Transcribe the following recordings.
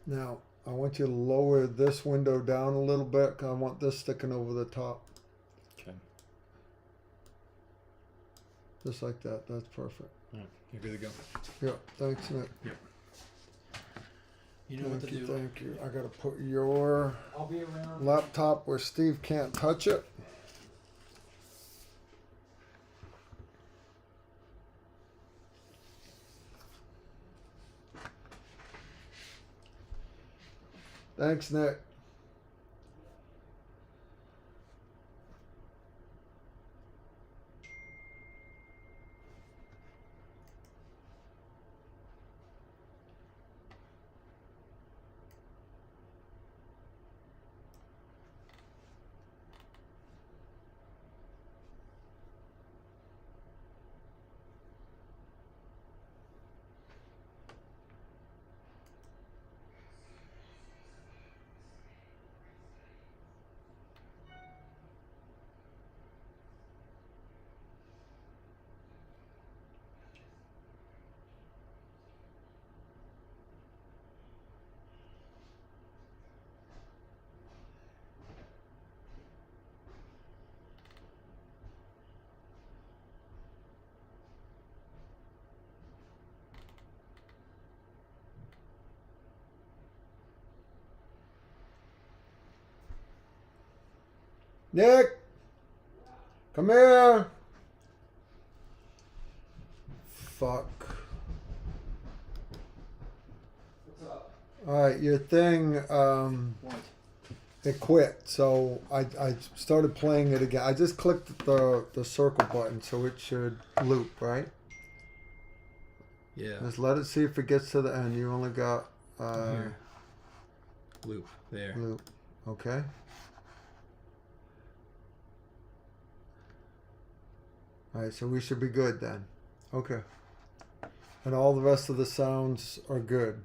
Now, I want you to lower this window down a little bit because I want this sticking over the top. Okay. Just like that. That's perfect. All right, you're good to go. Yeah, thanks, Nick. Yep. You know what to do. Thank you. I got to put your I'll be around. laptop where Steve can't touch it. Thanks, Nick. Nick, come here. Fuck. What's up? All right, your thing, What? it quit. So I started playing it again. I just clicked the circle button, so it should loop, right? Yeah. Just let it see if it gets to the end. You only got Here. Loop. There. loop. Okay. All right, so we should be good then. Okay. And all the rest of the sounds are good.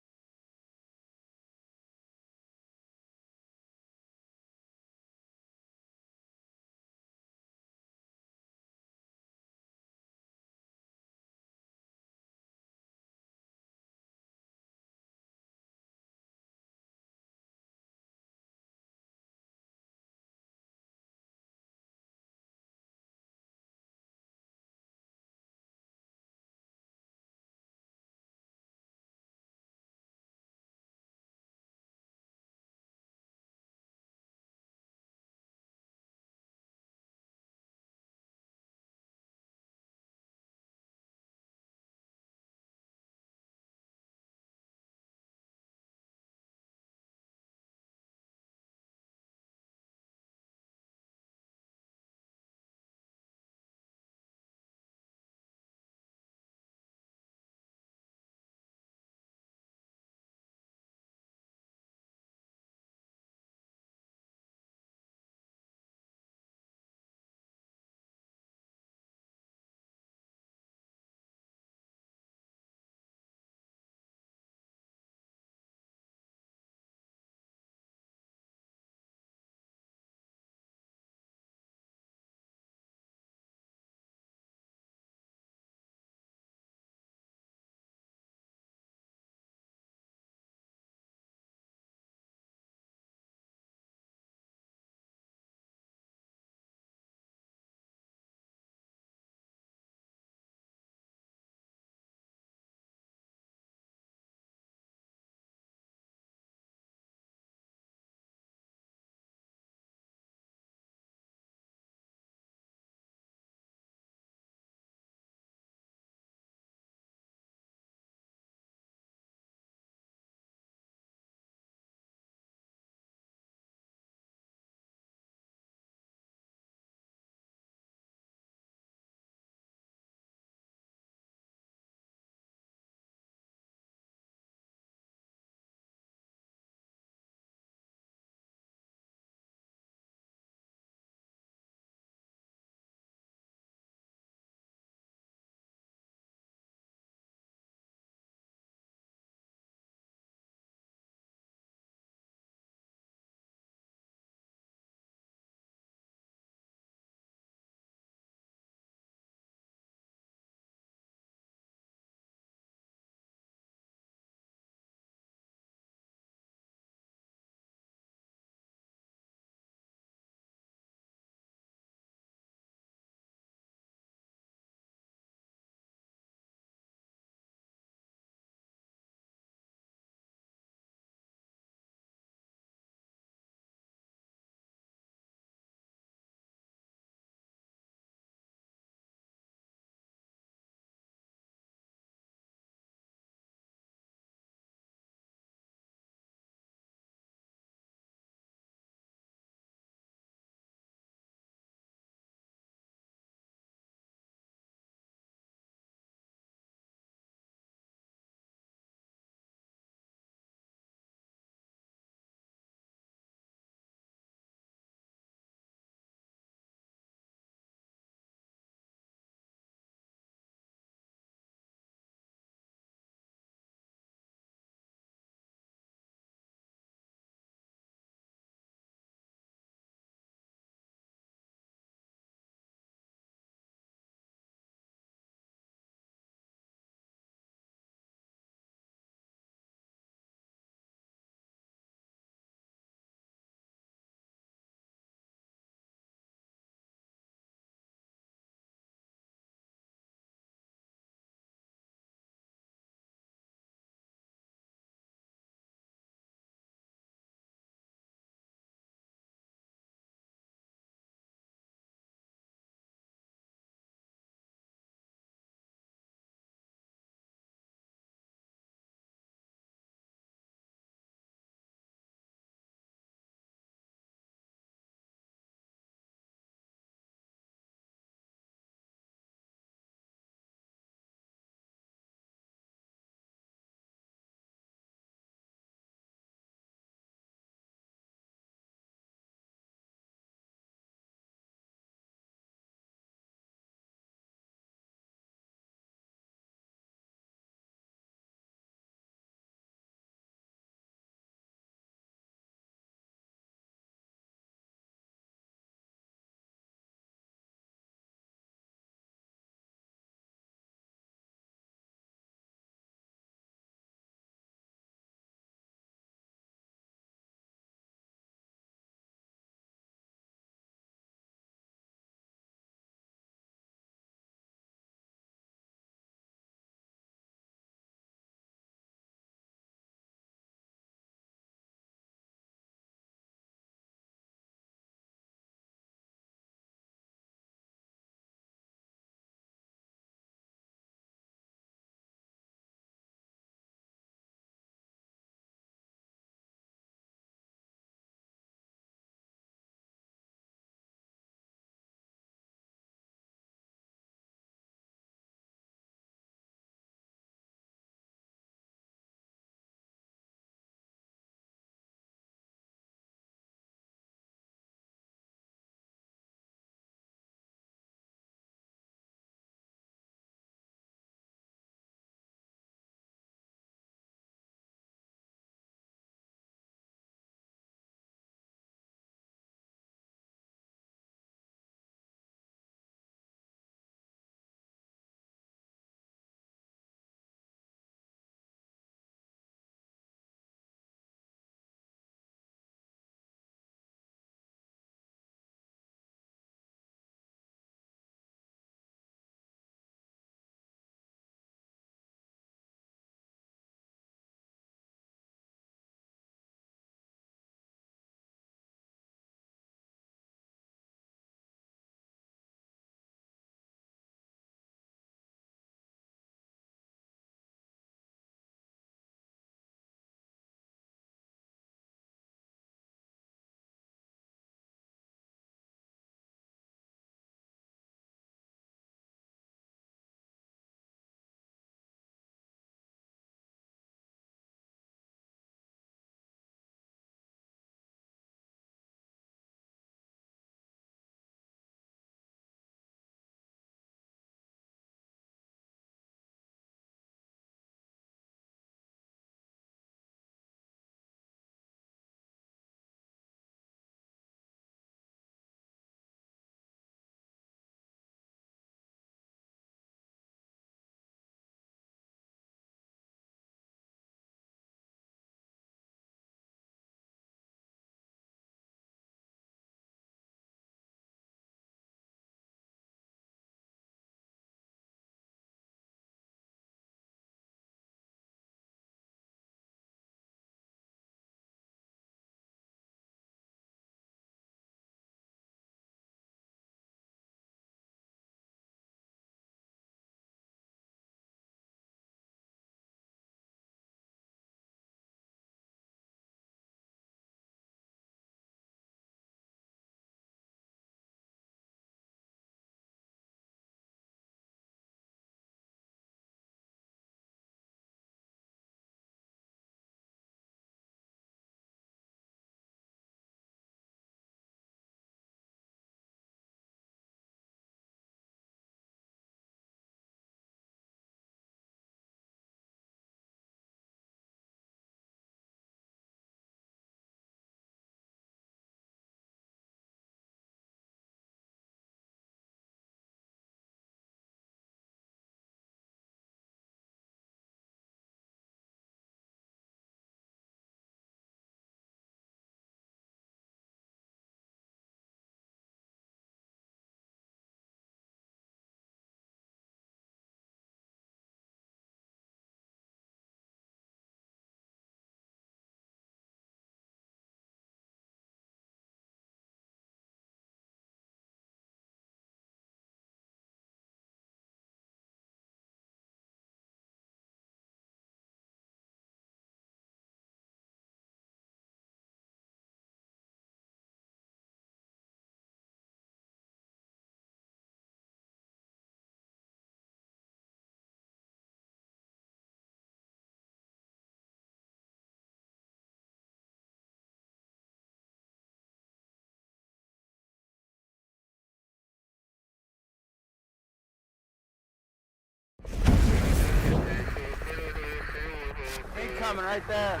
Incoming right there.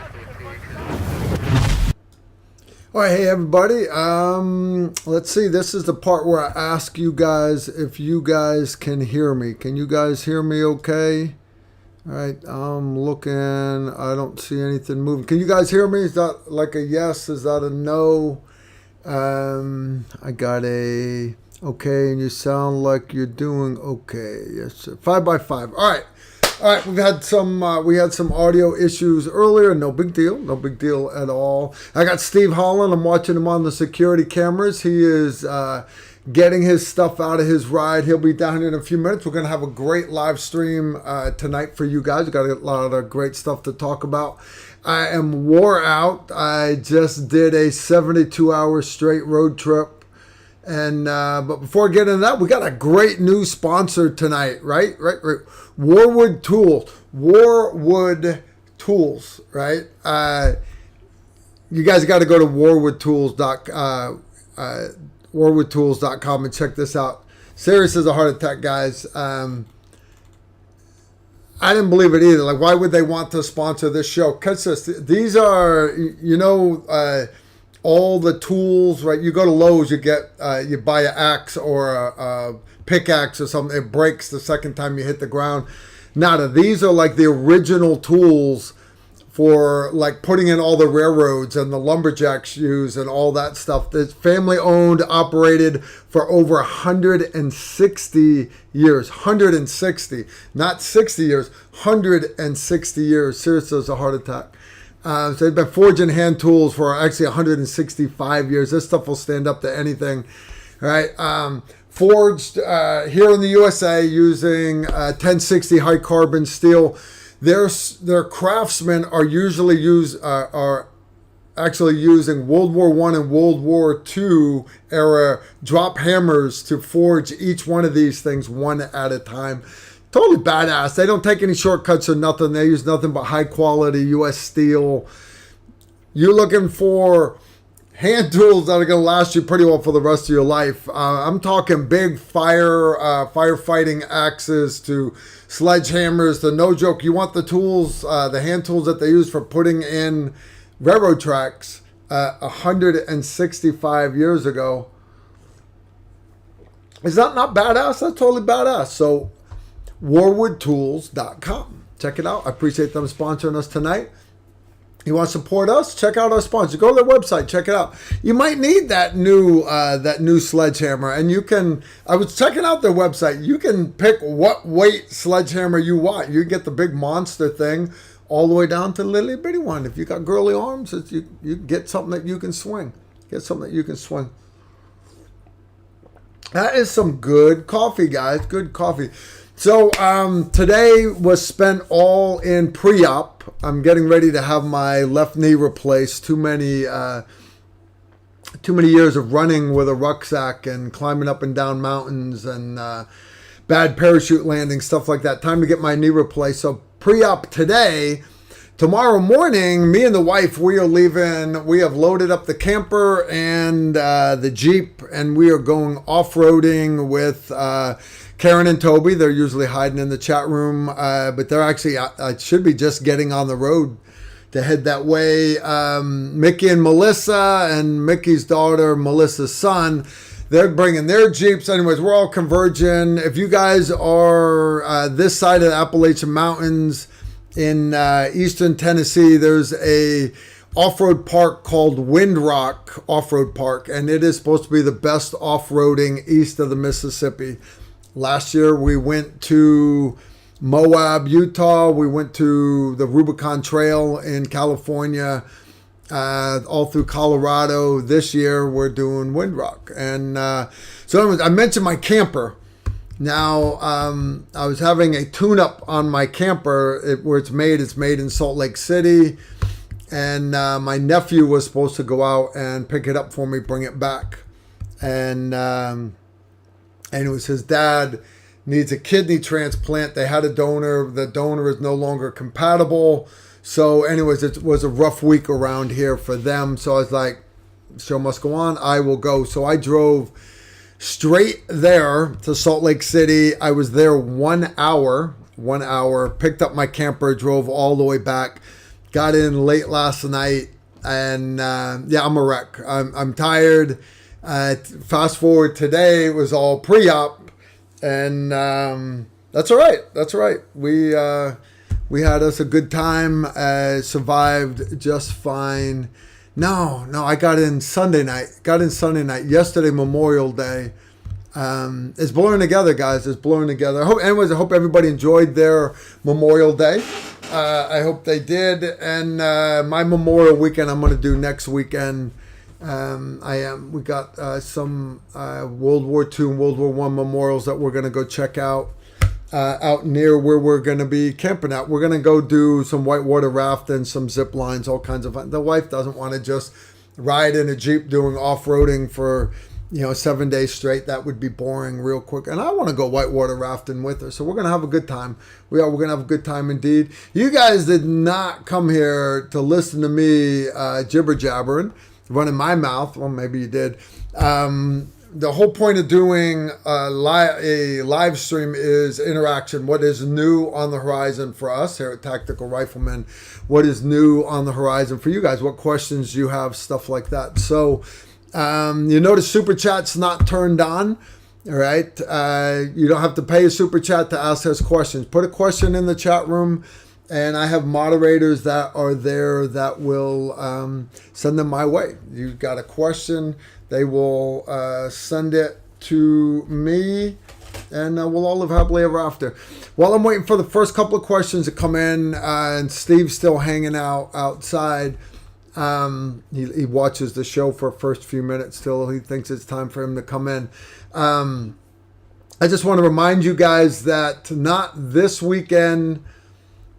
All right, hey everybody. Let's see. This is the part where I ask you guys if you guys can hear me. Can you guys hear me okay? All right, I'm looking. I don't see anything moving. Can you guys hear me? Is that like a yes? Is that a no? I got a okay, and you sound like you're doing okay. Yes, sir. 5 by 5. All right. All right, we had some audio issues earlier. No big deal. No big deal at all. I got Steve Holland. I'm watching him on the security cameras. He is getting his stuff out of his ride. He'll be down in a few minutes. We're going to have a great live stream tonight for you guys. We've got a lot of great stuff to talk about. I am wore out. I just did a 72-hour straight road trip. And but before I get into that, we got a great new sponsor tonight, right? Warwood Tool. Warwood Tools, right? You guys got to go to warwoodtools.com and check this out. Serious as a heart attack, guys. I didn't believe it either. Like, why would they want to sponsor this show? Because these are, all the tools, right? You go to Lowe's, you get, you buy an axe or a pickaxe or something. It breaks the second time you hit the ground. Nada. These are like the original tools for like putting in all the railroads and the lumberjacks use and all that stuff. It's family owned, operated for over 160 years. 160, not 60 years, 160 years. Seriously, it's a heart attack. So they've been forging hand tools for actually 165 years. This stuff will stand up to anything. All right. Forged here in the USA using 1060 high carbon steel. Their craftsmen are usually are actually using World War I and World War II era drop hammers to forge each one of these things one at a time. Totally badass. They don't take any shortcuts or nothing. They use nothing but high quality US steel. You're looking for hand tools that are going to last you pretty well for the rest of your life. I'm talking big firefighting axes to sledgehammers to no joke. You want the tools, the hand tools that they use for putting in railroad tracks 165 years ago. Is that not badass? That's totally badass. So warwoodtools.com. Check it out. I appreciate them sponsoring us tonight. You want to support us? Check out our sponsor. Go to their website. Check it out. You might need that new sledgehammer, and you can. I was checking out their website. You can pick what weight sledgehammer you want. You get the big monster thing, all the way down to the little bitty one. If you got girly arms, you get something that you can swing. Get something that you can swing. That is some good coffee, guys. Good coffee. So today was spent all in pre-op. I'm getting ready to have my left knee replaced. Too many years of running with a rucksack and climbing up and down mountains and bad parachute landing, stuff like that. Time to get my knee replaced. So pre-op today. Tomorrow morning, me and the wife, we are leaving. We have loaded up the camper and the Jeep, and we are going off-roading with Karen and Toby. They're usually hiding in the chat room, but they're actually, I should be just getting on the road to head that way. Mickey and Melissa, and Mickey's daughter, Melissa's son, they're bringing their Jeeps. Anyways, we're all converging. If you guys are this side of the Appalachian Mountains, in eastern Tennessee, there's a off-road park called Windrock Off-Road Park, and it is supposed to be the best off-roading east of the Mississippi. Last year, we went to Moab, Utah. We went to the Rubicon Trail in California, all through Colorado. This year, we're doing Windrock. And so anyways, I mentioned my camper. Now, I was having a tune-up on my camper where it's made in Salt Lake City. And my nephew was supposed to go out and pick it up for me, bring it back. And it was his dad needs a kidney transplant. They had a donor. The donor is no longer compatible. So anyways, it was a rough week around here for them. So I was like, show must go on. I will go. So I drove straight there to Salt Lake City. I was there 1 hour, picked up my camper, drove all the way back. got in late last night, and yeah, I'm a wreck. I'm tired. Fast forward today, it was all pre-op, and that's all right. That's all right. We had us a good time. Survived just fine. No, I got in Sunday night. Yesterday, Memorial Day. It's blurring together, guys. It's blurring together. I hope everybody enjoyed their Memorial Day. I hope they did. And my Memorial weekend, I'm going to do next weekend. We got some World War II and World War I memorials that we're going to go check out near where we're going to be camping out. We're going to go do some whitewater rafting, some zip lines, all kinds of fun. The wife doesn't want to just ride in a Jeep doing off-roading for 7 days straight. That would be boring real quick. And I want to go whitewater rafting with her. So we're going to have a good time. We're going to have a good time indeed. You guys did not come here to listen to me jibber jabbering, running my mouth. Well, maybe you did. The whole point of doing a live stream is interaction. What is new on the horizon for us here at Tactical Rifleman? What is new on the horizon for you guys? What questions you have, stuff like that. So you notice Super Chat's not turned on. All right. You don't have to pay a Super Chat to ask us questions. Put a question in the chat room, and I have moderators that are there that will send them my way. You've got a question, they will send it to me, and we'll all live happily ever after. While I'm waiting for the first couple of questions to come in, and Steve's still hanging out outside. He watches the show for the first few minutes till he thinks it's time for him to come in. I just want to remind you guys that not this weekend,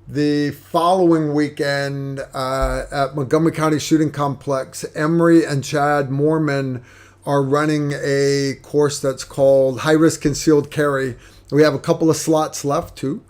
the following weekend at Montgomery County Shooting Complex, Emery and Chad Moorman are running a course that's called High Risk Concealed Carry. We have a couple of slots left too.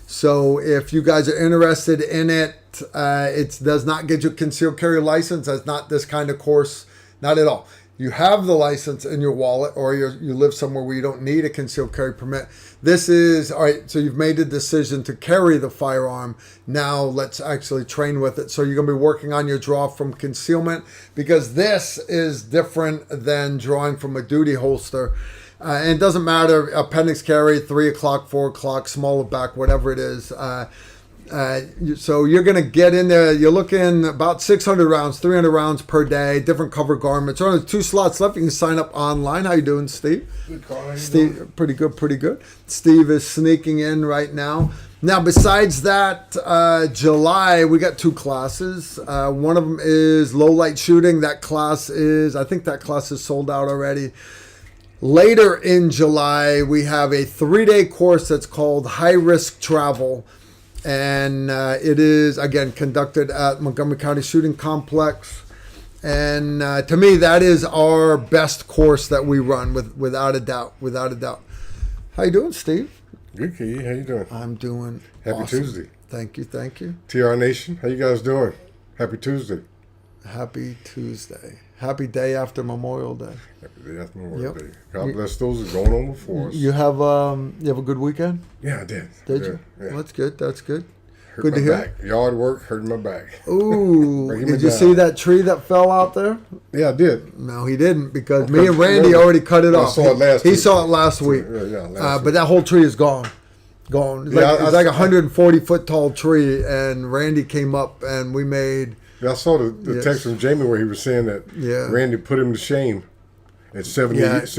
So if you guys are interested in it, it does not get you a concealed carry license. That's not this kind of course, not at all. You have the license in your wallet, or you live somewhere where you don't need a concealed carry permit. This is, all right, so you've made the decision to carry the firearm. Now let's actually train with it. So you're going to be working on your draw from concealment, because this is different than drawing from a duty holster. And it doesn't matter, appendix carry, 3 o'clock, 4 o'clock, smaller back, whatever it is. So you're going to get in there. You're looking about 600 rounds, 300 rounds per day, different cover garments. There are only 2 slots left. You can sign up online. How you doing, Steve? Good, Carl. Steve, pretty good. Steve is sneaking in right now. Now, besides that, July, we got 2 classes. One of them is low light shooting. I think that class is sold out already. Later in July, we have a 3-day course that's called High Risk Travel. And it is, again, conducted at Montgomery County Shooting Complex. And to me, that is our best course that we run, without a doubt. How you doing, Steve? Good, Key. How you doing? I'm doing Happy awesome. Tuesday. Thank you. TR Nation, how you guys doing? Happy Tuesday. Happy Tuesday. Happy day after Memorial Day. Happy day after Memorial Yep. Day. God bless those who are going on before us. You have a good weekend? Yeah, I did. Did you? Yeah. Well, that's good. Hurt Good my to hear. back. Yard work hurting my back. Ooh, Breaking me did you down. see that tree that fell out there? Yeah, I did. No, he didn't, because me and Randy already cut it I off. saw it last He week. saw it last week. Yeah, last week. But that whole tree is gone. It's Yeah, like a 140-foot tall tree, and Randy came up, and we made... Yeah, I saw the Yes. text from Jamie where he was saying that Yeah. Randy put him to shame at 70 years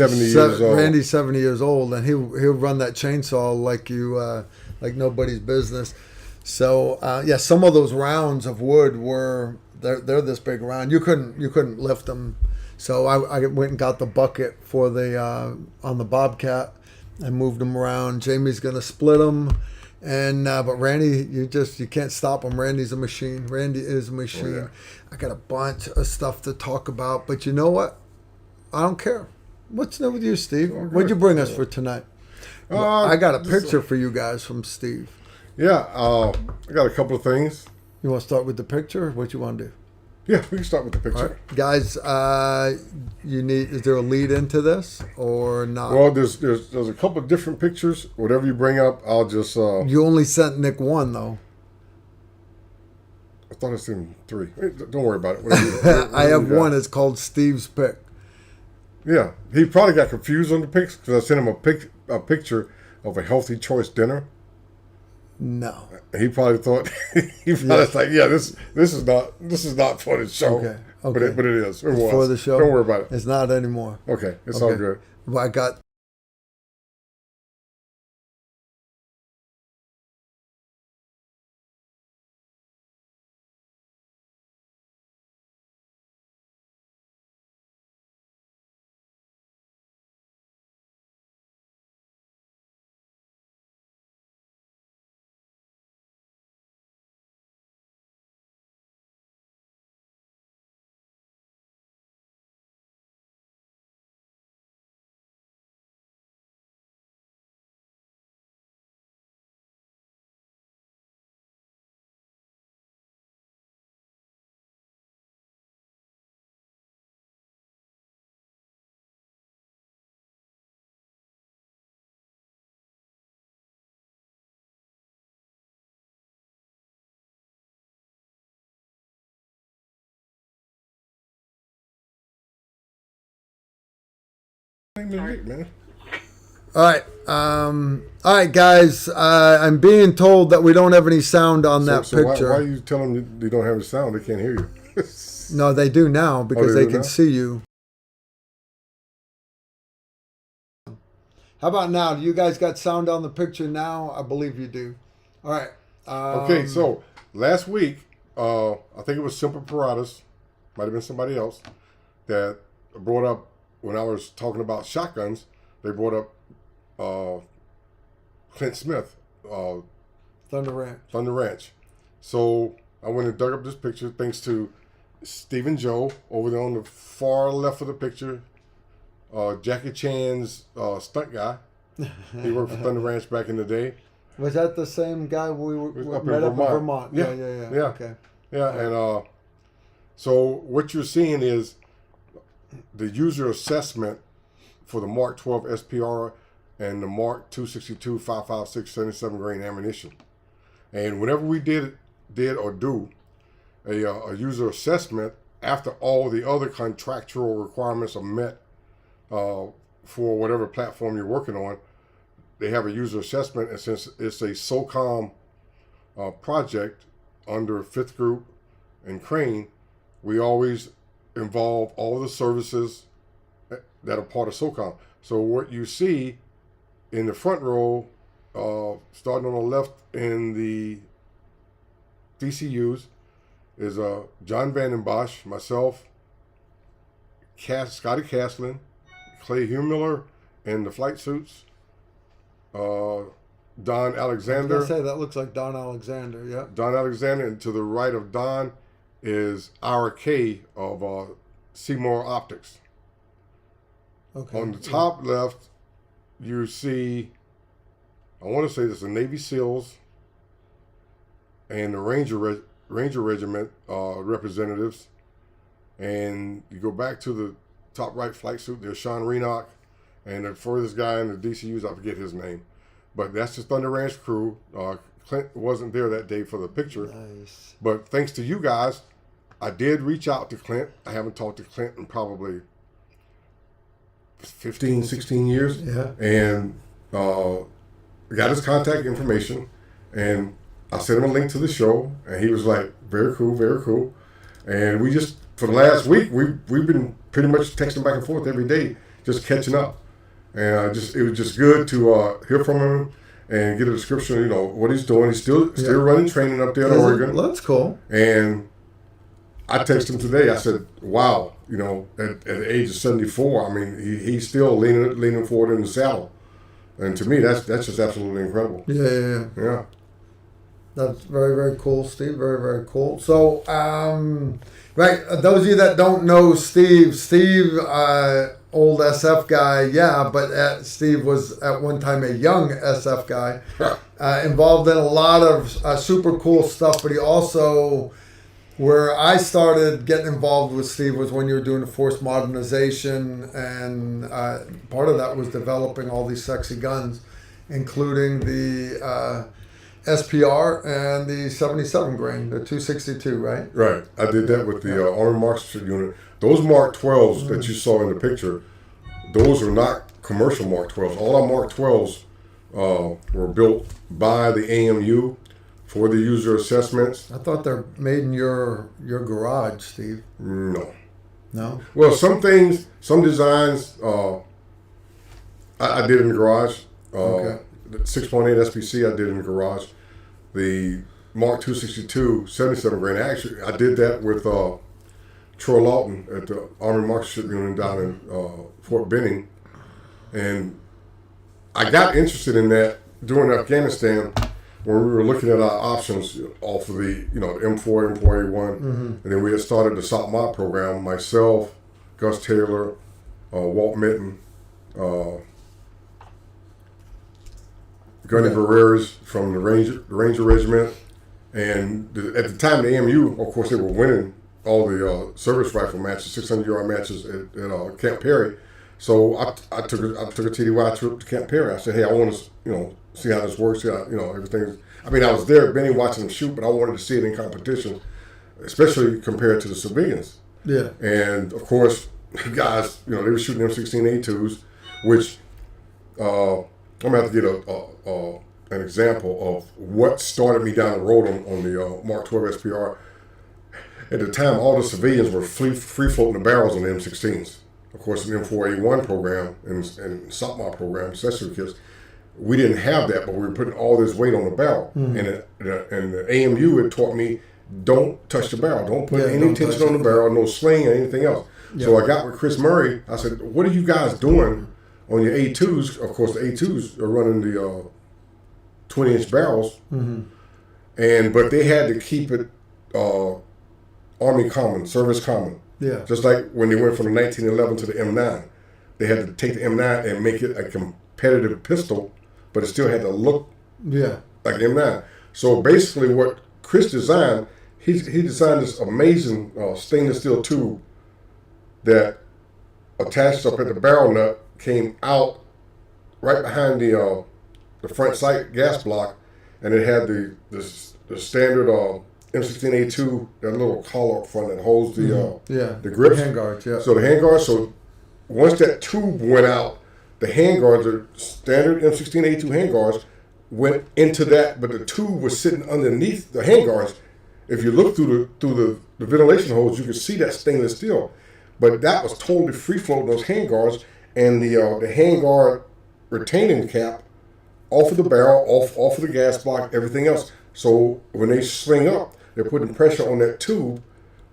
old. Randy's 70 years old, and he'll run that chainsaw like nobody's business. So some of those rounds of wood they're this big around. You couldn't lift them. So I went and got the bucket for the on the Bobcat and moved them around. Jamie's gonna split them. And but Randy, you can't stop him. Randy's a machine. Randy is a machine. Oh, yeah. I got a bunch of stuff to talk about, but you know what? I don't care. What's new with you, Steve? What'd you bring us for tonight? I got a picture for you guys from Steve. Yeah, I got a couple of things. You want to start with the picture? Or what you want to do? Yeah, we can start with the picture. All right. Guys, is there a lead into this or not? Well, there's a couple of different pictures. Whatever you bring up, I'll just. You only sent Nick one though. thought I seen 3. Don't worry about it. Whatever I have you got. one. It's called Steve's Pick. Yeah, he probably got confused on the pics because I sent him a picture of a healthy choice dinner. No. He probably thought was like, yeah, this is not for the show. Okay. But it is. It was For the show. Don't worry about it. It's not anymore. Okay, it's all good. Well, I got. Man. All right. All right, guys. I'm being told that we don't have any sound on that So picture. why are you telling them you don't have a sound? They can't hear you. No, they do now because they they do can now? see you. How about now? Do you guys got sound on the picture now? I believe you do. All right. Okay, so last week, I think it was Simple Paratus, might have been somebody else, that brought up, when I was talking about shotguns, they brought up Clint Smith, Thunder Ranch. Thunder Ranch. So I went and dug up this picture thanks to Stephen Joe over there on the far left of the picture. Jackie Chan's stunt guy. He worked for Thunder Ranch back in the day. Was that the same guy we Up met in up in Vermont? Yeah. Yeah. Okay. Yeah, and so what you're seeing is the user assessment for the Mark 12 SPR and the Mark 262 5.56 77 grain ammunition. And whenever we did or do a user assessment after all the other contractual requirements are met for whatever platform you're working on, they have a user assessment, and since it's a SOCOM project under 5th Group and Crane, we always involve all the services that are part of SOCOM. So what you see in the front row, starting on the left in the DCUs, is John Vandenbosch, myself, Scotty Castlin, Clay Humiller in the flight suits, Don I Alexander. was gonna say that looks like Don Alexander. Yeah. Don Alexander, and to the right of Don is Ira K of Seymour Optics. Okay. On the top left, you see, I want to say this, the Navy SEALs and the Ranger Regiment representatives. And you go back to the top right flight suit, there's Sean Renock, and the furthest guy in the DCUs, I forget his name. But that's the Thunder Ranch crew. Clint wasn't there that day for the picture. Nice. But thanks to you guys, I did reach out to Clint. I haven't talked to Clint in probably 15, 16 years. Yeah. And got his contact information. And I sent him a link to the show. And he was like, very cool, very cool. And we just, for the last week, we've been pretty much texting back and forth every day, just catching up. And it was just good to hear from him and get a description of, what he's doing. He's still running training up there in Oregon. That's cool. And I texted him today. I said, wow, at the age of 74, I mean, he's still leaning forward in the saddle. And to me, that's just absolutely incredible. Yeah. That's very, very cool, Steve. Very, very cool. So, right, those of you that don't know Steve, old SF guy, but Steve was at one time a young SF guy, involved in a lot of super cool stuff, but he also, where I started getting involved with Steve was when you were doing the force modernization, and part of that was developing all these sexy guns, including the SPR and the 77 grain, the 262, right? Right. I did that with the Army Marksmanship Unit. Those Mark 12s that you saw in the picture, those are not commercial Mark 12s. All our Mark 12s were built by the AMU for the user assessments. I thought they're made in your garage, Steve. No. No? Well, some things, some designs, I did in the garage. Okay. The 6.8 SPC I did in the garage. The Mark 262 77 grain, actually, I did that with Troy Lawton at the Army Marksmanship Unit down in Fort Benning. And I got interested in that during Afghanistan when we were looking at our options off of the, the M4, M4A1. And then we had started the SOP mod program, myself, Gus Taylor, Walt Mitten, Gunny Barreras from the Ranger Regiment. And at the time, the AMU, of course, they were winning all the service rifle matches, 600-yard matches at Camp Perry. So I took a TDY trip to Camp Perry. I said, hey, I want to, see how this works. See how, everything. I mean, I was there, Benny, watching them shoot, but I wanted to see it in competition, especially compared to the civilians. Yeah. And of course, guys, they were shooting M16A2s, which I'm gonna have to get an example of what started me down the road on the Mark 12 SPR. At the time, all the civilians were free floating the barrels on the M16s. Of course, in the M4A1 program and SOPMOD program, accessory kits, we didn't have that, but we were putting all this weight on the barrel. And the AMU had taught me, don't touch the barrel. Don't put any tension on the barrel, no sling or anything else. Yeah. So I got with Chris Murray. I said, what are you guys doing on your A2s? Of course, the A2s are running the 20-inch barrels. But they had to keep it Army common, service common. Yeah. Just like when they went from the 1911 to the M9. They had to take the M9 and make it a competitive pistol, but it still had to look like the M9. So basically what Chris designed, he designed this amazing stainless steel tube that attached up at the barrel nut, came out right behind the front sight gas block, and it had the standard M16A2, that little collar up front that holds the grips. The handguards, yeah. So the handguards, so once that tube went out, the handguards, the standard M16A2 handguards, went into that, but the tube was sitting underneath the handguards. If you look through the ventilation holes, you can see that stainless steel. But that was totally free floating, those handguards, and the handguard retaining cap off of the barrel, off of the gas block, everything else. So when they sling up, they're putting pressure on that tube,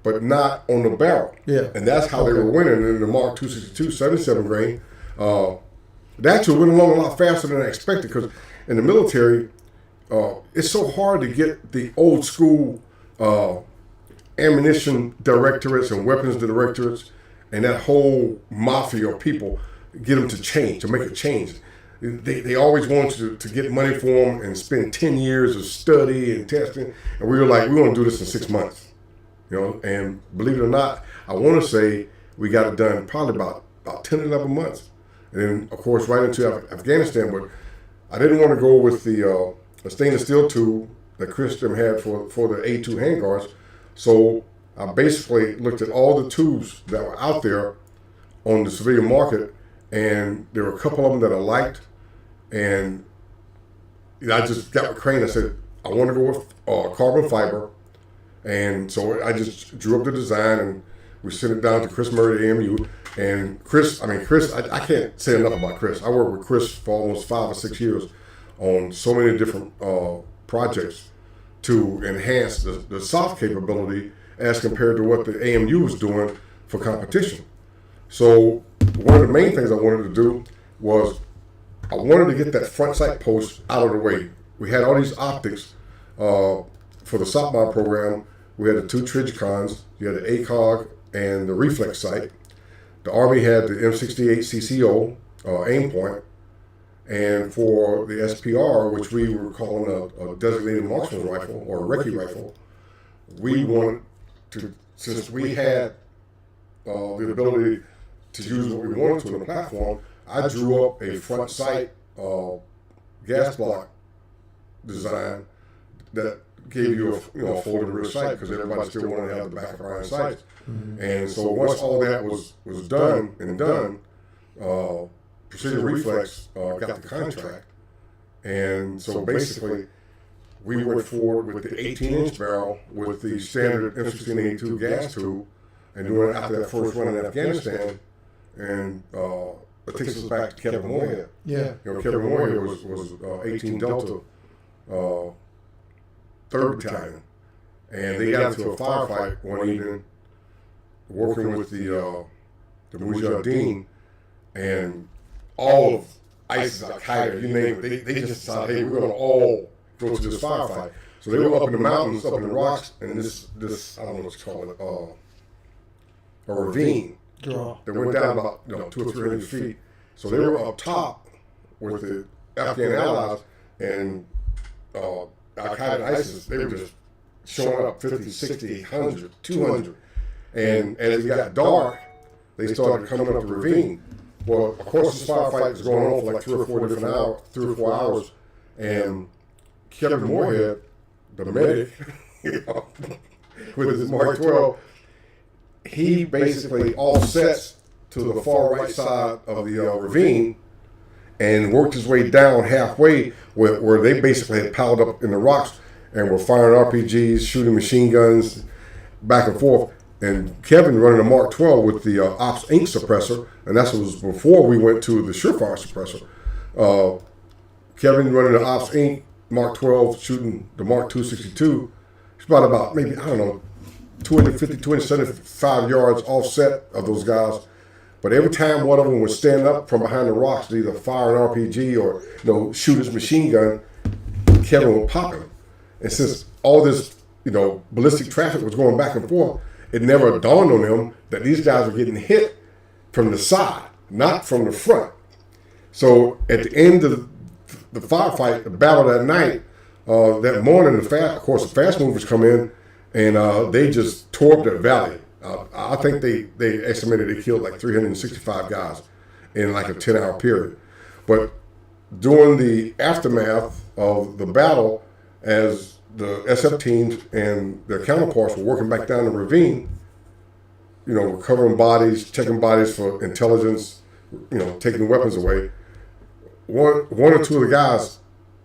but not on the barrel. Yeah. And that's how they were winning in the Mark 262 77 grain. They actually went along a lot faster than I expected, because in the military, it's so hard to get the old school ammunition directorates and weapons directorates and that whole mafia of people, get them to change, to make a change. They always want you to get money for them and spend 10 years of study and testing. And we were like, we want to do this in 6 months. And believe it or not, I want to say we got it done probably about 10, 11 months. And then, of course, right into Afghanistan. But I didn't want to go with the stainless steel tube that Chris had for the A2 handguards. So I basically looked at all the tubes that were out there on the civilian market, and there were a couple of them that I liked. And I just got with Crane. I said, I want to go with carbon fiber. And so I just drew up the design, and we sent it down to Chris Murray at AMU. And Chris, I can't say enough about Chris. I worked with Chris for almost 5 or 6 years on so many different projects to enhance the soft capability as compared to what the AMU was doing for competition. So one of the main things I wanted to do was I wanted to get that front sight post out of the way. We had all these optics for the SOPMOD program. We had the 2 Trigicons, you had the ACOG and the reflex sight. The Army had the M68 CCO aim point. And for the SPR, which we were calling a designated marksman's rifle or a recce rifle, we wanted to, since we had the ability to use what we wanted to on the platform, I drew up a front sight gas block design that gave you a folded rear sight because everybody still wanted to have the back of iron sights. And so once all that was done, Precision Reflex got the contract. And so basically, we went forward with the 18-inch barrel with the standard M1682 gas tube, and doing it after that first run in Afghanistan, and it takes us back to Kevin Moorhead. Yeah. Kevin Moorhead was 18 Delta 3rd Battalion, and they got into a firefight one evening, working with the Mujahideen, and all of ISIS, Al Qaeda, you name it, they just decided, hey, we're going to all go to this firefight. So they were up in the mountains, up in the rocks, and this I don't know what you call it, a ravine. Draw. They went down about 200 or 300 feet. So they were up top with the Afghan allies, and Al Qaeda and ISIS, they were just showing up 50, 60, 100, 200. And as it got dark, they started coming up the ravine. Well, of course, this firefight was going on for like 3 or 4 hours, and Kevin Moorhead, the medic, with his Mark 12, he basically offsets to the far right side of the ravine and worked his way down halfway where they basically had piled up in the rocks and were firing RPGs, shooting machine guns back and forth. And Kevin running a Mark 12 with the Ops Inc. suppressor, and that was before we went to the Surefire suppressor. Kevin running the Ops Inc. Mark 12, shooting the Mark 262. It's about maybe, I don't know, 250, 275 yards offset of those guys. But every time one of them would stand up from behind the rocks to either fire an RPG or shoot his machine gun, Kevin would pop him. And since all this ballistic traffic was going back and forth, it never dawned on him that these guys were getting hit from the side, not from the front. So at the end of the firefight, the battle that night, that morning, of course, the fast movers come in, and they just tore up that valley. I think they estimated they killed like 365 guys in like a 10-hour period. But during the aftermath of the battle, as the SF teams and their counterparts were working back down the ravine, recovering bodies, checking bodies for intelligence, taking weapons away, one or two of the guys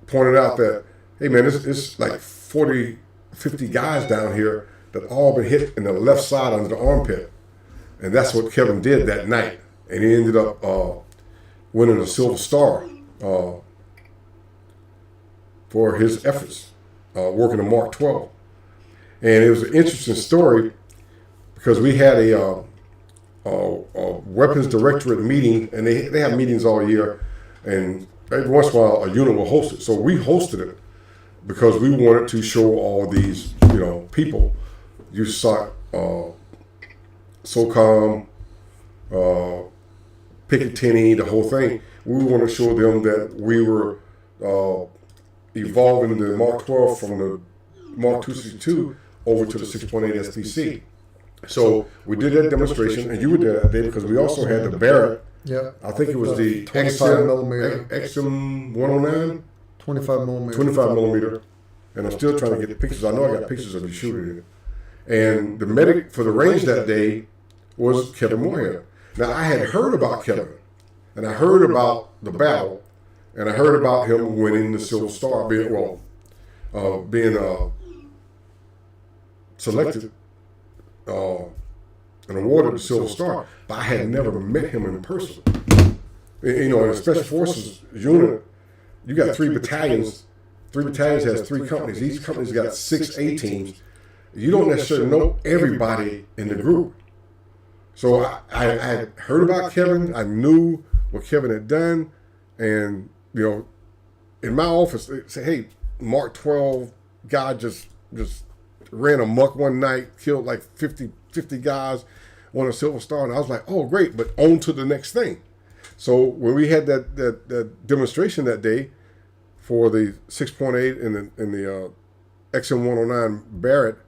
pointed out that, hey man, it's like 40, 50 guys down here that all been hit in the left side under the armpit. And that's what Kevin did that night. And he ended up winning a Silver Star for his efforts working a Mark 12. And it was an interesting story because we had a weapons directorate meeting, and they have meetings all year, and every once in a while a unit will host it. So we hosted it because we wanted to show all these people. You saw SOCOM, Picatinny, the whole thing. We want to show them that we were evolving the Mark 12 from the Mark 262 over to the 6.8 SPC. So we did that demonstration, and you were there that day because we also had the Barrett. Yeah. I think it was the 25 millimeter. XM 109? 25 millimeter. 25 millimeter. And I'm still trying to get pictures. I know I got pictures of you shooting it. And the medic for the range that day was Kevin Moorhead. Now, I had heard about Kevin, and I heard about the battle, and I heard about him winning the Silver Star, being selected and awarded the Silver Star, but I had never met him in person. In a Special Forces unit, you got 3 battalions. 3 battalions has 3 companies. Each company's got 6 A teams. You don't necessarily know everybody in the group. So I had heard about Kevin. I knew what Kevin had done. And, in my office, they say, hey, Mark 12 guy just ran amok one night, killed like 50 guys, won a Silver Star. And I was like, oh, great, but on to the next thing. So when we had that demonstration that day for the 6.8 and the XM 109 Barrett,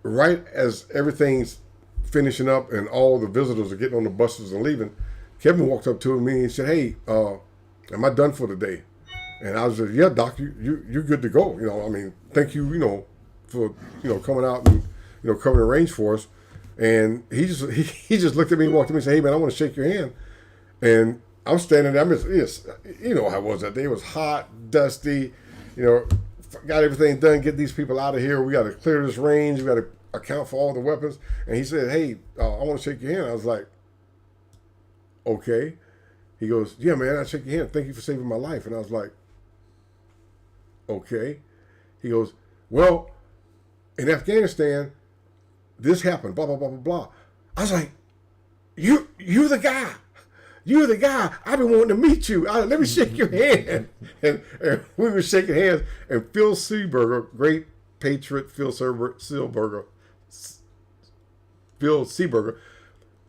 right as everything's finishing up and all the visitors are getting on the buses and leaving, Kevin walked up to me and said, hey, am I done for the day? And I was just, yeah, doc, you're good to go. You know, I mean, thank you, you know, for, you know, coming out and, you know, covering the range for us. And he just looked at me, walked to me and said, hey, man, I want to shake your hand. And I'm standing there. You know how it was that day. It was hot, dusty, you know, got everything done, get these people out of here. We got to clear this range. We got to account for all the weapons. And he said, hey, I want to shake your hand. I was like, okay. He goes, yeah, man, I shake your hand. Thank you for saving my life. And I was like, okay. He goes, well, in Afghanistan, this happened, blah, blah, blah, blah, blah. I was like, you're the guy. You're the guy. I've been wanting to meet you. Let me shake your hand. And we were shaking hands. And Phil Seeberger, great patriot, Phil Seeberger,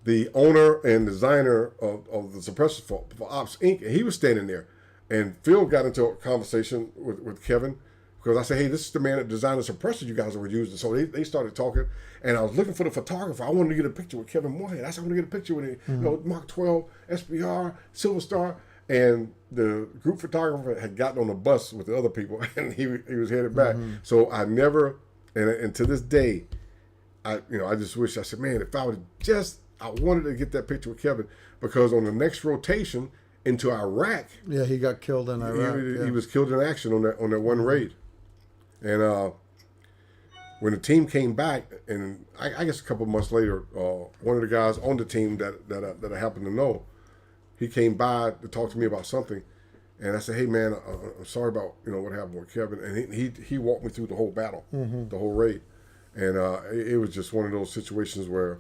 the owner and designer of the suppressor for Ops Inc., and he was standing there. And Phil got into a conversation with Kevin because I said, hey, this is the man that designed the suppressor you guys were using. So they started talking, and I was looking for the photographer. I wanted to get a picture with Kevin Moorhead. I said, I want to get a picture with him. You know, Mark 12, SPR, Silver Star. And the group photographer had gotten on the bus with the other people, and he was headed back. So I never, and to this day, I just wish, I said, man, if I would just, I wanted to get that picture with Kevin, because on the next rotation into Iraq, Yeah, he got killed in Iraq. he was killed in action on that one raid. And when the team came back, and I guess a couple of months later, one of the guys on the team that I happened to know, he came by to talk to me about something, and I said, hey man, I'm sorry about what happened with Kevin, and he walked me through the whole battle, the whole raid, and it was just one of those situations where,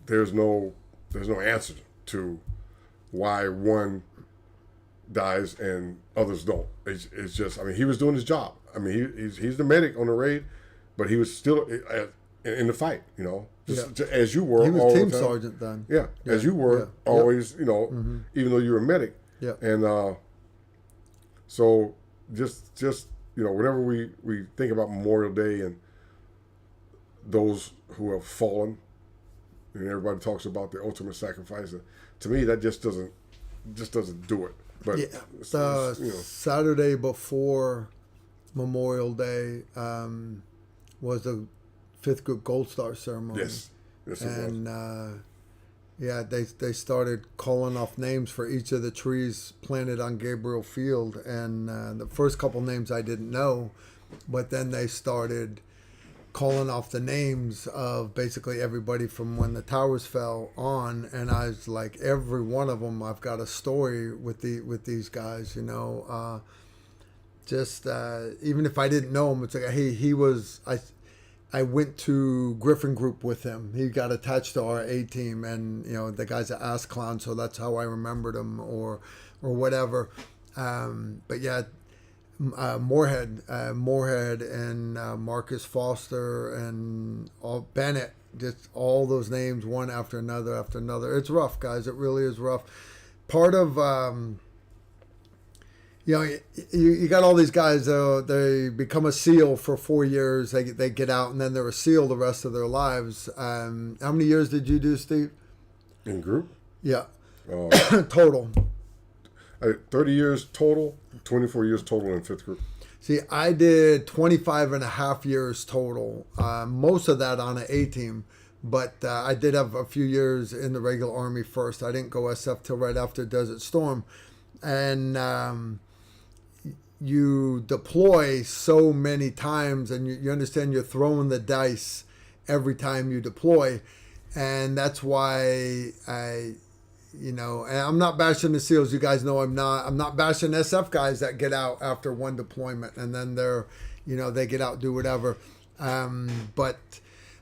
there's no answer to why one dies and others don't. It's just, I mean, he was doing his job. I mean, he's the medic on the raid, but he was still in the fight, just as you were. He was all team the time. sergeant then. Yeah, as you were always, even though you were a medic. Yeah. And so just whenever we think about Memorial Day and those who have fallen, and everybody talks about the ultimate sacrifice, to me that just doesn't do it. But Saturday before Memorial Day was the 5th Group Gold Star ceremony. Yes, it was. They started calling off names for each of the trees planted on Gabriel Field, and the first couple names I didn't know, but then they started calling off the names of basically everybody from when the towers fell on, and I was like, every one of them, I've got a story with these guys, even if I didn't know him, it's like, hey, I went to Griffin Group with him. He got attached to our A team, and the guy's an ass clown, so that's how I remembered him, or whatever. But yeah. Moorhead and Marcus Foster and Bennett, just all those names, one after another. It's rough, guys. It really is rough. Part of, you got all these guys, they become a SEAL for 4 years. They get out, and then they're a SEAL the rest of their lives. How many years did you do, Steve? In group? Yeah. Total. 30 years total, 24 years total in 5th Group. See, I did 25 and a half years total, most of that on an A team, but I did have a few years in the regular Army first. I didn't go SF till right after Desert Storm. And you deploy so many times, and you understand you're throwing the dice every time you deploy. And that's why and I'm not bashing the SEALs. You guys know I'm not bashing SF guys that get out after one deployment and then they get out, do whatever. But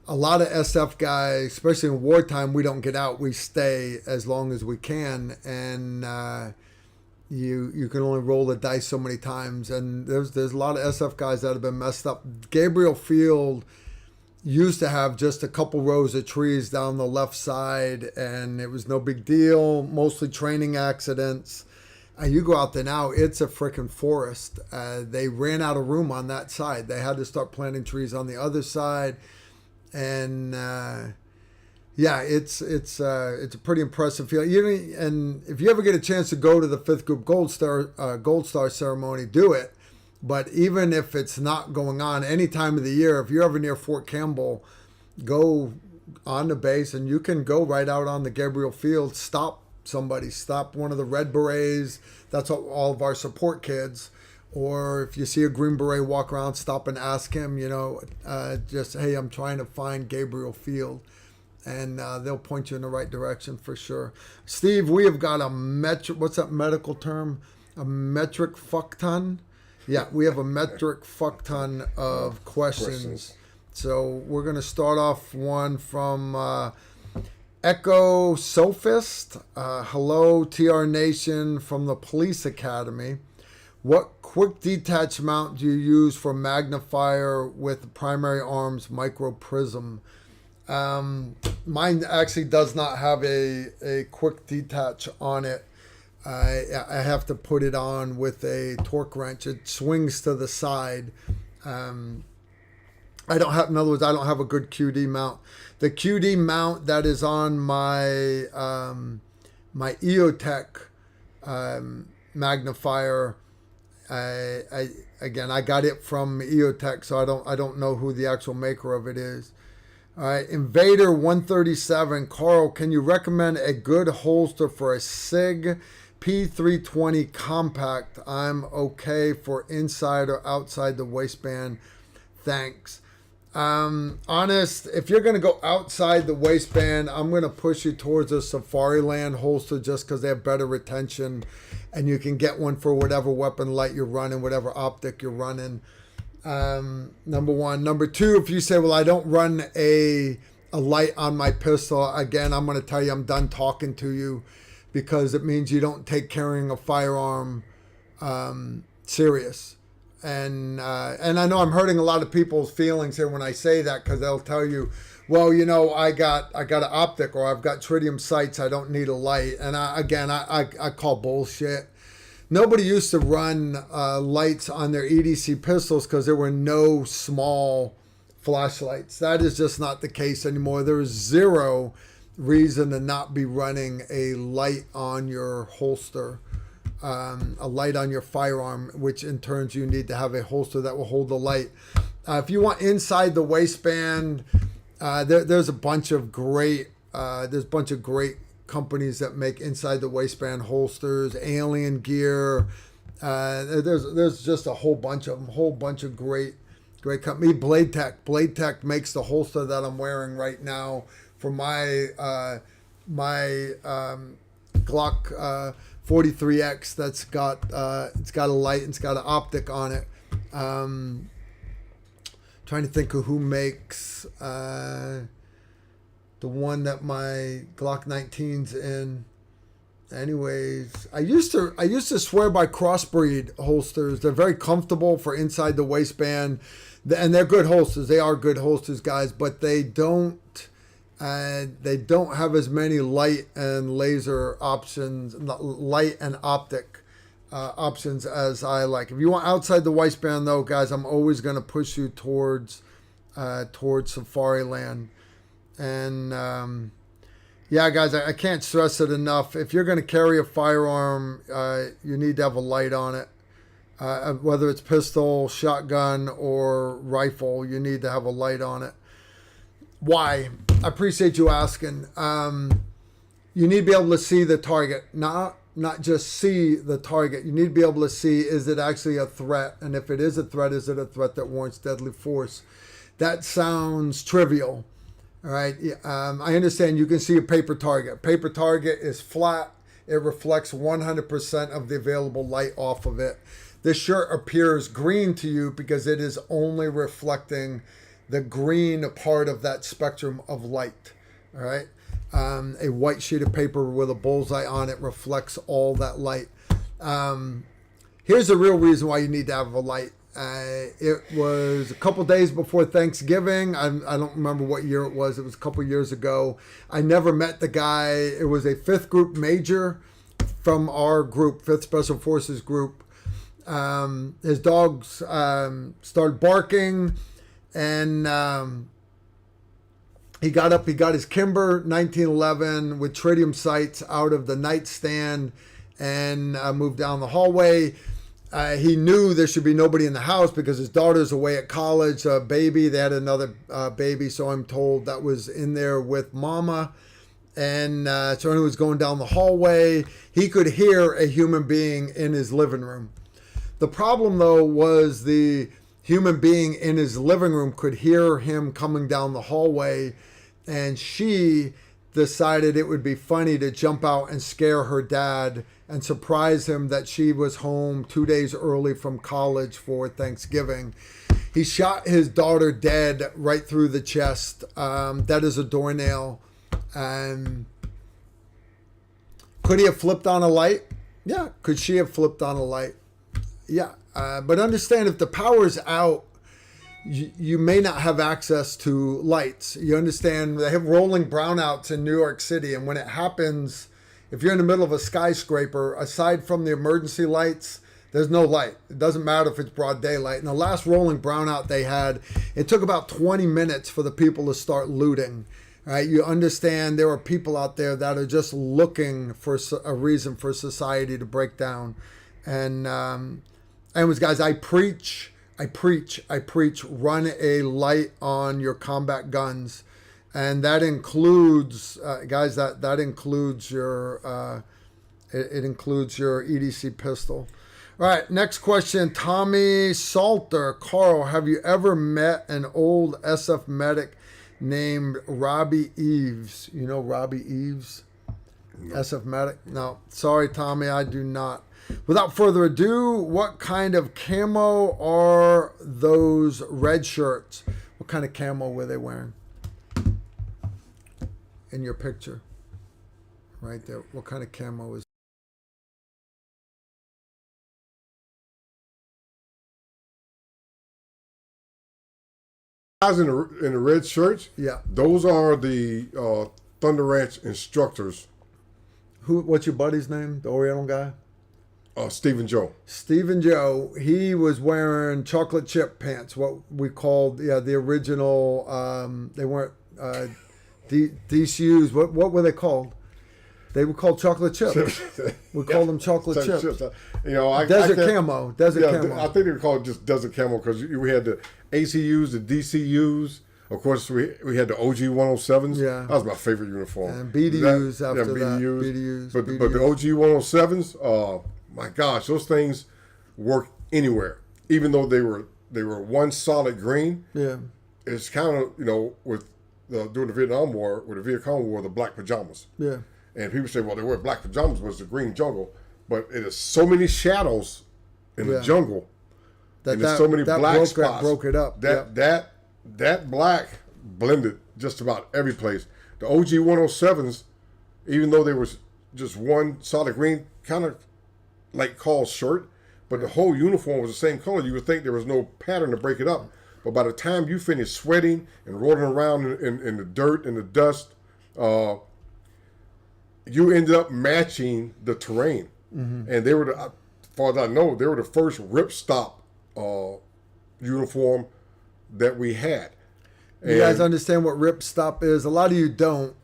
a lot of SF guys, especially in wartime, we don't get out. We stay as long as we can. And you can only roll the dice so many times. And there's a lot of SF guys that have been messed up. Gabriel Field used to have just a couple rows of trees down the left side, and it was no big deal, mostly training accidents. You go out there now, it's a freaking forest. They ran out of room on that side. They had to start planting trees on the other side. And Yeah, it's a pretty impressive feeling. And if you ever get a chance to go to the 5th Group Gold Star ceremony, do it. But even if it's not going on any time of the year, if you're ever near Fort Campbell, go on the base and you can go right out on the Gabriel Field, stop one of the Red Berets. That's all of our support kids. Or if you see a Green Beret walk around, stop and ask him, just, hey, I'm trying to find Gabriel Field. And they'll point you in the right direction for sure. Steve, we have got what's that medical term? A metric fuck ton? Yeah, we have a metric fuck ton of questions. So we're going to start off one from Echo Sophist. Hello, TR Nation from the Police Academy. What quick detach mount do you use for magnifier with primary arms micro prism? Mine actually does not have a quick detach on it. I have to put it on with a torque wrench. It swings to the side. In other words, I don't have a good QD mount. The QD mount that is on my my EOTech magnifier, I got it from EOTech, so I don't know who the actual maker of it is. All right, Invader 137. Carl, can you recommend a good holster for a SIG P320 compact? I'm okay for inside or outside the waistband. Thanks. Honest, if you're going to go outside the waistband, I'm going to push you towards a Safariland holster just because they have better retention and you can get one for whatever weapon light you're running, whatever optic you're running. Number one. Number two, if you say, well, I don't run a light on my pistol, again, I'm going to tell you I'm done talking to you because it means you don't take carrying a firearm serious. And I know I'm hurting a lot of people's feelings here when I say that because they'll tell you, well, I got an optic or I've got tritium sights. I don't need a light. And I call bullshit. Nobody used to run lights on their EDC pistols because there were no small flashlights. That is just not the case anymore. There is zero reason to not be running a light on your holster. A light on your firearm, which in turn you need to have a holster that will hold the light. If you want inside the waistband, there's a bunch of great companies that make inside the waistband holsters, Alien Gear. There's just a whole bunch of them, great company. Blade Tech makes the holster that I'm wearing right now for my Glock 43X. That's got it's got a light and it's got an optic on it. Trying to think of who makes the one that my Glock 19's in. Anyways, I used to swear by Crossbreed holsters. They're very comfortable for inside the waistband, and they're good holsters. They are good holsters, guys, but they don't have as many light and laser options, light and optic options as I like. If you want outside the waistband, though, guys, I'm always going to push you towards Safariland. And yeah, guys, I can't stress it enough. If you're going to carry a firearm, you need to have a light on it. Whether it's pistol, shotgun, or rifle, you need to have a light on it. Why? I appreciate you asking. You need to be able to see the target, not just see the target. You need to be able to see, is it actually a threat? And if it is a threat, is it a threat that warrants deadly force? That sounds trivial. All right. I understand you can see a paper target. Paper target is flat. It reflects 100% of the available light off of it. This shirt appears green to you because it is only reflecting the green part of that spectrum of light. All right. A white sheet of paper with a bullseye on it reflects all that light. Here's the real reason why you need to have a light. It was a couple days before Thanksgiving. I don't remember what year it was. It was a couple years ago. I never met the guy. It was a 5th Group Major from our group, 5th Special Forces Group. His dogs started barking, and He got up, he got his Kimber 1911 with tritium sights out of the nightstand and moved down the hallway. He knew there should be nobody in the house because his daughter's away at college, a baby. They had another baby, so I'm told that was in there with mama. And so when he was going down the hallway, he could hear a human being in his living room. The problem, though, was the human being in his living room could hear him coming down the hallway, and she decided it would be funny to jump out and scare her dad and surprise him that she was home 2 days early from college for Thanksgiving. He shot his daughter dead right through the chest. That is a doornail. And could he have flipped on a light? Yeah. Could she have flipped on a light? Yeah. But understand, if the power's out, you may not have access to lights. You understand, they have rolling brownouts in New York City, and when it happens, if you're in the middle of a skyscraper, aside from the emergency lights, there's no light. It doesn't matter if it's broad daylight. And the last rolling brownout they had, it took about 20 minutes for the people to start looting. Right? You understand there are people out there that are just looking for a reason for society to break down. And anyways, guys, I preach, run a light on your combat guns. And that includes, guys, that includes your, it includes your EDC pistol. All right, next question, Tommy Salter. Carl, have you ever met an old SF medic named Robbie Eves? You know Robbie Eves? No. SF medic? No, sorry, Tommy, I do not. Without further ado, what kind of camo are those red shirts? What kind of camo were they wearing? In your picture, right there. What kind of camo is? Guys in the red shirts, Yeah. those are the Thunder Ranch instructors. Who? What's your buddy's name? The Oriental guy? Stephen Joe. Stephen Joe. He was wearing chocolate chip pants. What we called, the original. They weren't DCUs. What were they called? They were called chocolate chips. We called them chocolate chips. You know, Desert camo. I think they were called just Desert Camo because we had the ACUs, the DCUs. Of course, we had the OG 107s. Yeah. That was my favorite uniform. And BDUs after that. BDUs. But BDUs. the OG 107s, my gosh, those things work anywhere. Even though they were one solid green. Yeah. It's kind of, with during the Vietnam War, with the Viet Cong wore the black pajamas. Yeah. And people say, well, they wear black pajamas was the green jungle. But it is so many shadows in the jungle. And there's so many black spots. Broke it up. That black blended just about every place. The OG 107s, even though they was just one solid green, kind of like called shirt, but the whole uniform was the same color. You would think there was no pattern to break it up. But by the time you finish sweating and rolling around in the dirt and the dust, you ended up matching the terrain. Mm-hmm. And they were, as far as I know, they were the first ripstop uniform that we had. You guys understand what ripstop is? A lot of you don't.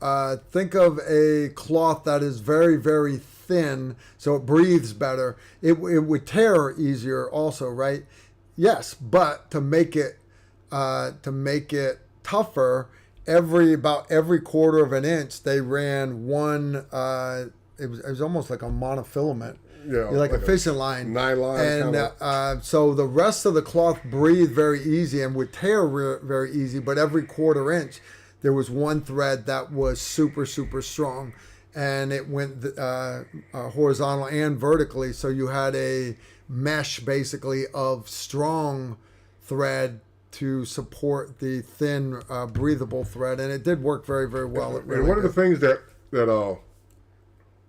Think of a cloth that is very, very thin, so it breathes better. It would tear easier also, right? Yes, but to make it tougher, about every quarter of an inch, they ran one. It was almost like a monofilament. Yeah, like a fishing line. 9 lines. And so the rest of the cloth breathed very easy and would tear very easy, but every quarter inch, there was one thread that was super, super strong. And it went horizontal and vertically. So you had a mesh, basically, of strong thread to support the thin, breathable thread. And it did work very, very well. And one of the things that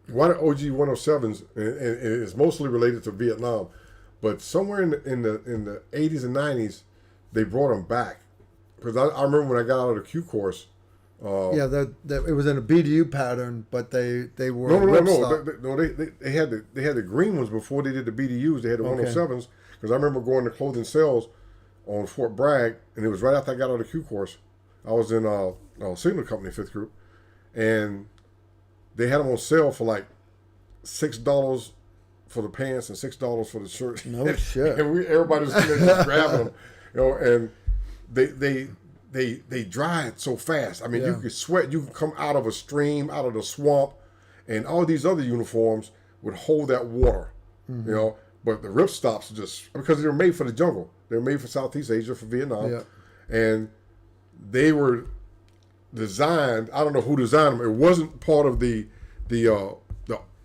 why the OG 107s, and it's mostly related to Vietnam, but somewhere in the 80s and 90s, they brought them back. Because I remember when I got out of the Q course. It was in a BDU pattern, but they were no. They had the green ones before they did the BDUs. They had the 107s. Because I remember going to clothing sales on Fort Bragg, and it was right after I got out of the Q course, I was in a signal company, fifth group, and they had them on sale for like $6 for the pants and $6 for the shirt. No shit. And everybody was just grabbing them, and they dried so fast. I mean, you could sweat. You could come out of a stream, out of the swamp, and all these other uniforms would hold that water, But the ripstops just, because they were made for the jungle. They were made for Southeast Asia, for Vietnam, and they were designed. I don't know who designed them. It wasn't part of the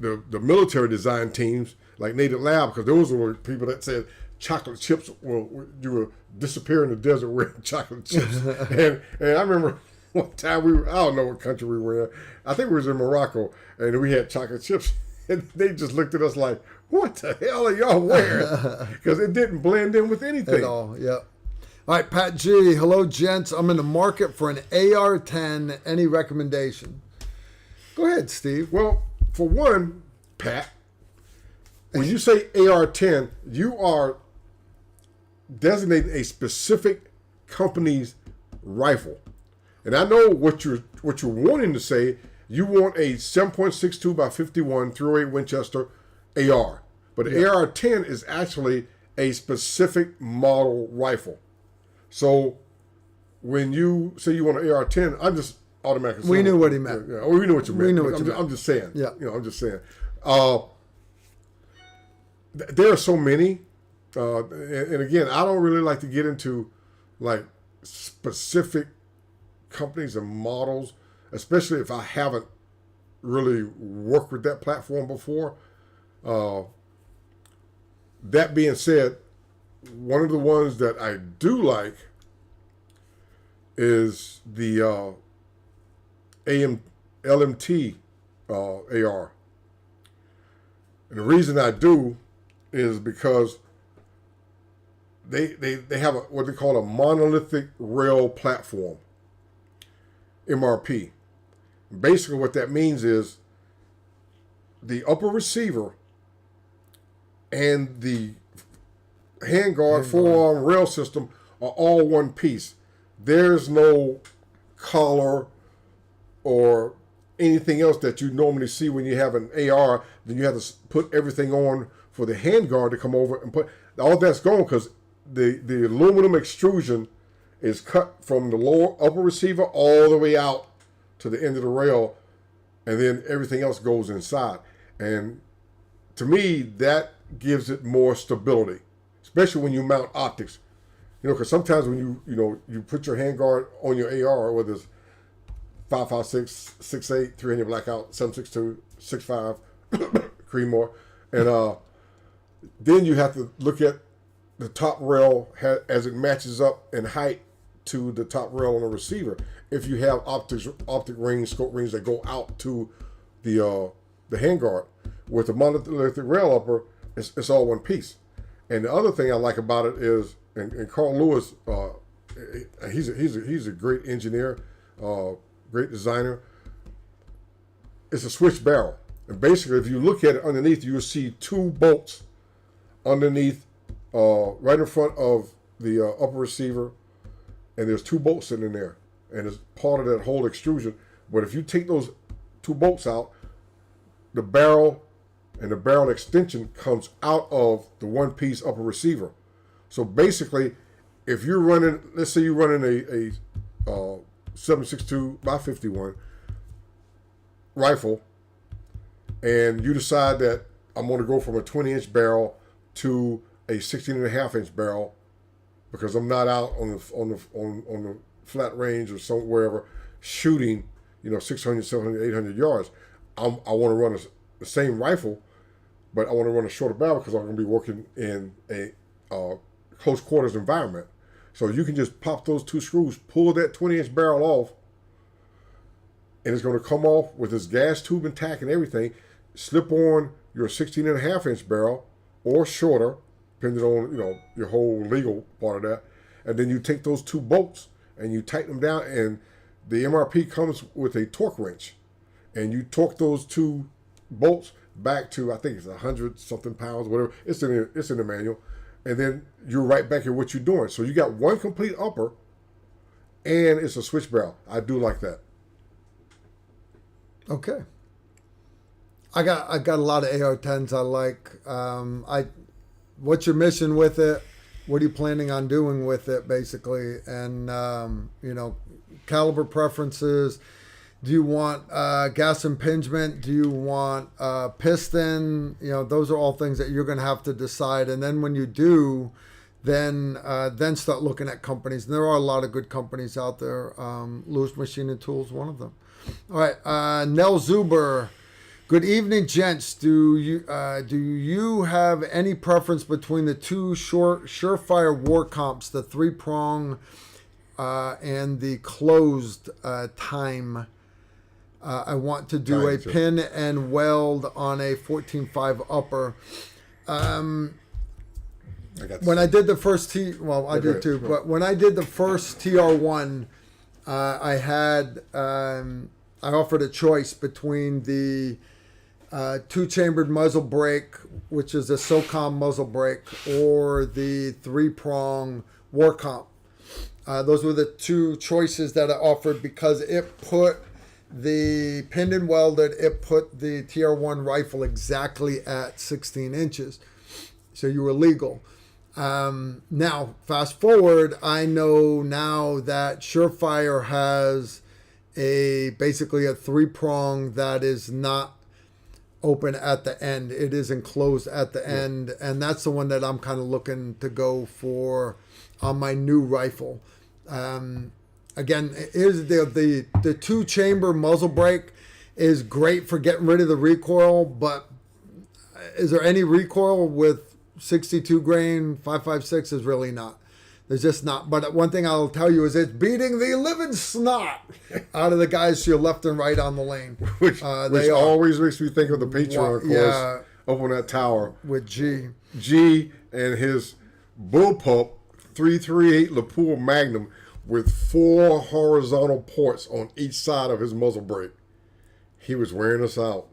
military design teams like Native Lab, because those were people that said chocolate chips you will disappear in the desert wearing chocolate chips. and I remember one time I don't know what country we were in. I think we was in Morocco, and we had chocolate chips, and they just looked at us like, "What the hell are y'all wearing?" Because it didn't blend in with anything at all. Yeah. All right, Pat G. Hello, gents. I'm in the market for an AR-10. Any recommendation? Go ahead, Steve. Well, for one, Pat, when you say AR-10, you are designating a specific company's rifle. And I know what you're wanting to say. You want a 7.62 by 51 308 Winchester AR. But the AR-10 is actually a specific model rifle. So when you say you want an AR-10, I'm just automatically. We knew what he meant. Yeah, we knew what you meant. We knew what you meant. I'm just saying. Yeah. I'm just saying. There are so many, and again, I don't really like to get into like specific companies and models, especially if I haven't really worked with that platform before. That being said, one of the ones that I do like is the LMT AR. And the reason I do is because they have what they call a monolithic rail platform, MRP. Basically what that means is the upper receiver and the handguard forearm rail system are all one piece. There's no collar or anything else that you normally see when you have an AR. Then you have to put everything on for the handguard to come over and put all that's gone, because the aluminum extrusion is cut from the upper receiver all the way out to the end of the rail, and then everything else goes inside. And to me, that gives it more stability, especially when you mount optics. Because sometimes when you put your handguard on your AR, whether it's 5.56, 6.8, 300 blackout, 7.62, 6.5, Creedmoor, and then you have to look at the top rail as it matches up in height to the top rail on the receiver. If you have optic rings, scope rings that go out to the handguard, with the monolithic rail upper, it's all one piece. And the other thing I like about it is, and Carl Lewis, he's a great engineer, great designer. It's a switch barrel, and basically, if you look at it underneath, you'll see two bolts underneath, right in front of the upper receiver, and there's two bolts sitting in there, and it's part of that whole extrusion. But if you take those two bolts out, the barrel and the barrel extension comes out of the one-piece upper receiver. So basically, if you're running, let's say you're running a 7.62 by 51 rifle, and you decide that I'm going to go from a 20-inch to a 16.5-inch barrel because I'm not out on the flat range or wherever shooting 600, 700, 800 yards. I want to run the same rifle, but I want to run a shorter barrel because I'm going to be working in a close quarters environment. So you can just pop those two screws, pull that 20-inch barrel off, and it's going to come off with this gas tube intact and everything. Slip on your 16.5-inch barrel or shorter, depending on your whole legal part of that. And then you take those two bolts and you tighten them down, and the MRP comes with a torque wrench, and you torque those two bolts back to, I think it's 100 something pounds, whatever. It's in the manual, and then you're right back at what you're doing. So you got one complete upper, and it's a switch barrel. I do like that. Okay. I got a lot of AR-10s I like. What's your mission with it? What are you planning on doing with it, basically? And caliber preferences. Do you want gas impingement? Do you want piston? Those are all things that you're going to have to decide. And then when you do, then start looking at companies. And there are a lot of good companies out there. Lewis Machine and Tools, one of them. All right, Nell Zuber. Good evening, gents. Do you have any preference between the two surefire war comps, the 3-prong and the closed time? I want to do a pin and weld on a 14.5 upper. When I did the first I did too, but when I did the first TR1, I had I offered a choice between the 2-chambered muzzle brake, which is a SOCOM muzzle brake, or the 3-prong war comp. Those were the two choices that I offered because it put the pinned and welded, it put the TR1 rifle exactly at 16 inches. So you were legal. Now, fast forward, I know now that Surefire has basically a 3-prong that is not open at the end. It is enclosed at the end, and that's the one that I'm kind of looking to go for on my new rifle. Again, is the 2-chamber muzzle brake is great for getting rid of the recoil, but is there any recoil with 62 grain 5.56? Is really not. There's just not. But one thing I'll tell you is it's beating the living snot out of the guys to your left and right on the lane. Which always makes me think of the Patreon course up on that tower. With G and his bullpup 338 Lapua Magnum with 4 horizontal ports on each side of his muzzle brake. He was wearing us out.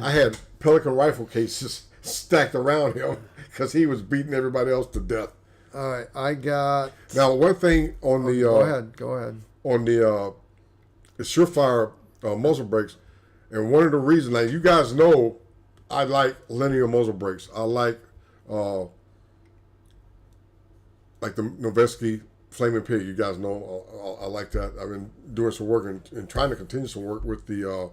I had Pelican rifle cases stacked around him because he was beating everybody else to death. All right, I got... Now, one thing on the... Go ahead. On the Surefire muzzle brakes, and one of the reasons, like you guys know, I like linear muzzle brakes. I like the Noveske Flaming Pig. You guys know I like that. I've been doing some work and trying to continue some work with the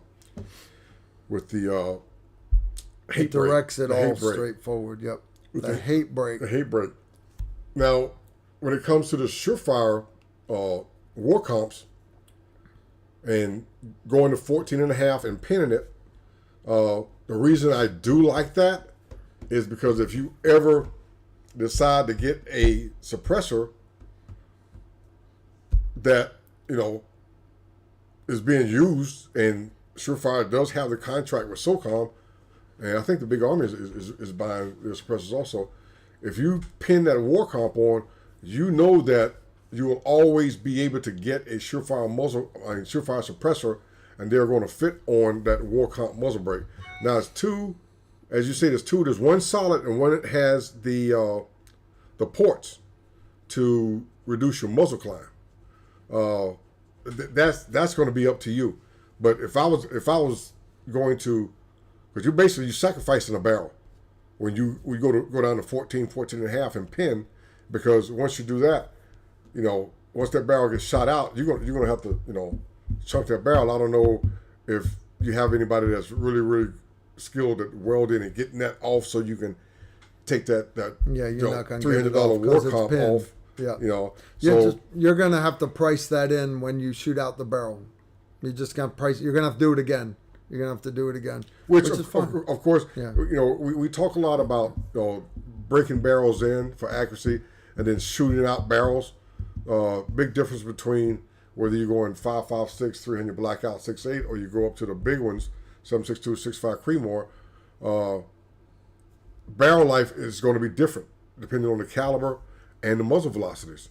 hate brake. Directs it all straight forward. Yep. The hate brake. The hate brake. Now, when it comes to the Surefire war comps and going to 14.5 and pinning it, the reason I do like that is because if you ever decide to get a suppressor that is being used, and Surefire does have the contract with SOCOM, and I think the Big Army is buying the suppressors also. If you pin that war comp on, you know that you will always be able to get a Surefire Surefire suppressor, and they're going to fit on that war comp muzzle brake. Now it's two, as you say, there's two. There's one solid and one that has the ports to reduce your muzzle climb. That's going to be up to you. But if I was going to, because you're sacrificing a barrel when you go down to 14 and a half and pin, because once you do that, once that barrel gets shot out, you're gonna have to chunk that barrel. I don't know if you have anybody that's really skilled at welding and getting that off so you can take that you're not gonna $300 war comp off. Yeah, you're gonna have to price that in when you shoot out the barrel. You're just gonna price. You're gonna have to do it again. You're gonna have to do it again, which is fun. Of course, we talk a lot about breaking barrels in for accuracy and then shooting out barrels. Big difference between whether you're going 5.56, 300 blackout 6.8, or you go up to the big ones 7.62, 6.5 Creedmoor. Barrel life is going to be different depending on the caliber and the muzzle velocities.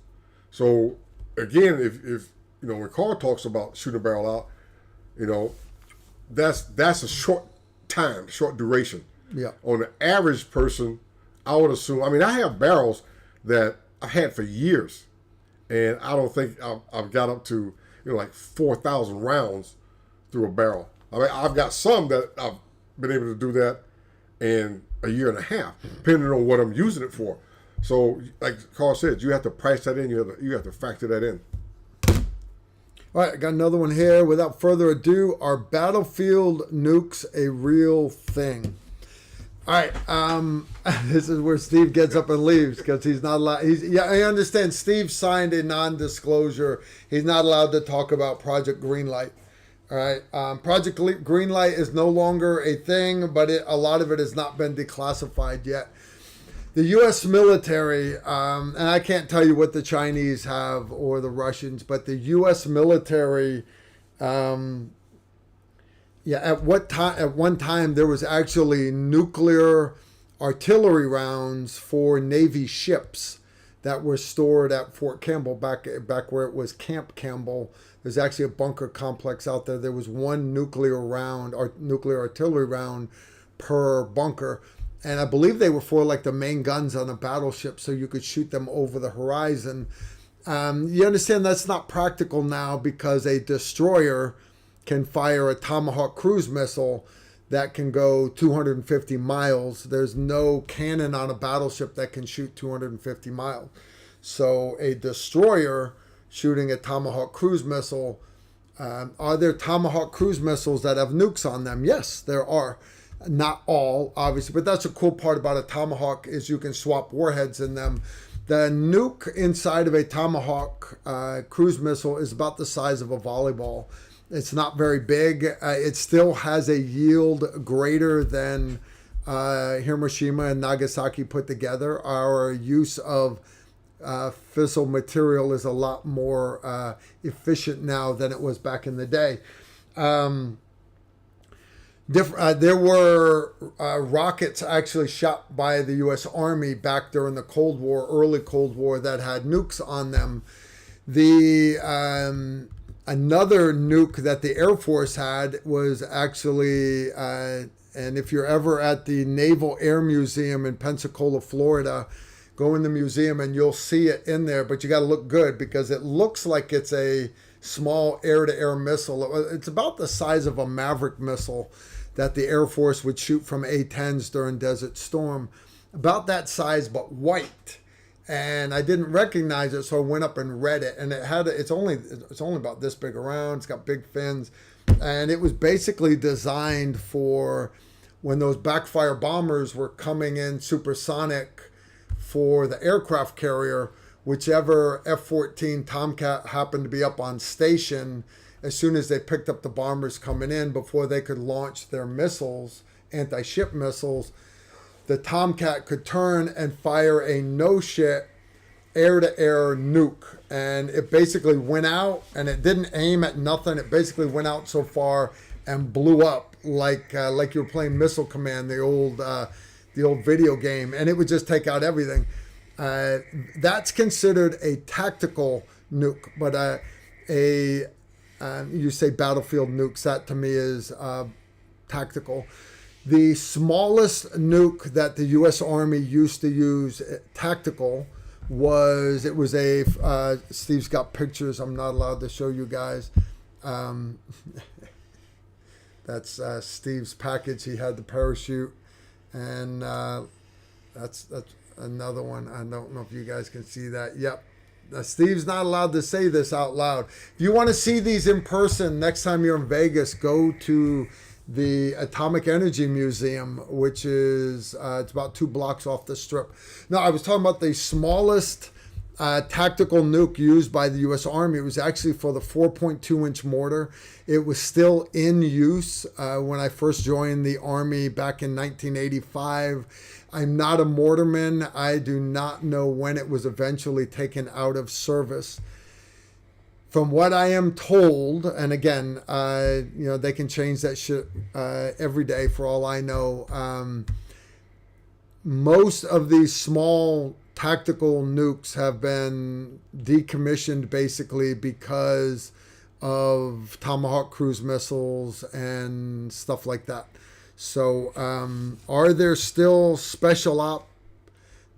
So again, if when Carl talks about shooting a barrel out, that's a short time, short duration. Yeah. On the average person, I would assume. I mean, I have barrels that I've had for years, and I don't think I've got up to like 4,000 rounds through a barrel. I mean, I've got some that I've been able to do that in a year and a half, depending on what I'm using it for. So, like Carl said, you have to price that in. You have to factor that in. All right, I got another one here. Without further ado, are battlefield nukes a real thing? All right, this is where Steve gets up and leaves because he's not allowed. I understand Steve signed a non-disclosure. He's not allowed to talk about Project Greenlight. All right, Project Greenlight is no longer a thing, but a lot of it has not been declassified yet. The U.S. military, and I can't tell you what the Chinese have or the Russians, but the U.S. military, at one time there was actually nuclear artillery rounds for Navy ships that were stored at Fort Campbell back where it was Camp Campbell. There's actually a bunker complex out there. There was one nuclear artillery round per bunker. And I believe they were for like the main guns on a battleship so you could shoot them over the horizon. You understand that's not practical now because a destroyer can fire a Tomahawk cruise missile that can go 250 miles. There's no cannon on a battleship that can shoot 250 miles. So a destroyer shooting a Tomahawk cruise missile, are there Tomahawk cruise missiles that have nukes on them? Yes, there are. Not all, obviously, but that's a cool part about a Tomahawk is you can swap warheads in them. The nuke inside of a Tomahawk cruise missile is about the size of a volleyball. It's not very big. It still has a yield greater than Hiroshima and Nagasaki put together. Our use of fissile material is a lot more efficient now than it was back in the day. There were rockets actually shot by the U.S. Army back during the Cold War, early Cold War, that had nukes on them. Another nuke that the Air Force had was actually, and if you're ever at the Naval Air Museum in Pensacola, Florida, go in the museum and you'll see it in there, but you got to look good because it looks like it's a small air-to-air missile. It's about the size of a Maverick missile that the Air Force would shoot from A-10s during Desert Storm. About that size, but white. And I didn't recognize it, so I went up and read it. And it's only about this big around. It's got big fins. And it was basically designed for when those backfire bombers were coming in supersonic for the aircraft carrier, whichever F-14 Tomcat happened to be up on station. As soon as they picked up the bombers coming in, before they could launch their missiles, anti-ship missiles, the Tomcat could turn and fire a no-shit air-to-air nuke. And it basically went out, and it didn't aim at nothing. It basically went out so far and blew up like you were playing Missile Command, the old video game, and it would just take out everything. That's considered a tactical nuke, but you say battlefield nukes, that to me is tactical. The smallest nuke that the U.S. Army used to use tactical was Steve's got pictures I'm not allowed to show you guys. That's Steve's package. He had the parachute, and that's another one. I don't know if you guys can see that. Yep. Steve's not allowed to say this out loud. If you want to see these in person, next time you're in Vegas, go to the Atomic Energy Museum, which is it's about 2 blocks off the strip. No, I was talking about the smallest tactical nuke used by the U.S. Army. It was actually for the 4.2-inch mortar. It was still in use when I first joined the Army back in 1985. I'm not a mortarman. I do not know when it was eventually taken out of service. From what I am told, and again, they can change that shit every day for all I know. Most of these small tactical nukes have been decommissioned basically because of Tomahawk cruise missiles and stuff like that. So are there still special op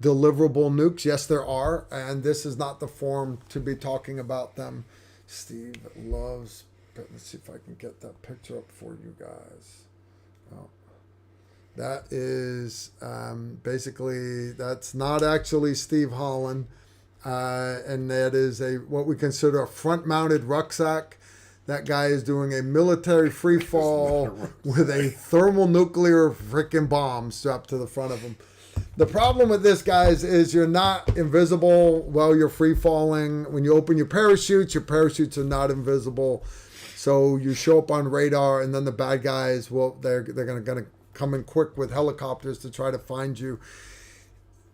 deliverable nukes. Yes, there are, and this is not the forum to be talking about them. Steve loves. Let's see if I can get that picture up for you guys. Oh. That is basically, that's not actually Steve Holland, and that is what we consider a front-mounted rucksack. That guy is doing a military free fall with a thermonuclear freaking bomb strapped to the front of him. The problem with this, guys, is you're not invisible while you're free falling. When you open your parachutes are not invisible. So you show up on radar, and then the bad guys, they're going to come in quick with helicopters to try to find you.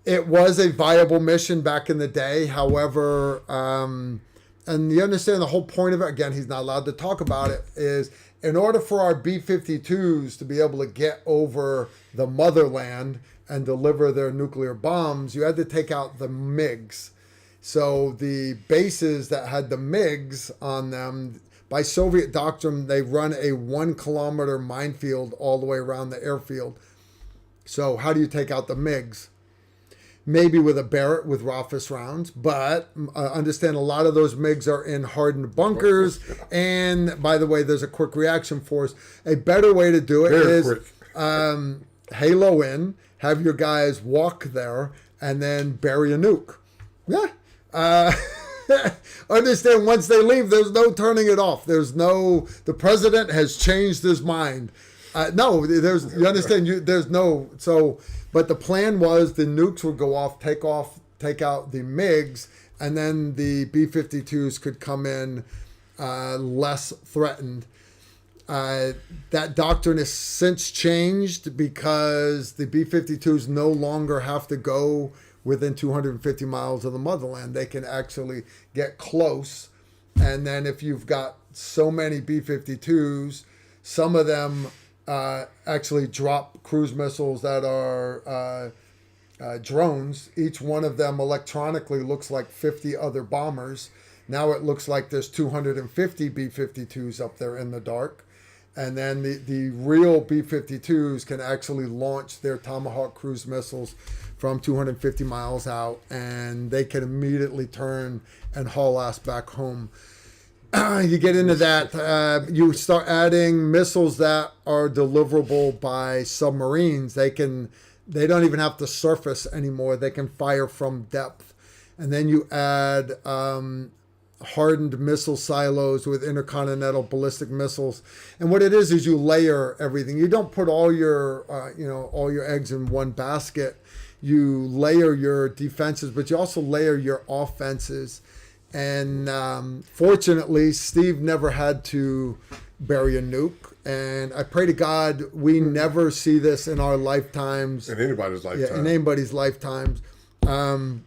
It was a viable mission back in the day. However, and you understand the whole point of it, again, he's not allowed to talk about it, is in order for our B-52s to be able to get over the motherland and deliver their nuclear bombs, you had to take out the MiGs. So the bases that had the MiGs on them, by Soviet doctrine, they run a 1 kilometer minefield all the way around the airfield. So how do you take out the MiGs? Maybe with a Barrett with Rofus rounds, but understand a lot of those MiGs are in hardened bunkers. And by the way, there's a quick reaction force. A better way to do it is halo in, have your guys walk there, and then bury a nuke. Yeah. Understand, once they leave, there's no turning it off. The president has changed his mind. No, you understand, there's no, but the plan was the nukes would go off, take out the MiGs, and then the B-52s could come in less threatened. That doctrine has since changed because the B-52s no longer have to go within 250 miles of the motherland. They can actually get close. And then if you've got so many B-52s, some of them actually drop cruise missiles that are drones. Each one of them electronically looks like 50 other bombers. Now it looks like there's 250 B-52s up there in the dark. And then the real B-52s can actually launch their Tomahawk cruise missiles from 250 miles out, and they can immediately turn and haul ass back home. You get into that, you start adding missiles that are deliverable by submarines. They don't even have to surface anymore. They can fire from depth. And then you add hardened missile silos with intercontinental ballistic missiles. And what it is you layer everything. You don't put all your eggs in one basket. You layer your defenses, but you also layer your offenses. And fortunately, Steve never had to bury a nuke. And I pray to God we never see this in our lifetimes. In anybody's lifetime. Yeah, in anybody's lifetimes. The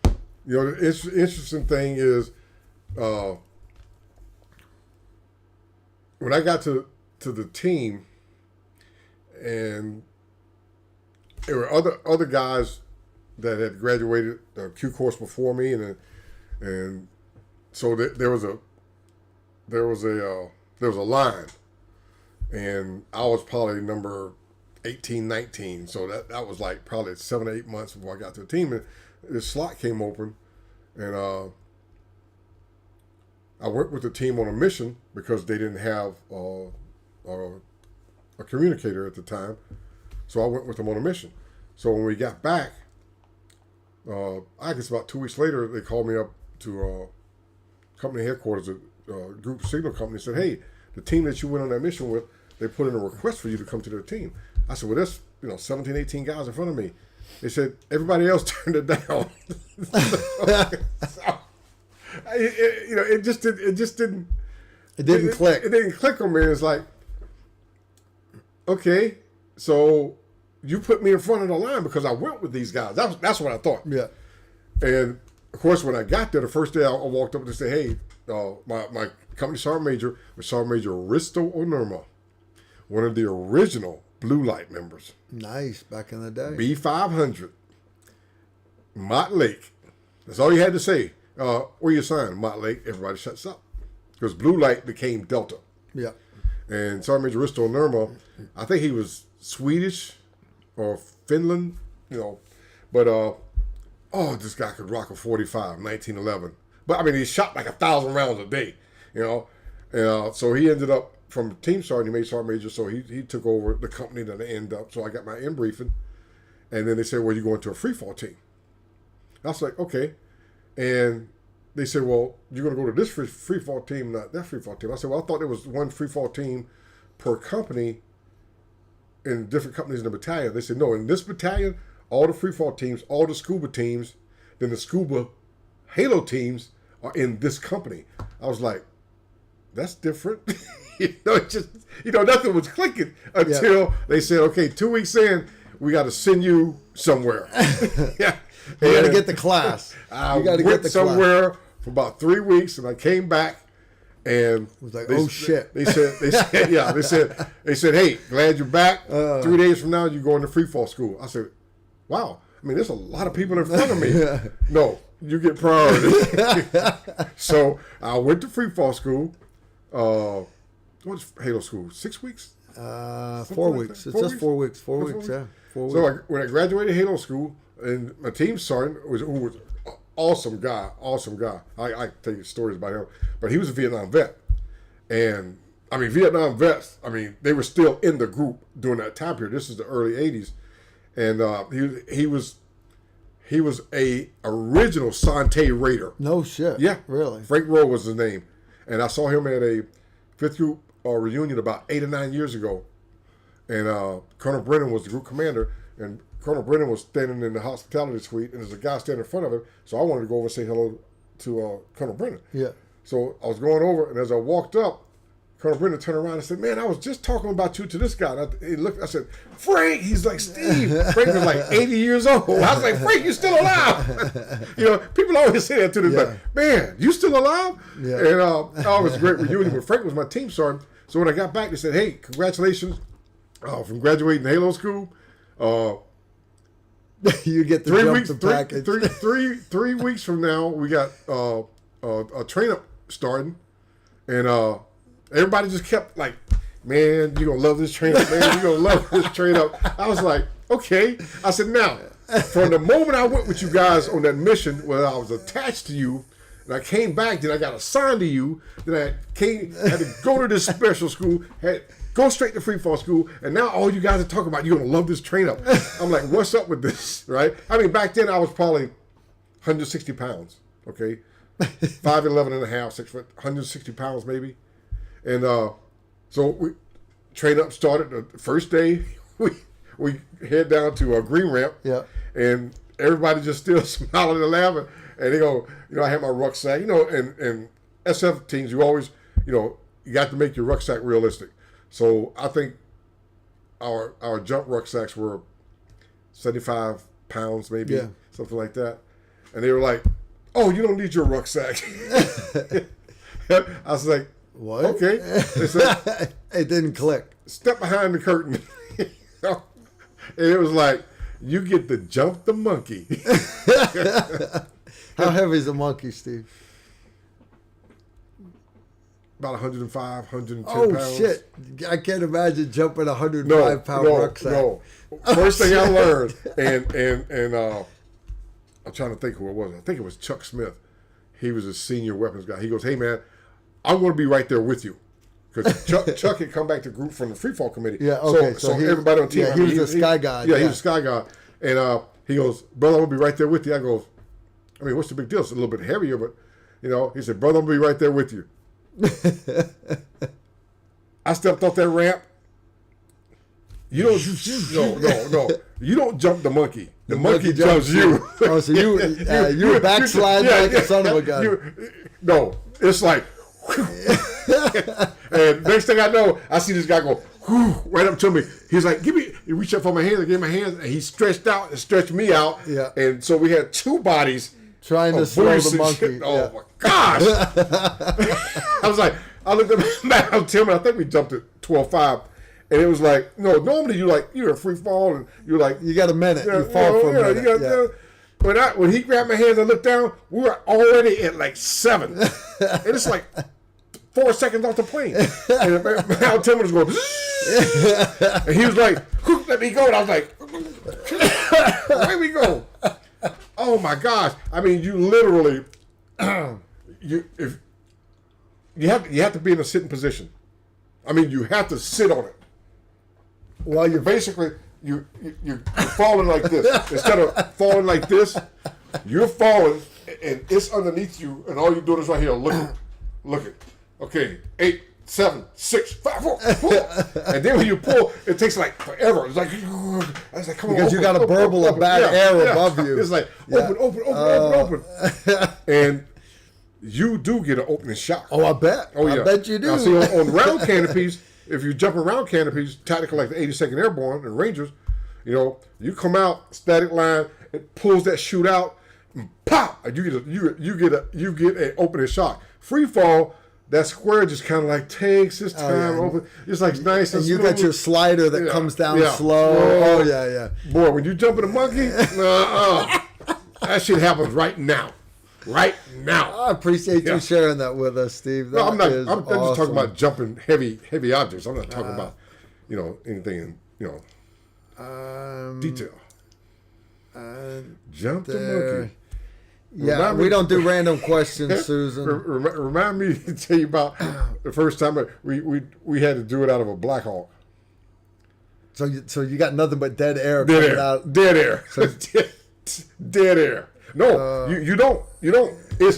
interesting thing is, when I got to the team, and there were other guys that had graduated the Q course before me, and so there was a line, and I was probably number 18, 19. So that was like probably 7 or 8 months before I got to the team, and this slot came open, and I went with the team on a mission because they didn't have a communicator at the time. So I went with them on a mission. So when we got back, I guess about 2 weeks later, they called me up to company headquarters, a group signal company, said, hey, the team that you went on that mission with, they put in a request for you to come to their team. I said, well, there's 17, 18 guys in front of me. They said, everybody else turned it down. It didn't click. It didn't click on me. It's like, okay, so you put me in front of the line because I went with these guys. That's what I thought. Yeah. And of course, when I got there, the first day I walked up and said, hey, my company sergeant major was Sergeant Major Risto Onurma, one of the original Blue Light members. Nice, back in the day. B500, Mott Lake. That's all you had to say. Where you signed, Mott Lake. Everybody shuts up because Blue Light became Delta. Yeah. And Sergeant Major Risto Onurma, I think he was Swedish or Finland, but oh, this guy could rock a 45, 1911. But I mean, he shot like 1,000 rounds a day, you know. And so he ended up from team sergeant, he made sergeant major. So he took over the company that I ended up. So I got my in briefing, and then they said, well, you're going to a free fall team. I was like, okay. And they said, well, you're going to go to this free fall team, not that free fall team. I said, well, I thought there was one free fall team per company in different companies in the battalion. They said, no, in this battalion, all the free fall teams, all the scuba teams, then the scuba Halo teams are in this company. I was like, that's different. It just, nothing was clicking until they said, okay, 2 weeks in, we got to send you somewhere. Yeah. You got to get the class. I went somewhere for about 3 weeks, and I came back, and it was like, oh shit. They said, hey, glad you're back. 3 days from now, you go into free fall school. I said, wow. I mean, there's a lot of people in front of me. Yeah. No, you get priority. So I went to free fall school. What's Halo school? 6 weeks? 4 weeks. Like it's just 4 weeks. 4 weeks, yeah. 4 So weeks. when I graduated Halo school, and my team sergeant was an awesome guy. I tell you stories about him, but he was a Vietnam vet, and I mean Vietnam vets. I mean they were still in the group during that time period. This is the early '80s, and he was a original Sante Raider. No shit. Yeah, Really? Frank Rowe was his name, and I saw him at a 5th Group reunion about 8 or 9 years ago, and Colonel Brennan was the group commander, and Colonel Brennan was standing in the hospitality suite, and there's a guy standing in front of him. So I wanted to go over and say hello to Colonel Brennan. Yeah. So I was going over, and as I walked up, Colonel Brennan turned around and said, man, I was just talking about you to this guy. And he looked, I said, Frank. He's like, Steve. Frank was like 80 years old. I was like, Frank, you're still alive. People always say that to this, like, man, you still alive? Yeah. And it was a great reunion. But Frank was my team sergeant. So when I got back, they said, hey, congratulations from graduating Halo school. You get the 3 jump weeks, the package. 3 weeks from now, we got a train up starting, and everybody just kept like, man, you're gonna love this train up, man, you're gonna love this train up. I was like, okay. I said, now, from the moment I went with you guys on that mission where I was attached to you, and I came back, then I got assigned to you, then I had to go to this special school, go straight to free fall school, and now all you guys are talking about, you're gonna love this train up. I'm like, what's up with this, right? I mean, back then I was probably 160 pounds, okay? 5'11 and a half, 6 foot, 160 pounds maybe. And so we train up started the first day. We head down to a green ramp, Yeah. and everybody just still smiling and laughing. And they go, I had my rucksack, and SF teams, you always, you got to make your rucksack realistic. So I think our jump rucksacks were 75 pounds, maybe, Yeah. something like that. And they were like, oh, you don't need your rucksack. I was like, What? okay. They said, It didn't click. step behind the curtain. And it was like, you get to jump the monkey. How heavy is a monkey, Steve? About 105, 110 Oh pounds. shit! I can't imagine jumping a 105-pound rucksack. No. First thing I learned, and I'm trying to think who it was. I think it was Chuck Smith. He was a senior weapons guy. He goes, hey man, I'm going to be right there with you. Because Chuck had come back to group from the free fall committee. Yeah, okay. So everybody on the team. Yeah, he was the sky guy. Yeah, he was the sky guy. And he goes, brother, I'm going to be right there with you. I go, I mean, what's the big deal? It's a little bit heavier, but, he said, brother, I'm going to be right there with you. I stepped off that ramp. You don't, no. You don't jump the monkey. The monkey jumps you. Oh, so you were backsliding like a son of a gun. No, it's like, and next thing I know, I see this guy go right up to me. He's like, give me. He reached up for my hands. I gave him my hands, and he stretched out and stretched me out. Yeah. And so we had two bodies trying to slow the monkey. Oh my gosh! I was like, I looked at Matt and Tim, and I think we jumped at 12.5. And it was like, no, normally you're a free fall, and you're like, You got a minute. You fall for a minute. When he grabbed my hands, I looked down. We were already at like 7, and it's like 4 seconds off the plane. And Mal Tim was going, and he was like, let me go. And I was like, where we go? Oh my gosh! I mean, you literally, you have to be in a sitting position. I mean, you have to sit on it. Well, You're basically you're falling like this instead of falling like this. You're falling, and it's underneath you, and all you're doing is right here looking. Okay, 8, 7, 6, 5, 4, 4. And then when you pull, it takes like forever. It's like come on, because you got a burble of bad air above you. It's like open. And you do get an opening shot. Oh, I bet. Oh, yeah. I bet you do. Now, see, on round canopies, if you jump around canopies, tactical like the 82nd Airborne and Rangers, you come out, static line, it pulls that chute out, and pop, and you get an opening shot. Free fall, that square just kind of like takes its time open. It's like nice and you smooth. got your slider that comes down slow. Oh, yeah. Boy, when you jump in a monkey, that shit happens right now. Right now. I appreciate you sharing that with us, Steve. No, I'm not. is I'm just awesome. talking about jumping heavy objects. I'm not talking about, anything in, detail. Jump the monkey. Yeah, we don't do random questions, Susan. Remind me to tell you about the first time we had to do it out of a Black Hawk. So you got nothing but dead air Dead coming air. out. Dead air. Dead air. No, you don't. It's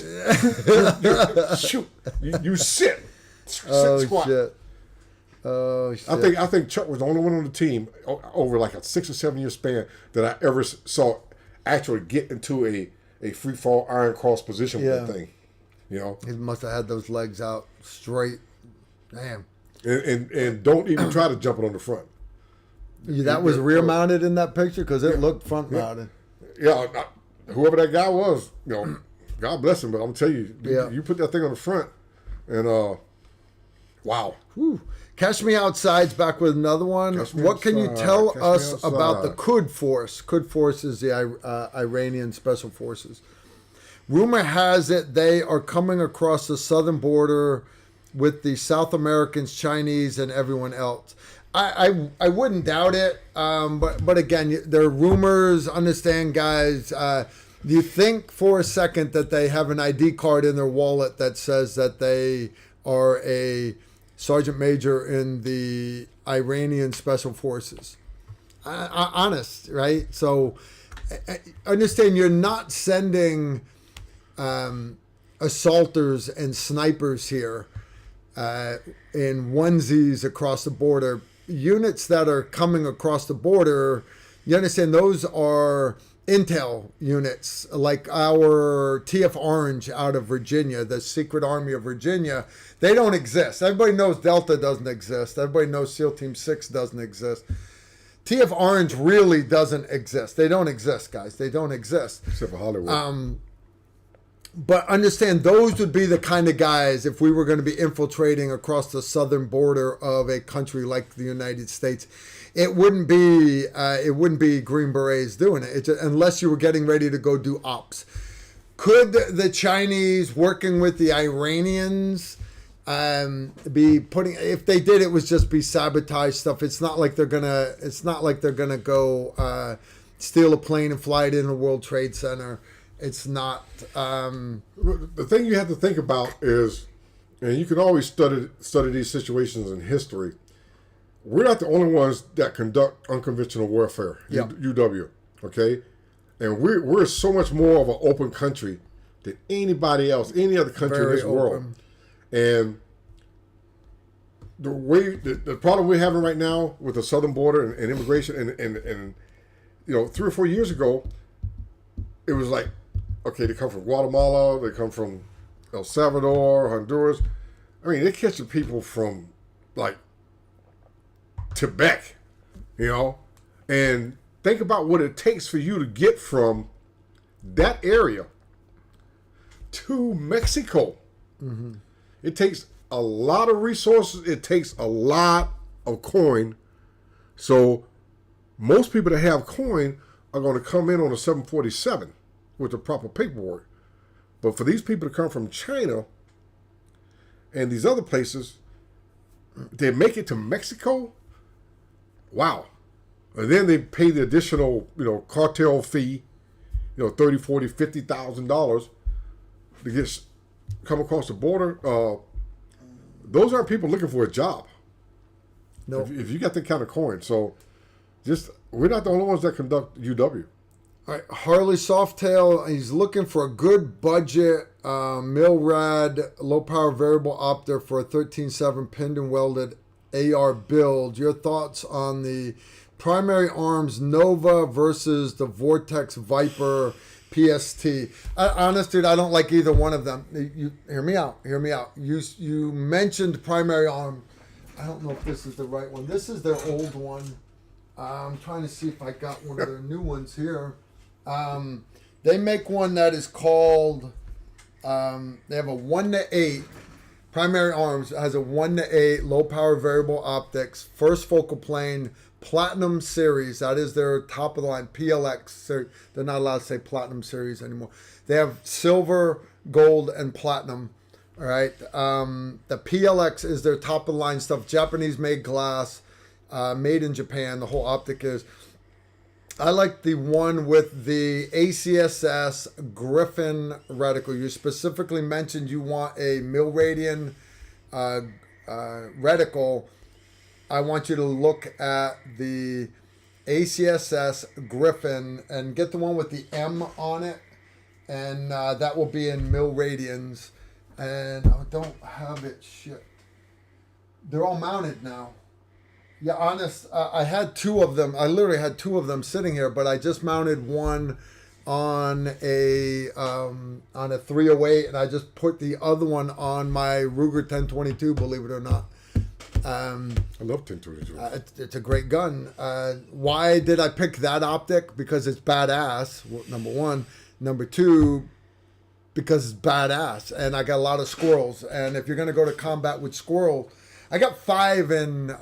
shoot. You sit. Oh squat. shit. Oh shit. I think Chuck was the only one on the team over like a 6 or 7 year span that I ever saw actually get into a free fall iron cross position with the thing. He must have had those legs out straight. Damn. And don't even try to jump it on the front. That was rear mounted in that picture because it looked front mounted. Yeah, whoever that guy was, God bless him. But I'm telling you, you put that thing on the front, and wow. Whew. Cash Me Outside's back with another one. What can you tell us about the Quds Force? Quds Force is the Iranian Special Forces. Rumor has it they are coming across the southern border with the South Americans, Chinese, and everyone else. I wouldn't doubt it, but again, there are rumors. Understand, guys. You think for a second that they have an ID card in their wallet that says that they are a sergeant major in the Iranian Special Forces. Honest, right? So understand you're not sending assaulters and snipers here in onesies across the border. Units that are coming across the border, you understand those are intel units like our TF Orange out of Virginia, the Secret Army of Virginia. They don't exist. Everybody knows Delta doesn't exist. Everybody knows SEAL Team 6 doesn't exist. TF Orange really doesn't exist. They don't exist, guys. They don't exist. Except for Hollywood. But understand, those would be the kind of guys, if we were going to be infiltrating across the southern border of a country like the United States, it wouldn't be Green Berets doing it, unless you were getting ready to go do ops. Could the Chinese working with the Iranians be putting? If they did, it would just be sabotage stuff. It's not like they're gonna go steal a plane and fly it in the World Trade Center. It's not. The thing you have to think about is, and you can always study these situations in history. We're not the only ones that conduct unconventional warfare. UW, okay, and we're so much more of an open country than anybody else, any other country in this world. And the problem we're having right now with the southern border and immigration, and 3 or 4 years ago, it was like, okay, they come from Guatemala, they come from El Salvador, Honduras. I mean, they're catching people from like Tibet, and think about what it takes for you to get from that area to Mexico. Mm-hmm. It takes a lot of resources. It takes a lot of coin. So most people that have coin are going to come in on a 747 with the proper paperwork. But for these people to come from China and these other places, they make it to Mexico. Wow. And then they pay the additional, cartel fee $30, $40, $50,000 to come across the border. Those aren't people looking for a job. No. If you got that kind of coin, so we're not the only ones that conduct UW. All right, Harley Softail, he's looking for a good budget Milrad low power variable optic for a 13.7 pinned and welded AR build. Your thoughts on the primary arms Nova versus the Vortex Viper PST? Honest, dude, I don't like either one of them. You hear me out. Hear me out. You mentioned primary arm. I don't know if this is the right one. This is their old one. I'm trying to see if I got one of their new ones here. They make one that is called. They have a 1:8 primary arms. It has a 1:8 low power variable optics, first focal plane, platinum series. That is their top of the line PLX. They're not allowed to say platinum series anymore. They have silver, gold, and platinum. All right. The PLX is their top of the line stuff. Japanese made glass, made in Japan. The whole optic is. I like the one with the ACSS Griffin reticle. You specifically mentioned you want a Milradian reticle. I want you to look at the ACSS Griffin and get the one with the M on it. And that will be in Milradians. And I don't have it. Shit. They're all mounted now. Yeah, honest, I had two of them. I literally had two of them sitting here, but I just mounted one on a 308, and I just put the other one on my Ruger 1022. Believe it or not. I love 1022. It's a great gun. Why did I pick that optic? Because it's badass. Number one. Number two, because it's badass, and I got a lot of squirrels. And if you're gonna go to combat with squirrels, I got 5 in.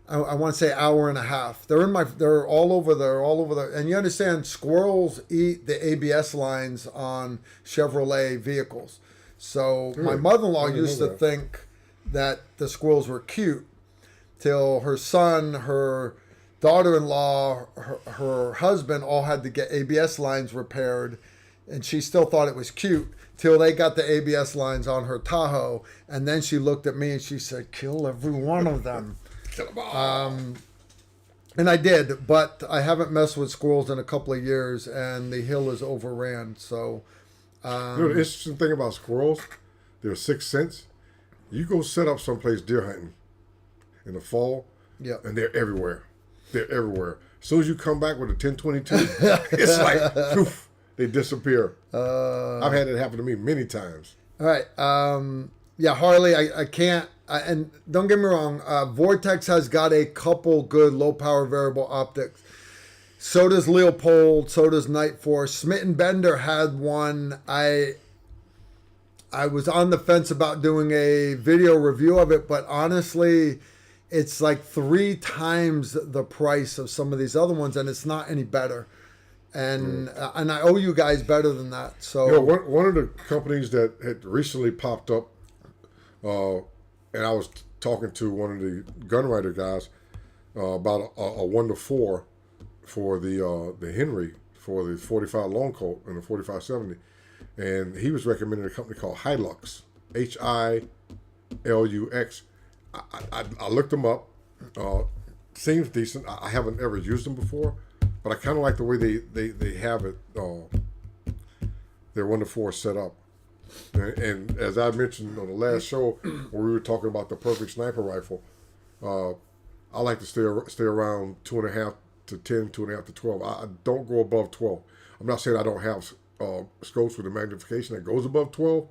I want to say hour and a half. They're all over there. And you understand, squirrels eat the ABS lines on Chevrolet vehicles. So my mother-in-law used to think that the squirrels were cute till her son, her daughter-in-law, her husband all had to get ABS lines repaired. And she still thought it was cute till they got the ABS lines on her Tahoe. And then she looked at me and she said, kill every one of them. And I did, but I haven't messed with squirrels in a couple of years, and the hill is overran. So, the interesting thing about squirrels, they're 6th sense. You go set up someplace deer hunting in the fall, and they're everywhere. They're everywhere. As soon as you come back with a 1022, it's like poof, they disappear. I've had it happen to me many times. All right. Yeah, Harley, I can't. And don't get me wrong, Vortex has got a couple good low power variable optics. So does Leopold. So does Night Force. Smitten Bender had one. I was on the fence about doing a video review of it, but honestly, it's like 3 times the price of some of these other ones, and it's not any better. And I owe you guys better than that. So one of the companies that had recently popped up. And I was talking to one of the gunwriter guys about a 1-4 for the Henry for the 45 long Colt and the 4570, and he was recommending a company called Hilux, HILUX. I looked them up. Seems decent. I haven't ever used them before, but I kind of like the way they have it. Their 1-4 set up. And as I mentioned on the last show, where we were talking about the perfect sniper rifle, I like to stay around 2.5 to 10, 2.5 to 12. I don't go above 12. I'm not saying I don't have scopes with a magnification that goes above 12,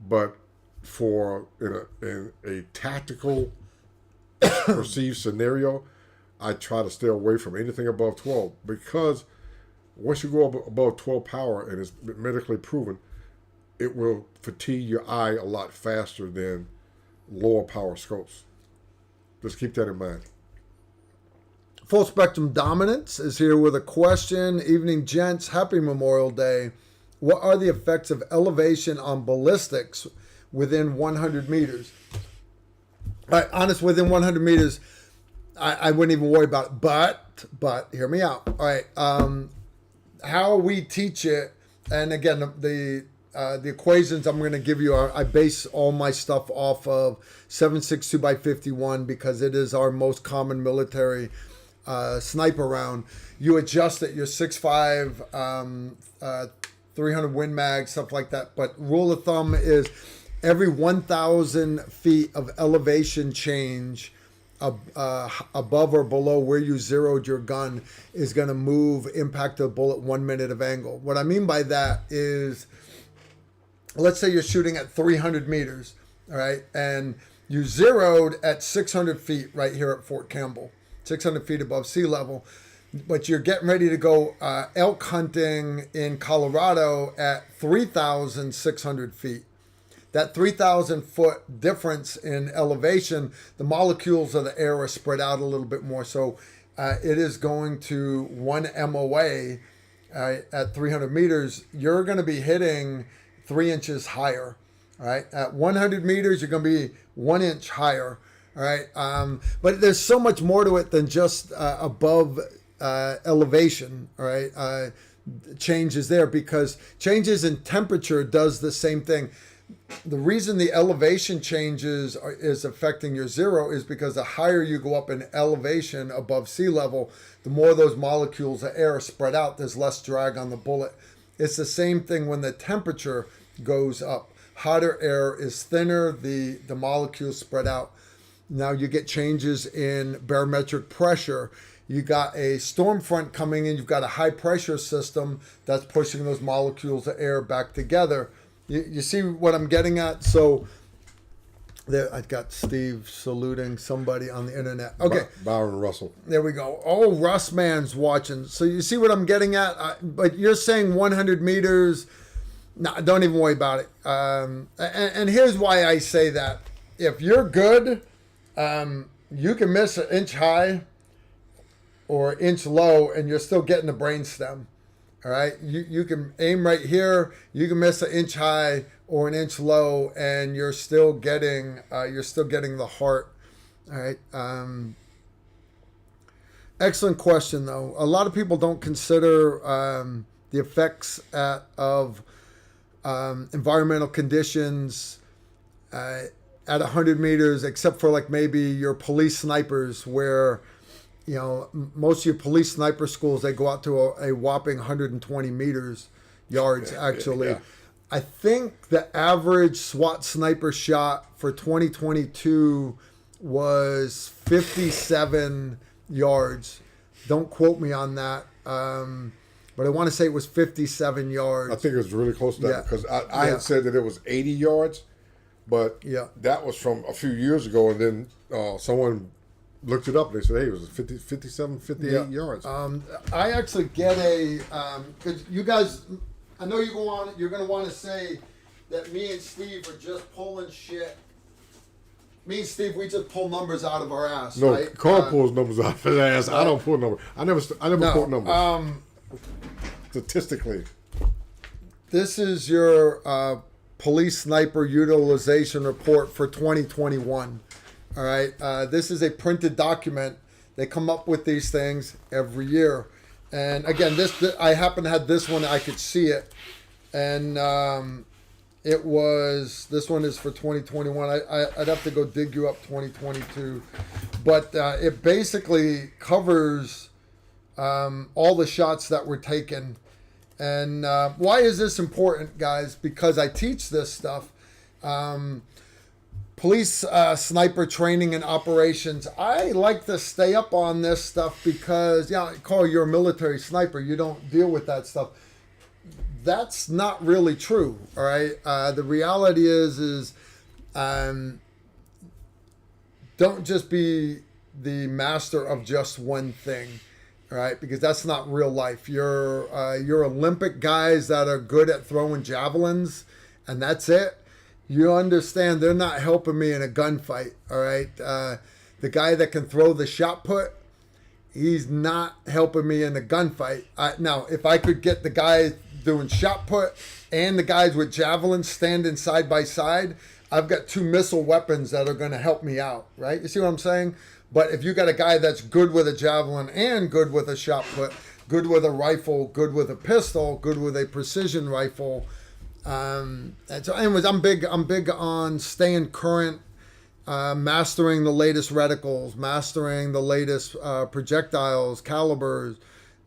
but for in a tactical perceived scenario, I try to stay away from anything above 12, because once you go above 12 power, and it's medically proven, it will fatigue your eye a lot faster than lower power scopes. Just keep that in mind. Full Spectrum Dominance is here with a question. Evening, gents. Happy Memorial Day. What are the effects of elevation on ballistics within 100 meters? Honest, within 100 meters, I wouldn't even worry about it. But hear me out. All right. how we teach it, and again, the equations I'm going to give you are, I base all my stuff off of 7.62 by 51 because it is our most common military sniper round. You adjust it, your 6.5, 300 Win Mag, stuff like that. But rule of thumb is every 1,000 feet of elevation change above or below where you zeroed your gun is going to impact the bullet 1 minute of angle. What I mean by that is, let's say you're shooting at 300 meters, all right, and you zeroed at 600 feet right here at Fort Campbell, 600 feet above sea level, but you're getting ready to go elk hunting in Colorado at 3,600 feet. That 3,000 foot difference in elevation, the molecules of the air are spread out a little bit more. So it is going to 1 MOA at 300 meters. You're going to be hitting 3 inches higher. All right. At 100 meters, you're going to be 1 inch higher. All right. But there's so much more to it than just above elevation. All right. Changes there because changes in temperature does the same thing. The reason the elevation changes is affecting your zero is because the higher you go up in elevation above sea level, the more those molecules of air are spread out. There's less drag on the bullet. It's the same thing when the temperature goes up. Hotter air is thinner, the molecules spread out. Now you get changes in barometric pressure. You got a storm front coming in. You've got a high pressure system that's pushing those molecules of air back together. You see what I'm getting at? So there, I've got Steve saluting somebody on the internet. Okay. Byron Russell. There we go. Oh, Russ Man's watching. So you see what I'm getting at? But you're saying 100 meters. No, don't even worry about it. And here's why I say that. If you're good, you can miss an inch high or an inch low and you're still getting the brain stem. All right, you can aim right here. You can miss an inch high or an inch low, and you're still getting the heart. All right. Excellent question, though. A lot of people don't consider the effects of environmental conditions at 100 meters, except for like maybe your police snipers, where most of your police sniper schools, they go out to a whopping 120 yards, actually. Yeah. I think the average SWAT sniper shot for 2022 was 57 yards. Don't quote me on that. But I want to say it was 57 yards. I think it was really close to that Yeah. because I had said that it was 80 yards, but that was from a few years ago, and then someone looked it up and they said, hey, it was 57, 58 yards. I actually get because you guys, I know you're going to want to say that me and Steve are just pulling shit. Me and Steve, we just pull numbers out of our ass, No, right? Carl pulls numbers out of his ass. I don't pull numbers. I never quote numbers. Statistically. This is your police sniper utilization report for 2021. All right. This is a printed document. They come up with these things every year. And again, I happen to have this one. I could see it. And this one is for 2021. I'd have to go dig you up 2022. But it basically covers all the shots that were taken. And why is this important, guys? Because I teach this stuff. Police sniper training and operations. I like to stay up on this stuff because, Carl, you're a military sniper. You don't deal with that stuff. That's not really true, all right? The reality is don't just be the master of just one thing, all right? Because that's not real life. You're Olympic guys that are good at throwing javelins, and that's it. You understand they're not helping me in a gunfight, all right? The guy that can throw the shot put, he's not helping me in a gunfight. Now, if I could get the guy doing shot put and the guys with javelins standing side by side, I've got two missile weapons that are going to help me out, right? You see what I'm saying? But if you got a guy that's good with a javelin and good with a shot put, good with a rifle, good with a pistol, good with a precision rifle. And so, anyways, I'm big on staying current, mastering the latest reticles, mastering the latest projectiles, calibers,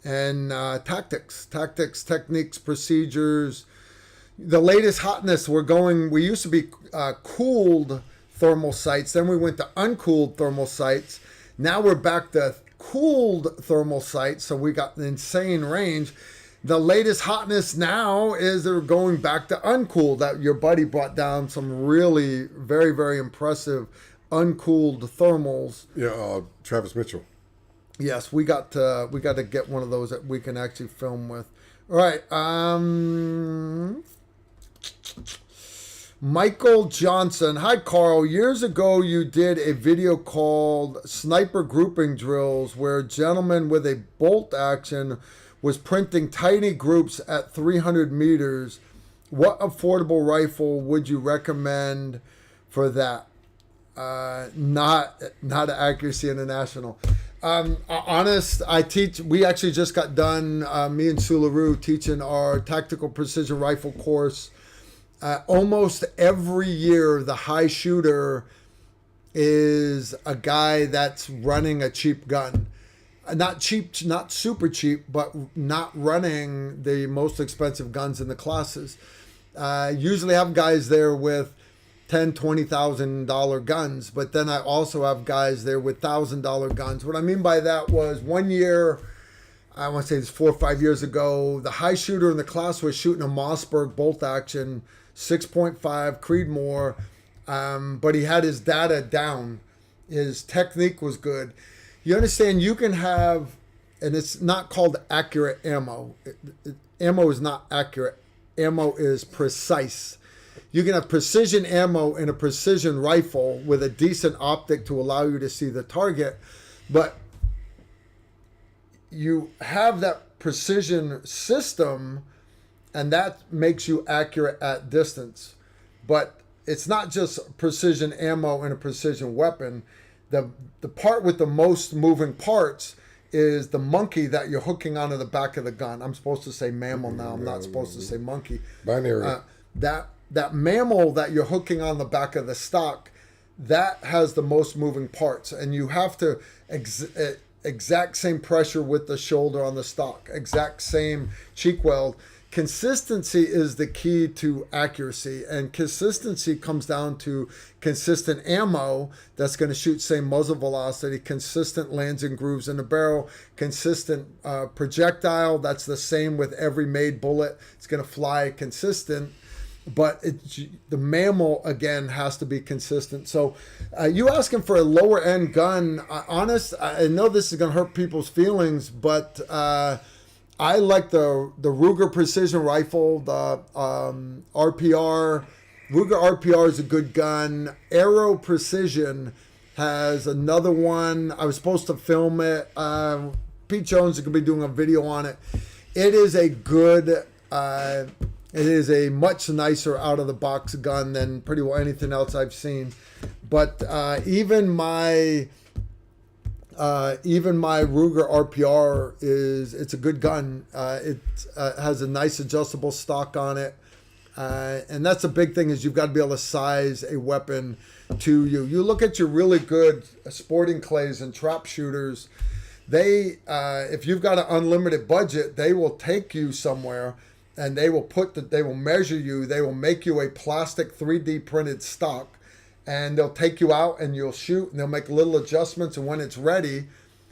and tactics, techniques, procedures. The latest hotness. We used to be cooled thermal sights. Then we went to uncooled thermal sights. Now we're back to cooled thermal sights. So we got an insane range. The latest hotness now is they're going back to uncooled. That your buddy brought down some really very, very impressive uncooled thermals. Yeah, Travis Mitchell. Yes, we got to get one of those that we can actually film with. All right. Michael Johnson. Hi, Carl. Years ago, you did a video called Sniper Grouping Drills where a gentleman with a bolt action was printing tiny groups at 300 meters. What affordable rifle would you recommend for that? Not Accuracy International. Honest, we actually just got done, me and Sularu, teaching our tactical precision rifle course. Almost every year, the high shooter is a guy that's running a cheap gun. Not cheap, not super cheap, but not running the most expensive guns in the classes. Usually have guys there with $10,000, $20,000 guns, but then I also have guys there with $1,000 guns. What I mean by that was one year, I want to say it's 4 or 5 years ago, the high shooter in the class was shooting a Mossberg bolt action 6.5 Creedmoor, but he had his data down. His technique was good. You understand, you can have, and it's not called accurate ammo. Ammo is not accurate. Ammo is precise. You can have precision ammo in a precision rifle with a decent optic to allow you to see the target, but you have that precision system and that makes you accurate at distance. But it's not just precision ammo in a precision weapon. The part with the most moving parts is the monkey that you're hooking onto the back of the gun. I'm supposed to say mammal now. I'm not supposed to say monkey. Binary. That mammal that you're hooking on the back of the stock, that has the most moving parts. And you have to exact same pressure with the shoulder on the stock, exact same cheek weld. Consistency is the key to accuracy, and consistency comes down to consistent ammo that's going to shoot same muzzle velocity, consistent lands and grooves in the barrel, consistent projectile that's the same with every made bullet. It's going to fly consistent, but the mammal again has to be consistent. So you asking for a lower end gun, I know this is going to hurt people's feelings, but I like the Ruger Precision Rifle, the RPR. Ruger RPR is a good gun. Aero Precision has another one. I was supposed to film it. Pete Jones is going to be doing a video on it. It is a good, it is a much nicer out-of-the-box gun than pretty well anything else I've seen. But even my Ruger RPR it's a good gun. It has a nice adjustable stock on it. And that's a big thing, is you've got to be able to size a weapon to you. You look at your really good sporting clays and trap shooters, they, if you've got an unlimited budget, they will take you somewhere and they will measure you. They will make you a plastic 3D printed stock. And they'll take you out and you'll shoot and they'll make little adjustments. And when it's ready,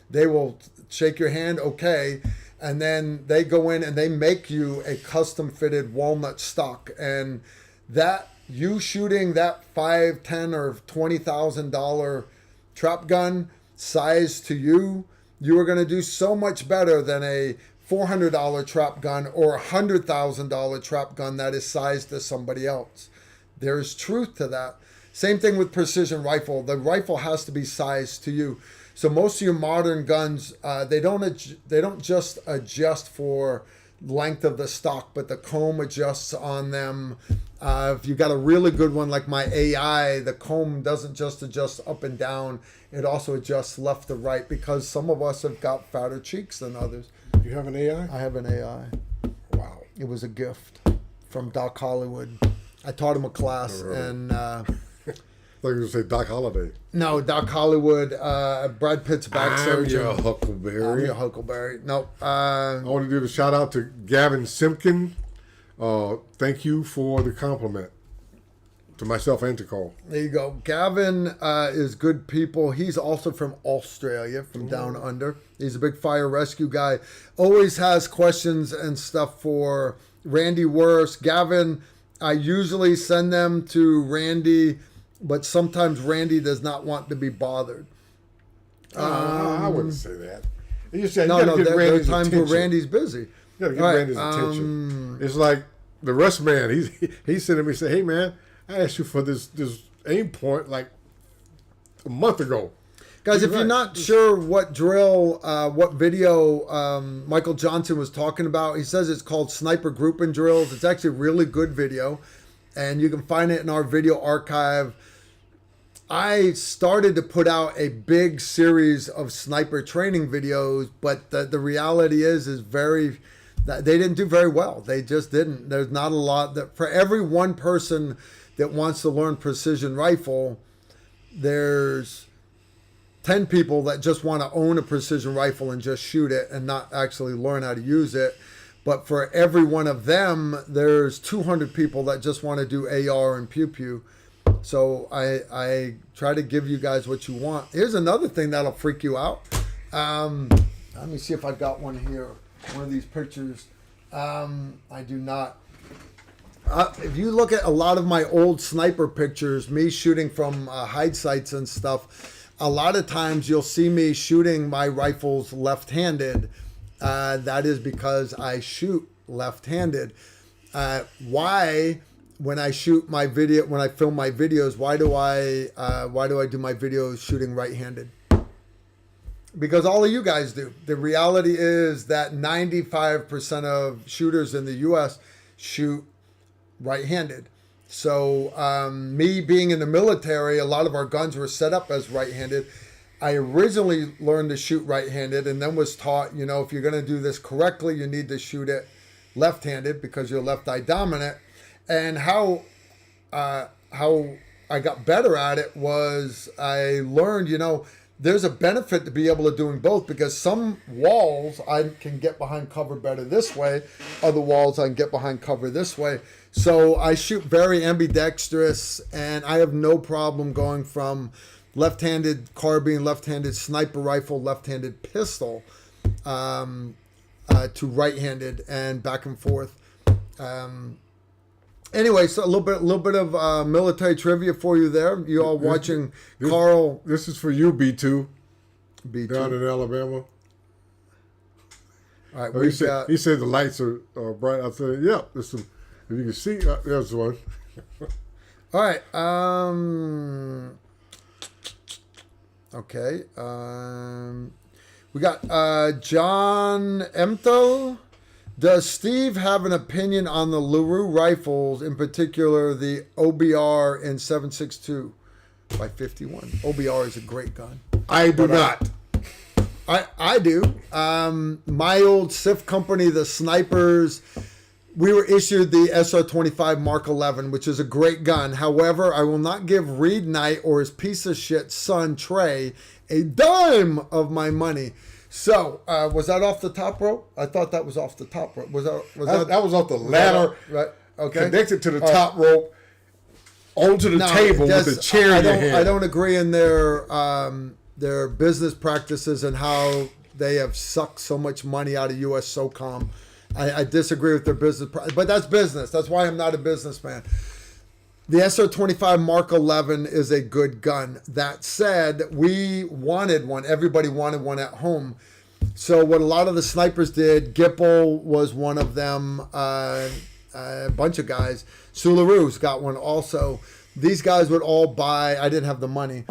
they will shake your hand, okay. And then they go in and they make you a custom fitted walnut stock. And that, you shooting that $5,000, $10,000 or $20,000 trap gun size to you, you are going to do so much better than a $400 trap gun or a $100,000 trap gun that is sized to somebody else. There's truth to that. Same thing with precision rifle. The rifle has to be sized to you. So most of your modern guns, they don't just adjust for length of the stock, but the comb adjusts on them. If you got a really good one like my AI, the comb doesn't just adjust up and down. It also adjusts left to right because some of us have got fatter cheeks than others. You have an AI? I have an AI. Wow. It was a gift from Doc Hollywood. I taught him a class, Never heard of and I thought you were going to say Doc Holliday. no, Doc Hollywood, Brad Pitt's back I'm surgeon. your I'm Huckleberry. your Huckleberry. No, I want to give a shout out to Gavin Simpkin. Thank you for the compliment to myself and to Cole. there you go. Gavin is good people. He's also from Australia, from down under. He's a big fire rescue guy. Always has questions and stuff for Randy Worst. Gavin, I usually send them to Randy, but sometimes Randy does not want to be bothered. I wouldn't say that. You said No, you got to get there are Randy's times attention. where Randy's busy. You got to get All right, Randy's attention. It's like the rest man. He's sitting me say, "Hey man, I asked you for this aim point like a month ago." Guys, if Right. you're not sure what drill, what video Michael Johnson was talking about, he says it's called Sniper Grouping Drills. It's actually a really good video, and you can find it in our video archive. I started to put out a big series of sniper training videos, but the reality is that they didn't do very well. They just didn't. There's not a lot that for every one person that wants to learn precision rifle, there's 10 people that just want to own a precision rifle and just shoot it and not actually learn how to use it. But for every one of them, there's 200 people that just want to do AR and pew pew. So I try to give you guys what you want. Here's another thing that'll freak you out. Let me see if I've got one here. One of these pictures. I do not. If you look at a lot of my old sniper pictures, me shooting from hide sites and stuff, a lot of times you'll see me shooting my rifles left-handed. That is because I shoot left-handed. Why, when I shoot my video, when I film my videos, why do I do my videos shooting right-handed? Because all of you guys do. The reality is that 95% of shooters in the U.S. shoot right-handed. So me being in the military, a lot of our guns were set up as right-handed. I originally learned to shoot right-handed and then was taught, if you're going to do this correctly, you need to shoot it left-handed because you're left eye dominant. And how I got better at it was I learned, there's a benefit to be able to doing both because some walls I can get behind cover better this way. Other walls I can get behind cover this way. So I shoot very ambidextrous and I have no problem going from left-handed carbine, left-handed sniper rifle, left-handed pistol to right-handed and back and forth. Anyway, so a little bit of military trivia for you there. You all watching Carl. This is for you, B2. B2. Down in Alabama. All right, Oh, he said the lights are bright. I said, yeah. If you can see, there's one. all right. Okay. We got John Emto. Does Steve have an opinion on the LaRue rifles, in particular the OBR in 7.62 by 51? OBR is a great gun. I do not. I do. My old SIF company, the Snipers, we were issued the SR-25 Mark 11, which is a great gun. However, I will not give Reed Knight or his piece of shit son, Trey, a dime of my money. So, was that off the top rope? I thought that was off the top rope. That was off the ladder, right? Okay. connected to the top rope, onto the table with the chair in your hand. I don't agree in their business practices and how they have sucked so much money out of U.S. SOCOM. I disagree with their business, but that's business. That's why I'm not a businessman. The SR-25 Mark 11 is a good gun. That said, we wanted one. Everybody wanted one at home. So what a lot of the snipers did, Gipple was one of them, a bunch of guys. Sularu's got one also. These guys would all buy, I didn't have the money,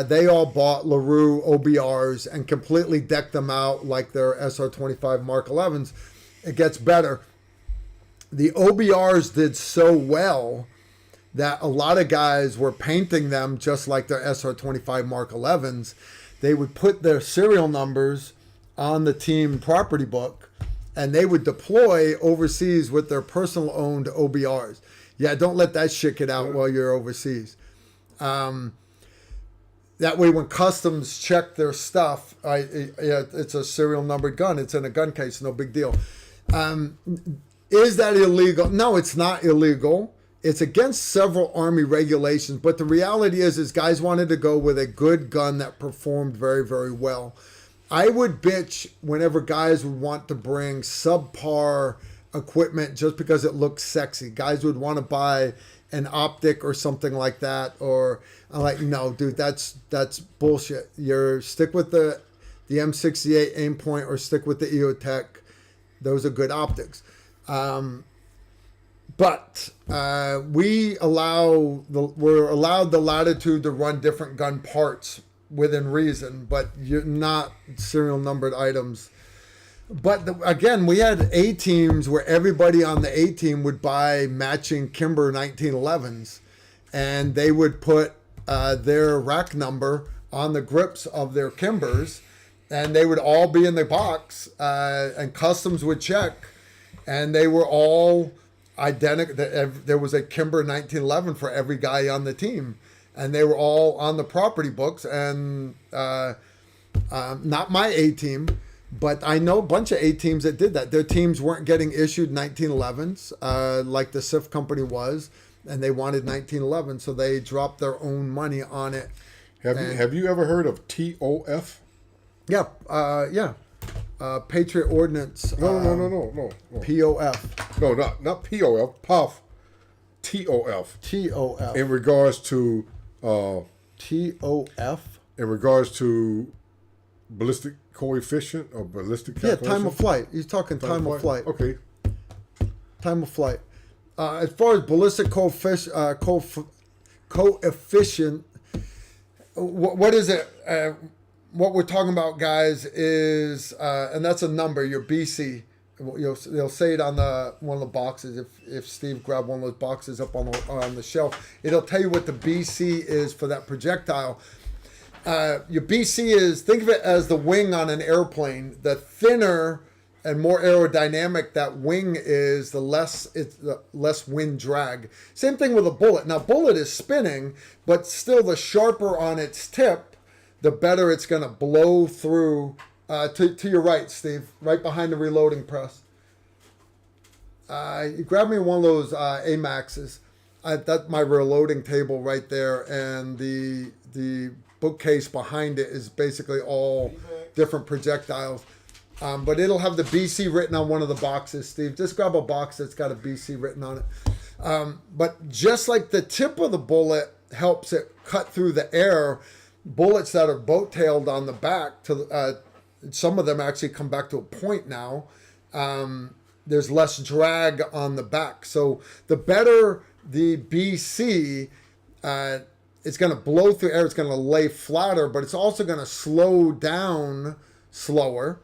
they all bought LaRue OBRs and completely decked them out like their SR-25 Mark 11s. It gets better. The OBRs did so well that a lot of guys were painting them just like their SR-25 Mark 11s. They would put their serial numbers on the team property book, and they would deploy overseas with their personal owned OBRs. Yeah, don't let that shit get out while you're overseas. That way, when customs check their stuff, it's a serial numbered gun. It's in a gun case, no big deal. Is that illegal? No, it's not illegal. It's against several Army regulations, but the reality is guys wanted to go with a good gun that performed very, very well. I would bitch whenever guys would want to bring subpar equipment just because it looks sexy. Guys would want to buy an optic or something like that, or I'm like, no, dude, that's bullshit. You're stick with the M68 aim point or stick with the EOTech. Those are good optics. But we're allowed the latitude to run different gun parts within reason, but you're not serial numbered items. But again, we had A teams where everybody on the A team would buy matching Kimber 1911s, and they would put their rack number on the grips of their Kimbers, and they would all be in the box, and customs would check, and they were all identical. There was a Kimber 1911 for every guy on the team, and they were all on the property books, and not my A team. But I know a bunch of A teams that did that. Their teams weren't getting issued 1911s like the SIF company was, and they wanted 1911, so they dropped their own money on it. Have you ever heard of TOF? Yeah, Patriot Ordnance. No. POF. No, not POF. PUF. TOF. TOF. In regards to TOF. In regards to ballistic coefficient or ballistic calculation? Yeah, time of flight. He's talking time of flight. Okay. Time of flight. As far as ballistic coefficient, what is it? What we're talking about, guys, is, and that's a number, your BC. They'll say it on one of the boxes. If Steve grabbed one of those boxes up on the shelf, it'll tell you what the BC is for that projectile. Your BC is, think of it as the wing on an airplane. The thinner and more aerodynamic that wing is, the less wind drag. Same thing with a bullet. Now, bullet is spinning, but still the sharper on its tip, the better it's going to blow through. To your right, Steve, right behind the reloading press. You grab me one of those AMAXs. That's my reloading table right there, and the bookcase behind it is basically all different projectiles. But it'll have the BC written on one of the boxes, Steve. Just grab a box that's got a BC written on it. But just like the tip of the bullet helps it cut through the air, bullets that are boat-tailed on the back, some of them actually come back to a point now. There's less drag on the back. So the better the BC, it's going to blow through air, it's going to lay flatter, but it's also going to slow down slower,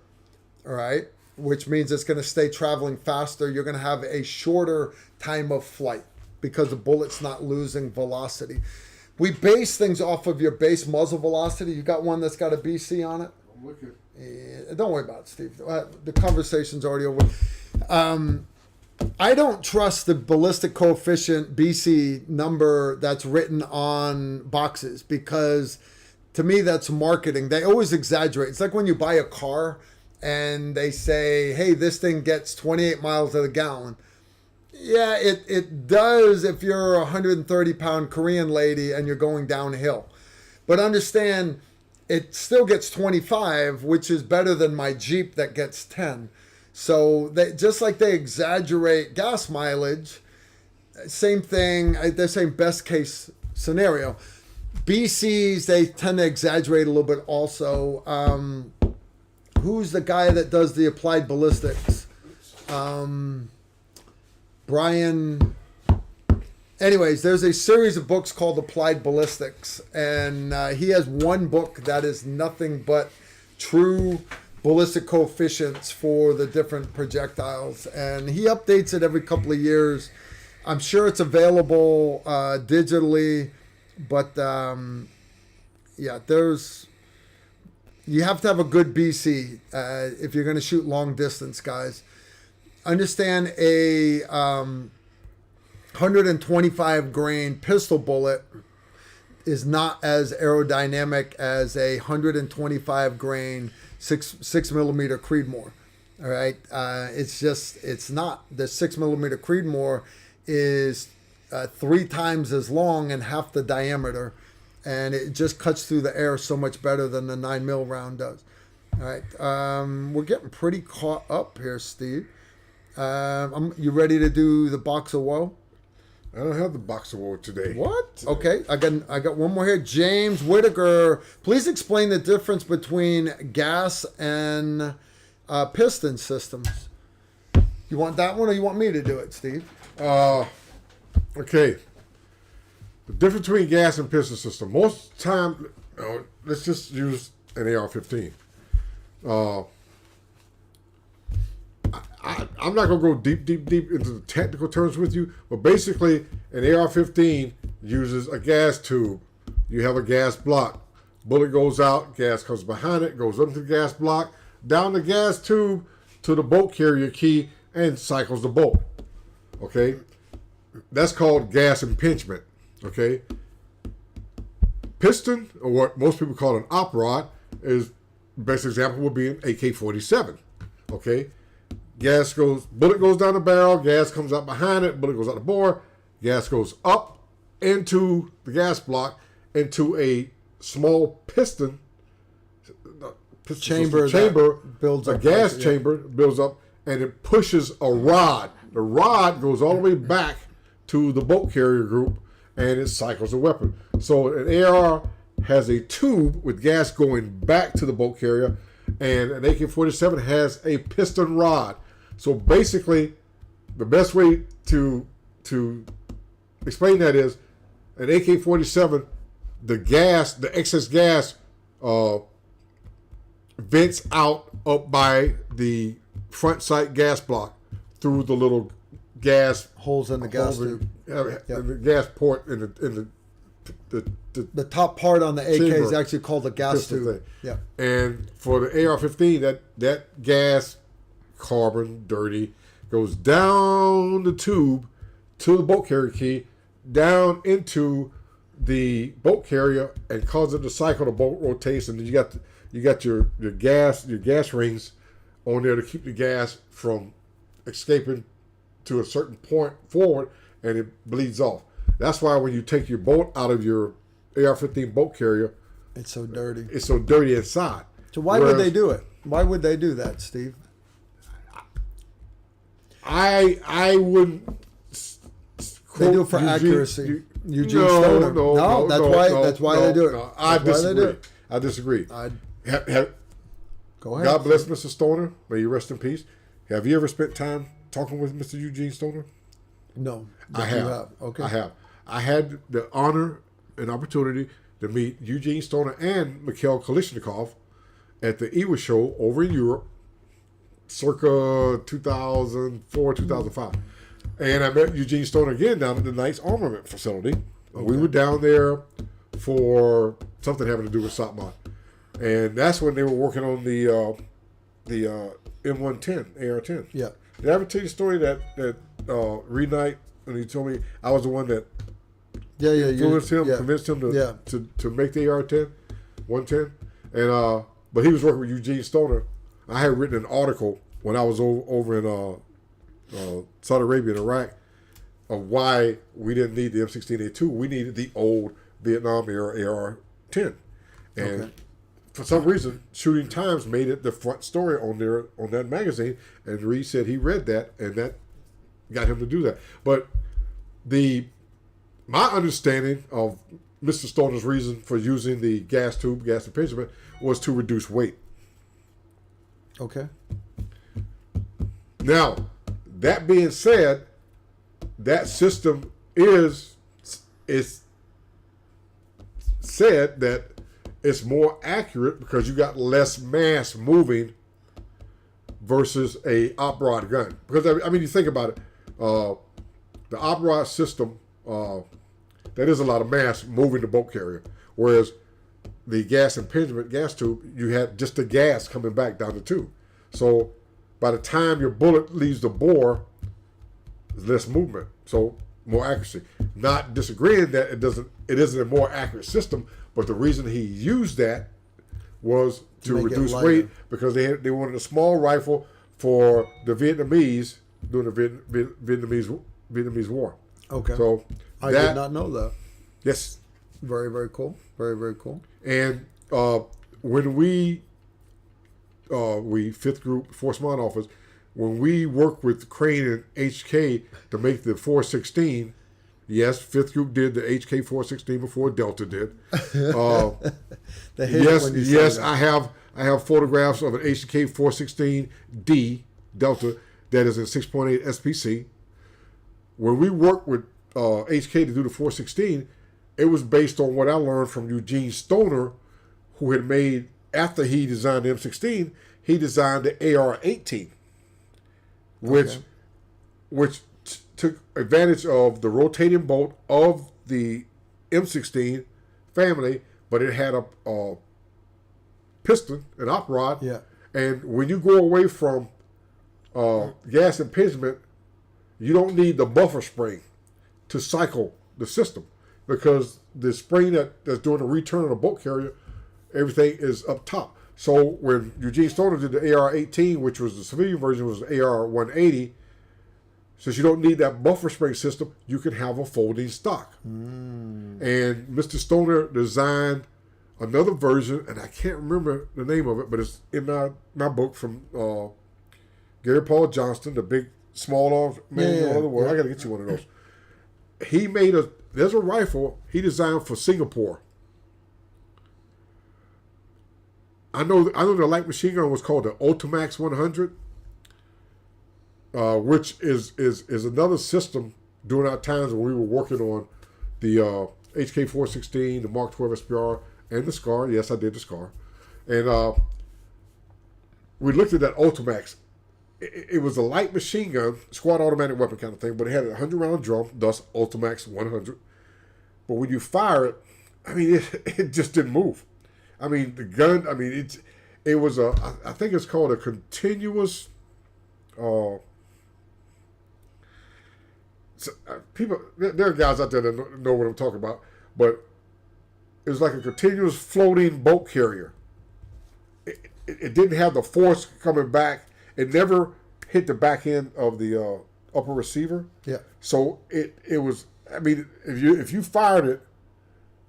all right? Which means it's going to stay traveling faster. You're going to have a shorter time of flight because the bullet's not losing velocity. We base things off of your base muzzle velocity. You got one that's got a BC on it? I'm looking. Don't worry about it, Steve. The conversation's already over. I don't trust the ballistic coefficient BC number that's written on boxes because to me that's marketing. They always exaggerate. It's like when you buy a car and they say, hey, this thing gets 28 miles to the gallon. Yeah, it does if you're a 130-pound Korean lady and you're going downhill. But understand, it still gets 25, which is better than my Jeep that gets 10. So they, just like they exaggerate gas mileage, same thing, they're saying best case scenario. BCs, they tend to exaggerate a little bit also. Who's the guy that does the applied ballistics? Brian. Anyways, there's a series of books called Applied Ballistics, and he has one book that is nothing but true ballistic coefficients for the different projectiles, and he updates it every couple of years. I'm sure it's available digitally, but yeah, there's you have to have a good BC if you're going to shoot long distance, guys. Understand a 125 grain pistol bullet is not as aerodynamic as a 125 grain 6mm Creedmoor. All right, it's not. The 6mm Creedmoor is 3 times as long and half the diameter, and it just cuts through the air so much better than the 9mm round does. All right, we're getting pretty caught up here, Steve. You ready to do the box of woe? I don't have the box of woe today. What? Okay, I got one more here. James Whitaker, please explain the difference between gas and piston systems. You want that one, or you want me to do it, Steve? Okay. The difference between gas and piston system. Most time, let's just use an AR-15. I'm not going to go deep into the technical terms with you, but basically an AR-15 uses a gas tube. You have a gas block. Bullet goes out, gas comes behind it, goes into the gas block, down the gas tube to the bolt carrier key, and cycles the bolt. Okay? That's called gas impingement. Okay? Piston, or what most people call an op rod, is best example would be an AK-47. Okay? Bullet goes down the barrel, gas comes out behind it, bullet goes out the bore, gas goes up into the gas block into a small piston chamber builds up. A gas chamber builds up, and it pushes a rod. The rod goes all the way back to the bolt carrier group, and it cycles the weapon. So an AR has a tube with gas going back to the bolt carrier, and an AK-47 has a piston rod. So basically, the best way to explain that is an AK-47, the excess gas vents out up by the front sight gas block through the little gas holes in the gas tube. The gas port in the top part on the AK chamber is actually called a gas tube. Thing. Yeah. And for the AR-15, that gas, carbon, dirty, goes down the tube to the bolt carrier key, down into the bolt carrier, and causes it to cycle. The bolt rotates, and then you got your gas rings on there to keep the gas from escaping to a certain point forward, and it bleeds off. That's why when you take your bolt out of your AR-15 bolt carrier, it's so dirty. It's so dirty inside. So why would they do it? Why would they do that, Steve? I wouldn't. They do it for accuracy. Eugene Stoner. No, that's why they do it. No, I disagree. Go ahead. God bless Mr. Stoner. May you rest in peace. Have you ever spent time talking with Mr. Eugene Stoner? No. I have. Okay. I have. I had the honor and opportunity to meet Eugene Stoner and Mikhail Kalishnikov at the EWA show over in Europe, circa 2004, 2005. And I met Eugene Stoner again down at the Knight's Armament facility. Okay. We were down there for something having to do with SOCMOD. And that's when they were working on the M110, AR-10. Yeah. Did I ever tell you the story that Reed Knight, and he told me I was the one that convinced him to make the AR-10, 110? And but he was working with Eugene Stoner. I had written an article when I was over in Saudi Arabia and Iraq of why we didn't need the M16A2. We needed the old Vietnam era AR-10. And for some reason, Shooting Times made it the front story on that magazine, and Reed said he read that, and that got him to do that. But my understanding of Mr. Stoner's reason for using the gas tube, gas impingement, was to reduce weight. Okay. Now, that being said, that system is said that it's more accurate because you got less mass moving versus a op rod gun. Because I mean, you think about it, the op rod system, that is a lot of mass moving the bolt carrier, whereas the gas impingement gas tube, you had just the gas coming back down the tube. So by the time your bullet leaves the bore, there's less movement, so more accuracy. Not disagreeing that it isn't a more accurate system, but the reason he used that was to reduce weight, because they wanted a small rifle for the Vietnamese during the Vietnamese War. Okay. So I did not know that. Yes. Very, very cool. Very, very cool. And when we 5th Group Force Mount Office, when we worked with Crane and HK to make the 416, yes, 5th Group did the HK 416 before Delta did. Yes, I have photographs of an HK 416D Delta that is in 6.8 SPC. When we worked with HK to do the 416, it was based on what I learned from Eugene Stoner, who had made, after he designed the M16, he designed the AR-18, which took advantage of the rotating bolt of the M16 family, but it had a piston, an op rod. Yeah. And when you go away from gas impingement, you don't need the buffer spring to cycle the system, because the spring that's doing the return of the bolt carrier, everything is up top. So when Eugene Stoner did the AR-18, which was the civilian version, was the AR-180, since you don't need that buffer spring system, you can have a folding stock. And Mr. Stoner designed another version, and I can't remember the name of it, but it's in my book from Gary Paul Johnston, the big small arms man of the world. I got to get you one of those. He made there's a rifle he designed for Singapore. I know the light machine gun was called the Ultimax 100, which is another system during our times when we were working on the HK 416, the Mark 12 SPR, and the SCAR. Yes, I did the SCAR. And we looked at that Ultimax. It was a light machine gun, squad automatic weapon kind of thing, but it had a 100-round drum, thus Ultimax 100. But when you fire it, I mean, it just didn't move. I mean, the gun, I mean, it was I think it's called a continuous, people, there are guys out there that know what I'm talking about, but it was like a continuous floating bolt carrier. It didn't have the force coming back. It never hit the back end of the upper receiver. Yeah. So it was, I mean, if you fired it,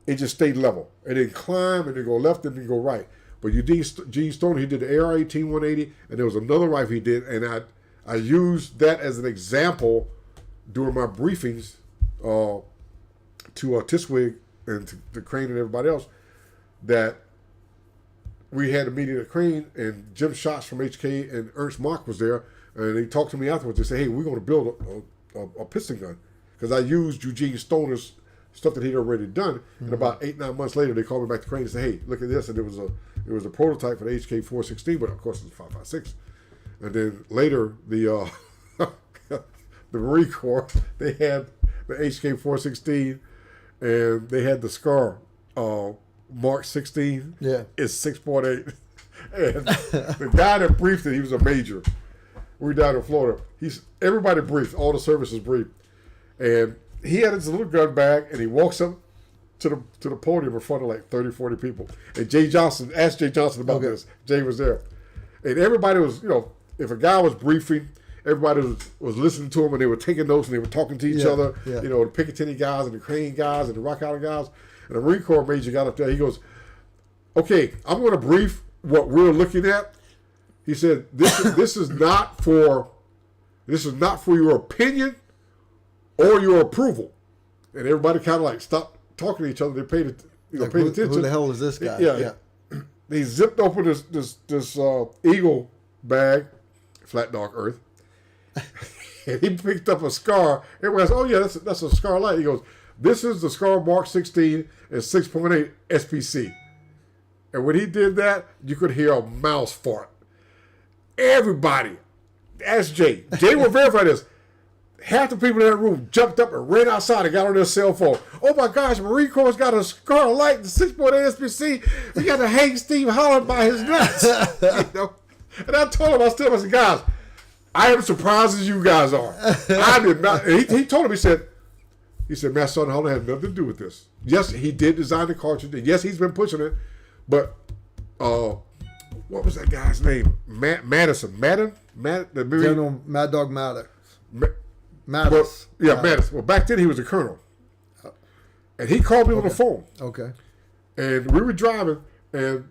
it just stayed level. It didn't climb, it didn't go left, it didn't go right. But Eugene Stoner, he did the AR-18 180, and there was another rifle he did, and I used that as an example during my briefings to Tiswig and to Crane and everybody else, that we had a meeting at Crane, and Jim Schatz from HK and Ernst Mach was there, and they talked to me afterwards. They said, hey, we're going to build a piston gun, because I used Eugene Stoner's stuff that he'd already done. And about 8-9 months later, they called me back to Crane and said, hey, look at this. And it was a prototype for the HK 416, but of course it was 5.56. And then later, the Marine Corps, they had the HK 416, and they had the SCAR Mark 16. Yeah. It's 6.8. And the guy that briefed it, he was a major. We were down in Florida. Everybody briefed, all the services briefed. And he had his little gun bag, and he walks up to the podium in front of like 30, 40 people. And asked Jay Johnson about this. Jay was there. And everybody was, if a guy was briefing, everybody was listening to him, and they were taking notes, and they were talking to each other. Yeah. The Picatinny guys and the Crane guys and the Rock Island guys. And the Marine Corps major got up there. He goes, okay, I'm going to brief what we're looking at. He said, this is not for your opinion or your approval. And everybody kind of like stopped talking to each other. They paid attention. Who the hell is this guy? Yeah. He zipped open this Eagle bag, flat dark earth, and he picked up a SCAR. Everybody said, oh yeah, that's a SCAR light. He goes, this is the SCAR Mark 16 and 6.8 SPC. And when he did that, you could hear a mouse fart. Everybody, ask Jay. Jay will verify this. half the people in that room jumped up and ran outside and got on their cell phone. Oh my gosh, Marine Corps got a Scarlet Light and 6.8 SPC. We got to hang Steve Holland by his nuts. You know? And I told him, I said, guys, I am surprised as you guys are. I did not. He told him, he said, Master Sergeant Holland had nothing to do with this. Yes, he did design the cartridge, and yes, he's been pushing it, but what was that guy's name? Madison. General Mad Dog Mattis. Mattis. Mattis. Well, back then he was a colonel. And he called me on the phone. Okay. And we were driving, and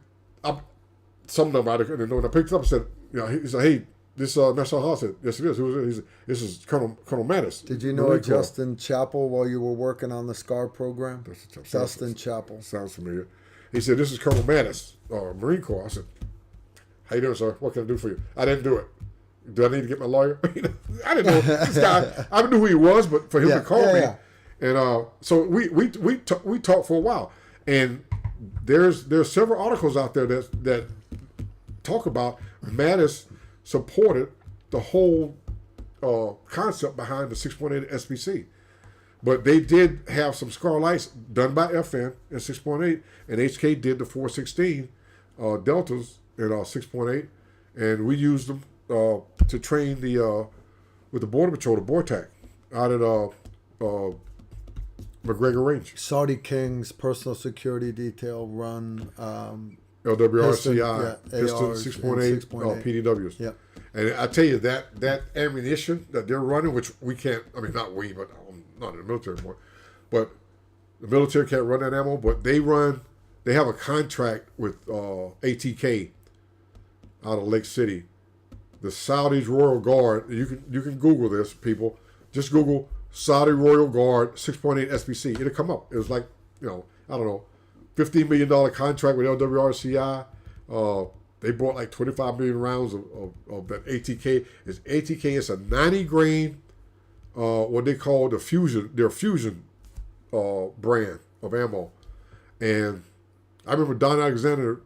some of them I didn't know. And I picked it up and said, he said, hey, this Master Sergeant Holland said, yes, it is. Who is it? This is Colonel Mattis. Did you know Justin Chappell while you were working on the SCAR program? Justin Chappell. Sounds familiar. He said, this is Colonel Mattis, Marine Corps. I said, how you doing, sir? What can I do for you? I didn't do it. Do I need to get my lawyer? I didn't know this guy. I knew who he was, but for him to call me, and so we talked for a while. And there's several articles out there that talk about Mattis supported the whole concept behind the 6.8 SPC. But they did have some Scar Lights done by FN in 6.8, and HK did the 416 Deltas in 6.8, and we used them to train with the Border Patrol, the BORTAC, out at McGregor Range. Saudi King's personal security detail run LWRCI, Piston 6.8 PDWs. Yep. And I tell you, that ammunition that they're running, which we can't, I mean, not we, but I'm not in the military anymore, but the military can't run that ammo, but they have a contract with ATK out of Lake City. The Saudi's Royal Guard, you can Google this, people. Just Google Saudi Royal Guard 6.8 SPC. It'll come up. It was like, I don't know, $15 million contract with LWRCI. They bought like 25 million rounds of that ATK. It's a 90 grain, what they call their fusion brand of ammo. And I remember Don Alexander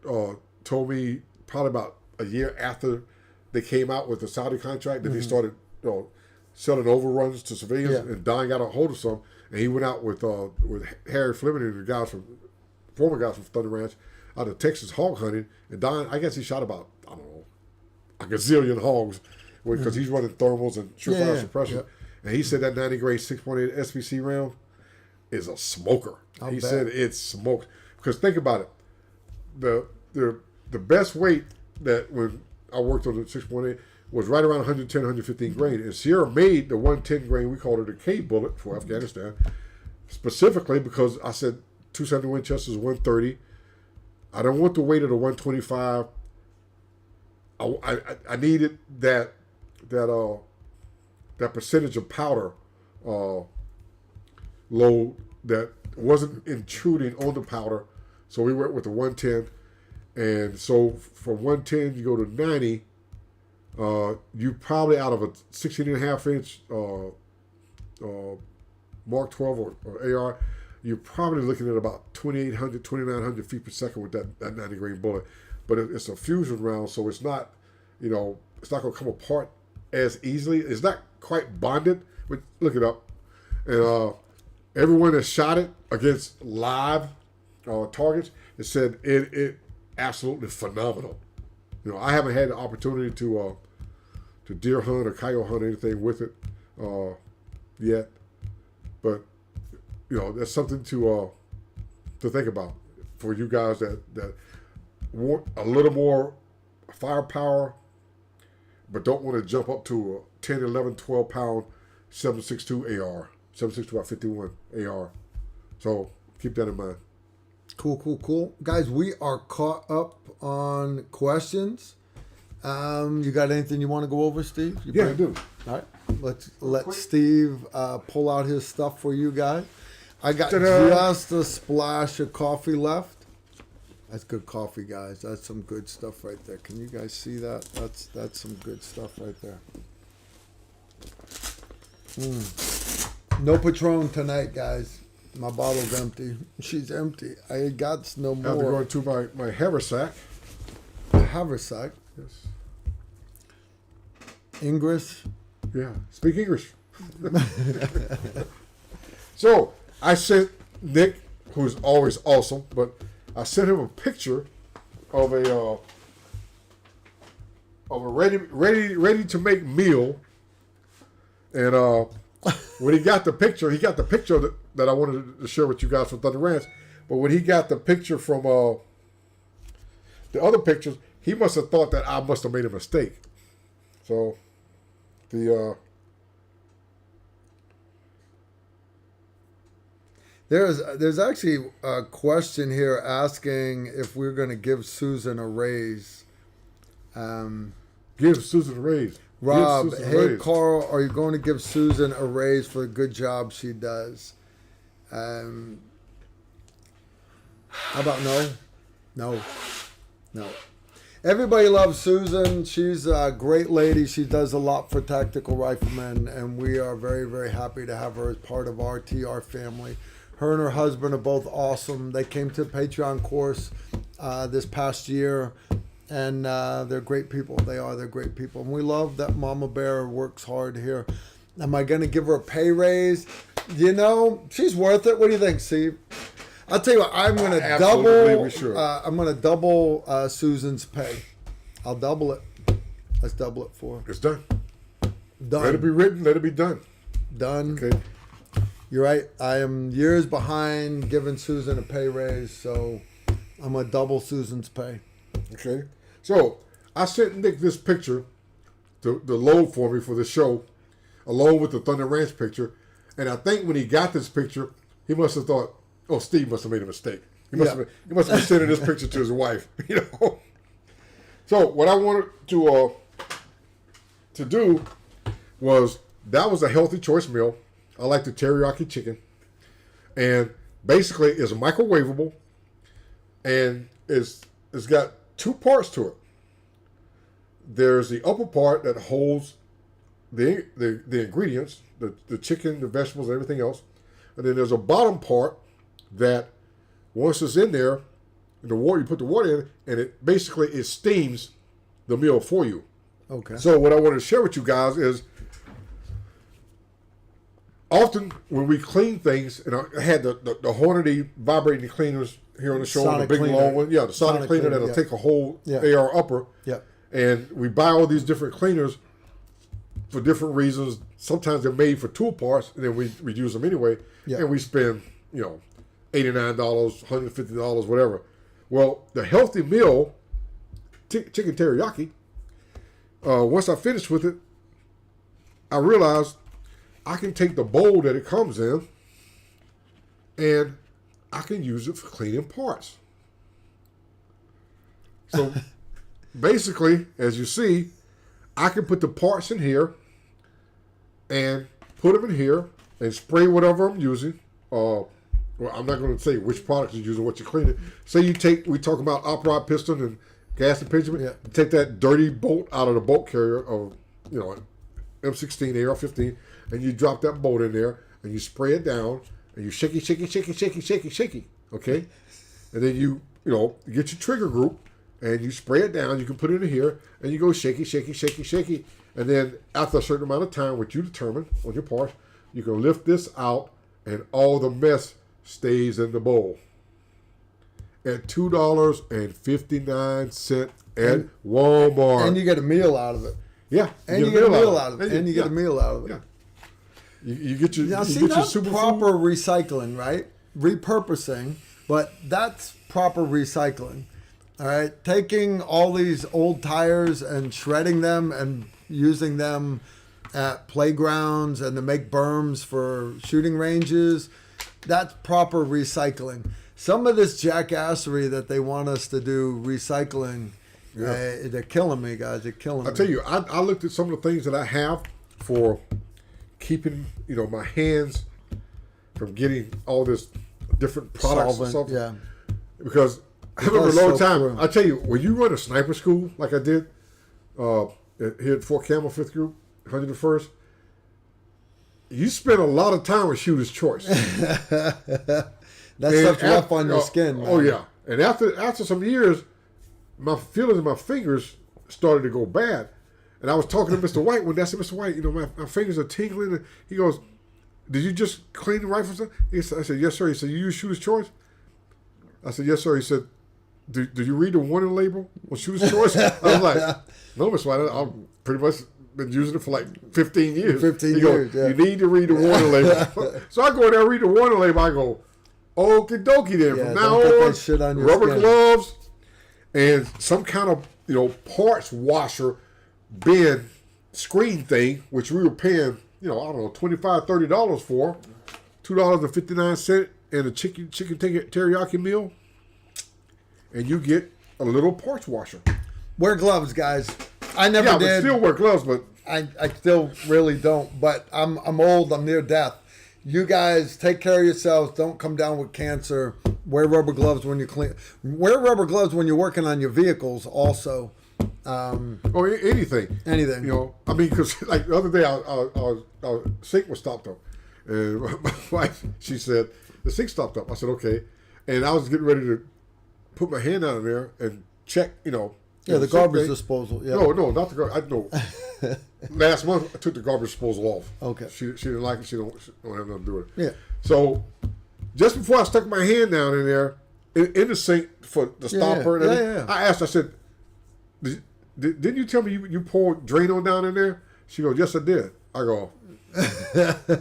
told me probably about a year after they came out with the Saudi contract that they started selling overruns to civilians, and Don got a hold of some, and he went out with Harry Fleming and the former guys from Thunder Ranch out of Texas hog hunting, and Don, I guess he shot about, I don't know, a gazillion hogs because he's running thermals and surefire suppression. And he said that 90 grain 6.8 SPC round is a smoker. He said it's smoked. Because think about it, the best weight that when I worked on the 6.8 was right around 110, 115 grain. And Sierra made the 110 grain, we called it a K bullet for Afghanistan, specifically because I said 270 Winchester is 130. I don't want the weight of the 125. I needed that percentage of powder load that wasn't intruding on the powder. So we went with the 110. And so from 110, you go to 90, you probably out of a 16.5 inch Mark 12 or AR, you're probably looking at about 2,800, 2,900 feet per second with that 90 grain bullet. But it's a fusion round, so it's not, it's not going to come apart as easily. It's not quite bonded, but look it up. And everyone that shot it against live targets, it said it absolutely phenomenal. I haven't had the opportunity to deer hunt or coyote hunt anything with it yet, but that's something to think about for you guys that want a little more firepower, but don't want to jump up to a 10, 11, 12 pound 7.62 AR, 7.62 51 AR. So keep that in mind. Cool. Guys, we are caught up on questions. You got anything you want to go over, Steve? I do. All right. Let's let Steve pull out his stuff for you guys. I got just a splash of coffee left. That's good coffee, guys. That's some good stuff right there. Can you guys see that? That's some good stuff right there. No Patron tonight, guys. My bottle's empty. She's empty. I got no more. I have to go into my haversack. Haversack? Yes. English? Yeah. Speak English. So I sent Nick, who's always awesome, but I sent him a picture of a ready to make meal, and when he got the picture that I wanted to share with you guys from Thunder Ranch. But when he got the picture from the other pictures, he must have thought that I must have made a mistake. So There's actually a question here asking if we're going to give Susan a raise. Give Susan a raise. Rob, Give Susan a hey raise. Carl, are you going to give Susan a raise for the good job she does? How about no? No. Everybody loves Susan. She's a great lady. She does a lot for Tactical Riflemen, and we are very, very happy to have her as part of our TR family. Her and her husband are both awesome. They came to the Patreon course this past year, and they're great people. They're great people. And we love that Mama Bear works hard here. Am I going to give her a pay raise? You know, she's worth it. What do you think, Steve? I'll tell you what, I'm going to Absolutely, sure. I'm going to double Susan's pay. I'll double it. Let's double it for her. It's done. Done. Let it be written. Let it be done. Done. Okay. You're right. I am years behind giving Susan a pay raise, so I'm going to double Susan's pay. Okay. So I sent Nick this picture to load for me for the show, along with the Thunder Ranch picture. And I think when he got this picture, he must have thought, "Oh, Steve must have made a mistake. He must have been sending this picture to his wife." You know. So what I wanted to do was, that was a healthy choice meal. I like the teriyaki chicken, and basically it's microwavable, and it's got two parts to it. There's the upper part that holds the ingredients, the chicken, the vegetables, and everything else, and then there's a bottom part that once it's in there, the water, you put the water in, and it steams the meal for you. Okay. So what I want to share with you guys is, often when we clean things, and I had the Hornady vibrating cleaners here on the show, Sonic the big cleaner. long one. Yeah, the Sonic cleaner cleaner, that'll yeah. take a whole Yeah. AR upper. Yeah. And we buy all these different cleaners for different reasons. Sometimes they're made for tool parts, and then we use them anyway. Yeah. And we spend, $89, $150, whatever. Well, the healthy meal, chicken teriyaki, once I finished with it, I realized I can take the bowl that it comes in, and I can use it for cleaning parts. So basically, as you see, I can put the parts in here and put them in here and spray whatever I'm using. Well, I'm not going to say which products you're using, what you're cleaning. Say we talk about upright piston and gas impingement. Yeah. You take that dirty bolt out of the bolt carrier of, M16, AR-15, and you drop that bolt in there, and you spray it down, and you shaky, okay? And then you get your trigger group, and you spray it down. You can put it in here, and you go shaky. And then after a certain amount of time, which you determine on your part, you can lift this out, and all the mess stays in the bowl. At $2.59 at Walmart. And you get a meal out of it. Yeah. And you get a meal out of it. And you get a meal out of it. Yeah. You get your, Now, you see, get your that's super proper food. recycling, right? Repurposing, but that's proper recycling. All right, taking all these old tires and shredding them and using them at playgrounds and to make berms for shooting ranges, that's proper recycling. Some of this jackassery that they want us to do recycling, they're killing me, guys. They're killing me. I tell you, I looked at some of the things that I have for keeping, my hands from getting all this different products and stuff. Yeah. Because I remember a does long so time. true. I tell you, when you run a sniper school like I did here at Fort Camo 5th Group, 101st, you spend a lot of time with shooter's choice. That stuff's rough on your skin, man. Oh yeah, and after some years, my feelings in my fingers started to go bad, And I was talking to Mr. White one day. I said, Mr. White, you know, my fingers are tingling. And he goes, did you just clean the rifle, sir? I said, yes, sir. He said, you use shooter's choice? I said, yes, sir. He said, do you read the warning label on shooter's choice? I was like, no, Mr. White, I've pretty much been using it for like 15 years. 15 he years, goes, you need to read the warning label. So I go in there and read the warning label. I go, okie dokie then. Yeah, From don't now put on, that shit on your rubber skin. gloves and some kind of, you know, parts washer bin screen thing, which we were paying, you know, I don't know, $25, $30 for, $2.59 and a chicken teriyaki meal, and you get a little parts washer. Wear gloves, guys. I never Yeah, but did. still wear gloves, but I still really don't. But I'm old. I'm near death. You guys take care of yourselves. Don't come down with cancer. Wear rubber gloves when you clean. Wear rubber gloves when you're working on your vehicles. Also, or anything. anything. You know, I mean, because like the other day, our sink was stopped up, and my wife, she said the sink stopped up. I said okay, and I was getting ready to put my hand out in there and check. You know. Yeah, the sink garbage thing. disposal. Yeah. No, not the garbage. I know. Last month, I took the garbage disposal off. Okay. She didn't like it. She don't have nothing to do with it. Yeah. So, just before I stuck my hand down in there, in the sink for the stopper, and everything, I asked. I said, "Didn't you tell me you poured Drano down in there?" She goes, "Yes, I did." I go,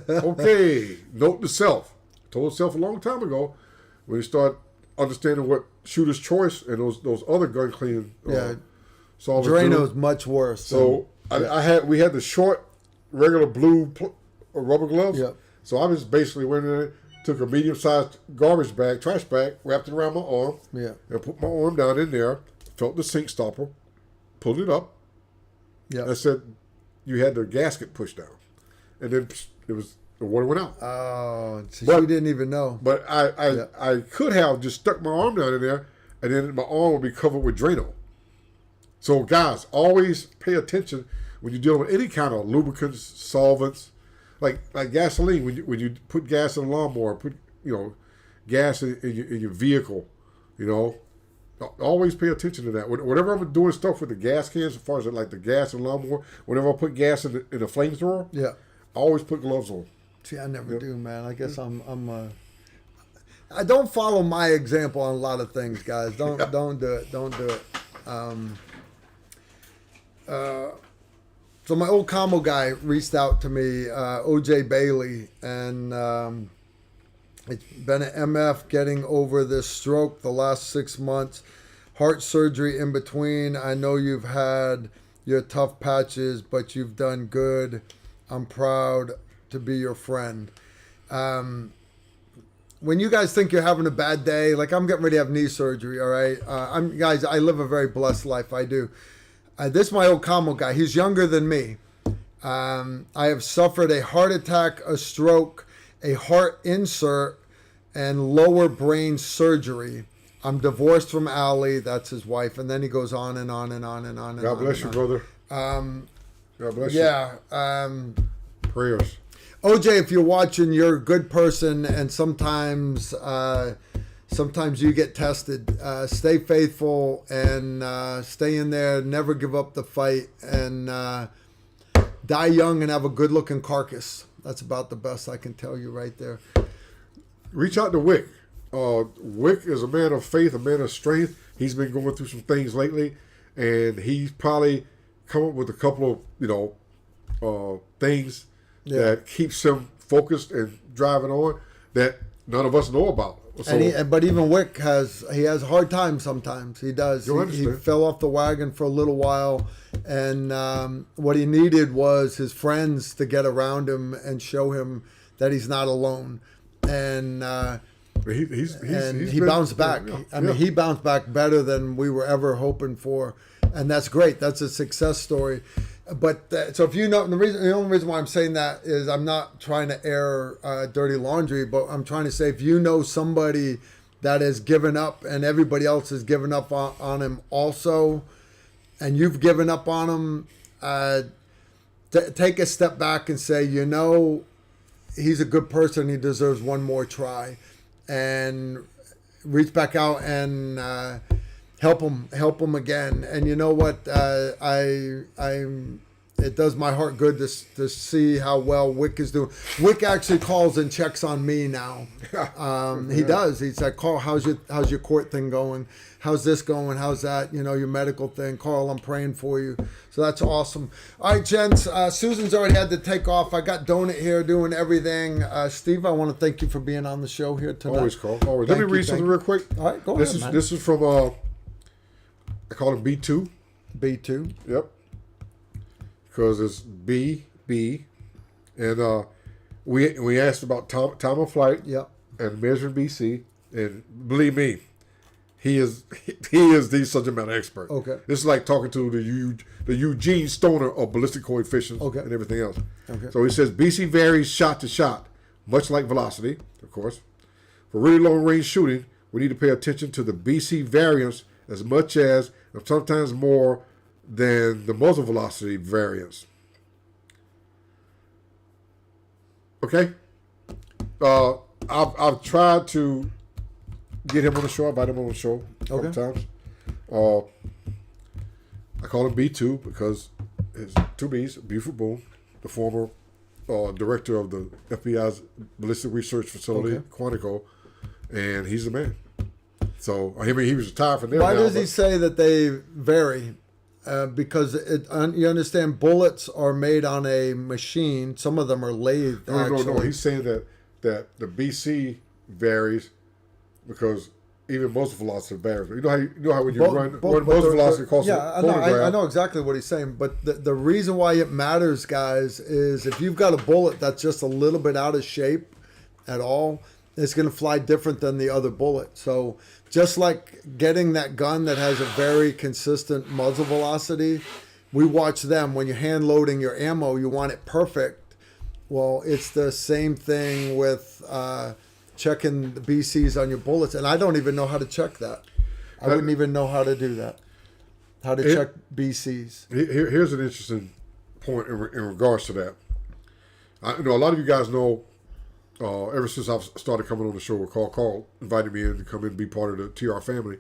"Okay." Note to self. I told self a long time ago when you start understanding what shooter's choice and those other gun cleaning. Solvers Drano's do. much worse. So we had the short, regular blue rubber gloves. Yep. So I just basically went in there, took a medium-sized garbage bag, trash bag, wrapped it around my arm, and put my arm down in there, felt the sink stopper, pulled it up. Yeah. I said, you had the gasket pushed down, and then the water went out. Oh, so But- she didn't even know. But I could have just stuck my arm down in there, and then my arm would be covered with Drano. So guys, always pay attention when you're dealing with any kind of lubricants, solvents, like gasoline. When you put gas in a lawnmower, put gas in your vehicle, always pay attention to that. Whenever I'm doing stuff with the gas cans, as far as like the gas in the lawnmower, whenever I put gas in the flamethrower, Yeah. I always put gloves on. See, I never do, man. I guess I don't follow my example on a lot of things, guys. Don't do it. Don't do it. So my old Camo guy reached out to me, OJ Bailey, and it's been an MF getting over this stroke the last 6 months, heart surgery in between. I know you've had your tough patches, but you've done good. I'm proud to be your friend. When you guys think you're having a bad day, like I'm getting ready to have knee surgery, all right? I live a very blessed life. I do. This is my old Camo guy. He's younger than me. I have suffered a heart attack, a stroke, a heart insert, and lower brain surgery. I'm divorced from Allie. That's his wife. And then he goes on and on and on and on. God bless you, brother. God bless you. Yeah. Prayers. OJ, if you're watching, you're a good person, and sometimes you get tested. Stay faithful and stay in there. Never give up the fight, and die young and have a good-looking carcass. That's about the best I can tell you right there. Reach out to Wick. Wick is a man of faith, a man of strength. He's been going through some things lately, and he's probably come up with a couple of things that keeps him focused and driving on that none of us know about. So, But even Wick has a hard time sometimes. He does. He fell off the wagon for a little while, and what he needed was his friends to get around him and show him that he's not alone. And he bounced back. I mean, he bounced back better than we were ever hoping for, and that's great. That's a success story. But so if you know, the only reason why I'm saying that is I'm not trying to air dirty laundry, but I'm trying to say if you know somebody that has given up and everybody else has given up on him also, and you've given up on him, take a step back and say, he's a good person. He deserves one more try, and reach back out and help him again. And you know what? it does my heart good to see how well Wick is doing. Wick actually calls and checks on me now. He does. He's like, Carl, how's your court thing going? How's this going? How's that? Your medical thing. Carl, I'm praying for you. So that's awesome. All right, gents. Susan's already had to take off. I got Donut here doing everything. Steve, I want to thank you for being on the show here tonight. Always, Carl. Always. Let me read something real quick. All right, go ahead, man. This is from, I call it B2. B2. Yep. Because it's B, and we asked about time of flight. Yep. And measuring BC, and believe me, he is the subject matter expert. Okay. This is like talking to the Eugene Stoner of ballistic coefficients Okay. and everything else. Okay. So he says BC varies shot to shot, much like velocity, of course. For really long range shooting, we need to pay attention to the BC variance as much as, and sometimes more than the muzzle velocity variance. Okay. I've tried to get him on the show. I've had him on the show a couple times. I call him B2 because it's two B's. Buford Boone, the former director of the FBI's Ballistic Research Facility, Quantico, and he's the man. So he was retired from there. Why does he say that they vary? Because you understand, bullets are made on a machine. Some of them are lathed. No. He's saying that the BC varies because even muzzle velocity varies. You know how when you run muzzle velocity across I know exactly what he's saying. But the reason why it matters, guys, is if you've got a bullet that's just a little bit out of shape at all, it's going to fly different than the other bullet. So just like getting that gun that has a very consistent muzzle velocity, we watch them. When you're hand loading your ammo, you want it perfect. Well, it's the same thing with checking the BCs on your bullets. And I don't even know how to check that. I wouldn't even know how to do that. How to check BCs. Here's an interesting point in regards to that. I know a lot of you guys know, ever since I've started coming on the show, Carl invited me in to come in and be part of the TR family.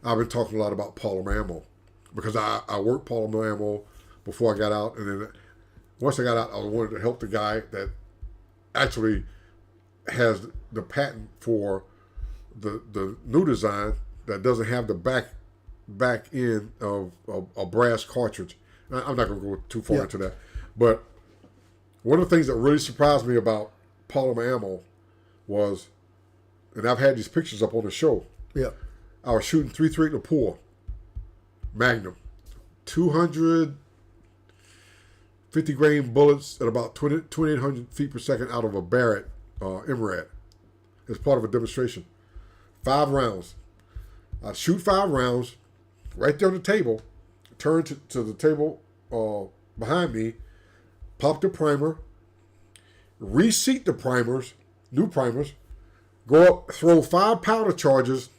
I've been talking a lot about polymer ammo because I worked polymer ammo before I got out, and then once I got out, I wanted to help the guy that actually has the patent for the new design that doesn't have the back end of a brass cartridge. I'm not going to go too far into that, but one of the things that really surprised me about polymer ammo was, and I've had these pictures up on the show. Yeah. I was shooting 3.3 in the pour, Magnum, 250 grain bullets at about 2,800 feet per second out of a Barrett MRAD as part of a demonstration. 5 rounds. I'd shoot 5 rounds right there on the table, turn to the table behind me, pop the primer, reseat the primers, new primers, go up, throw 5 powder charges,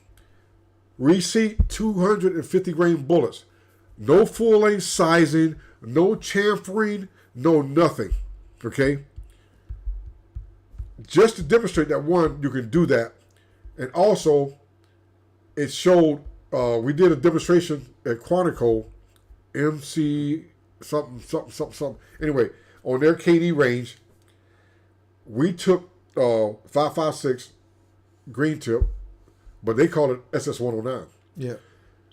reseat 250 grain bullets. No full length sizing, no chamfering, no nothing. Okay? Just to demonstrate that, one, you can do that. And also, it showed, we did a demonstration at Quantico, MC something. Anyway, on their KD range, we took 5.56 green tip, but they call it SS109. Yeah.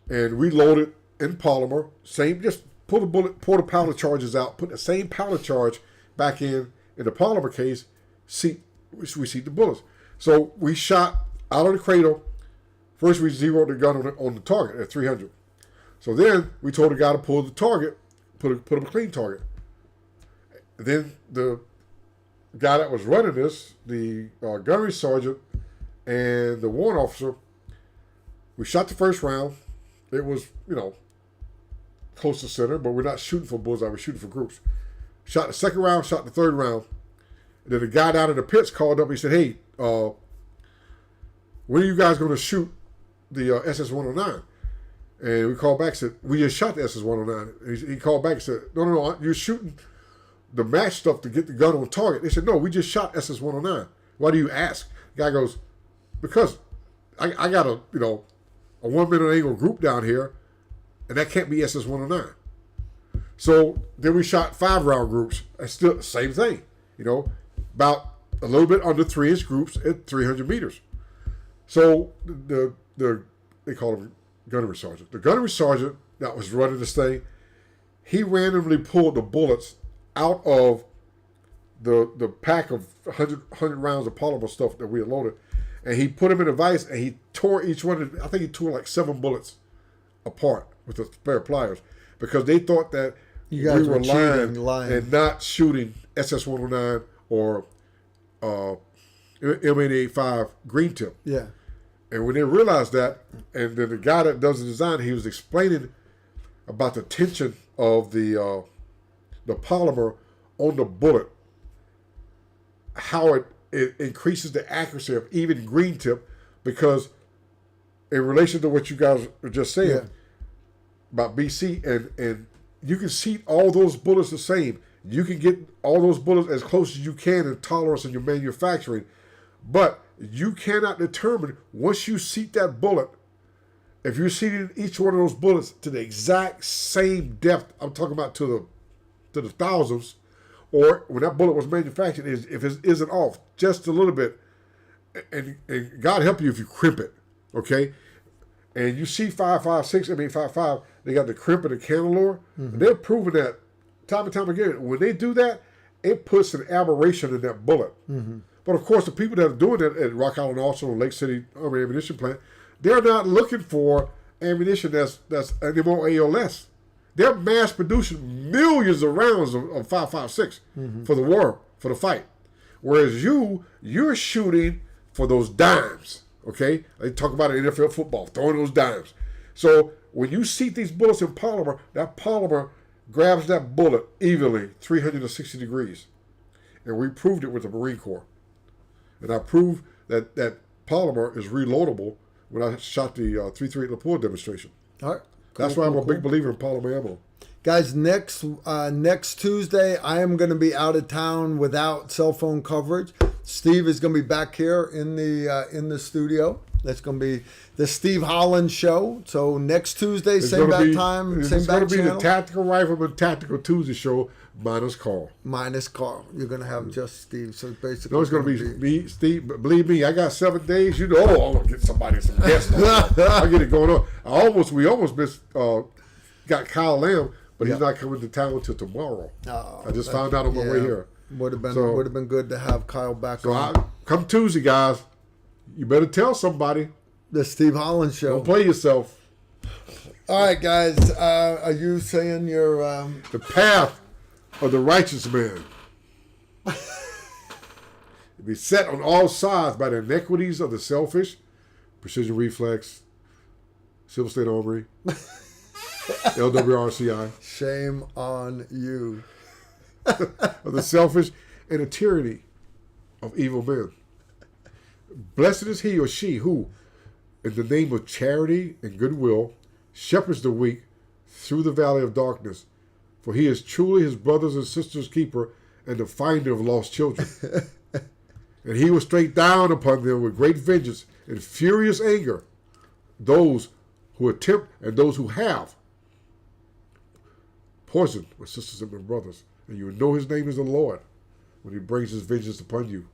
And we loaded in polymer, just pull the powder charges out, put the same powder charge back in the polymer case, we seat the bullets. So we shot out of the cradle. First we zeroed the gun on the target at 300. So then we told the guy to pull the target, put a clean target. And then the guy that was running this, the gunnery sergeant and the warrant officer, we shot the first round. It was, close to center, but we're not shooting for bullseye, we're shooting for groups. Shot the second round, shot the third round. And then the guy down in the pits called up, he said, hey, when are you guys going to shoot the SS-109? And we called back and said, we just shot the SS-109. He called back and said, no, you're shooting the match stuff to get the gun on target. They said, no, we just shot SS-109. Why do you ask? The guy goes, because I got a 1 minute angle group down here, and that can't be SS-109. So then we shot 5-round groups. It's still same thing, you know, about a little bit under 3-inch groups at 300 meters. So they call him gunnery sergeant. The gunnery sergeant that was running this thing, he randomly pulled the bullets out of the pack of 100 rounds of polymer stuff that we had loaded, and he put them in a vise, and he tore each one. I think he tore like 7 bullets apart with the spare pliers, because they thought that You guys we were cheating, lying and not shooting SS-109 or M885 green tip. Yeah. And when they realized that, and then the guy that does the design, he was explaining about the tension of the polymer on the bullet, how it increases the accuracy of even green tip, because in relation to what you guys were just saying about BC, and you can seat all those bullets the same. You can get all those bullets as close as you can in tolerance in your manufacturing, but you cannot determine, once you seat that bullet, if you're seating each one of those bullets to the exact same depth, I'm talking about to the thousandths, or when that bullet was manufactured, if it isn't off just a little bit, and God help you if you crimp it, okay? And you see 5.56, they got the crimp and the cantilure. They're proving that time and time again. When they do that, it puts an aberration in that bullet. But of course, the people that are doing that at Rock Island Arsenal, Lake City Army Ammunition Plant, they're not looking for ammunition that's an MOA or less. They're mass producing millions of rounds of 5.56 for the war, for the fight. Whereas you're shooting for those dimes, okay? They talk about it in NFL football, throwing those dimes. So when you seat these bullets in polymer, that polymer grabs that bullet evenly 360 degrees. And we proved it with the Marine Corps. And I proved that polymer is reloadable when I shot the 338 Lapua demonstration. All right. That's why I'm a big believer in polymer ammo. Guys, next Tuesday, I am going to be out of town without cell phone coverage. Steve is going to be back here in the studio. That's going to be the Steve Holland Show. So next Tuesday, same bat time, same bat channel. It's going to be the Tactical Rifleman Tactical Tuesday Show minus Carl. Minus Carl. You're going to have just Steve. So basically, no, it's going to be me, Steve. But believe me, I got 7 days. You know, I'm going to get somebody some guests. I get it going on. We almost missed. Got Kyle Lamb, but he's not coming to town until tomorrow. Oh, I just found out on my way here. Would have been good to have Kyle back. So come Tuesday, guys. You better tell somebody. The Steve Holland Show. Don't play yourself. All right, guys. Are you saying you're the path of the righteous man? Be set on all sides by the inequities of the selfish, Precision Reflex, Civil State Armory, LWRCI. Shame on you. Of the selfish and the tyranny of evil men. Blessed is he or she who, in the name of charity and goodwill, shepherds the weak through the valley of darkness, for he is truly his brothers and sisters' keeper and the finder of lost children. And he will strike down upon them with great vengeance and furious anger those who attempt and those who have poisoned my sisters and my brothers. And you will know his name is the Lord when he brings his vengeance upon you.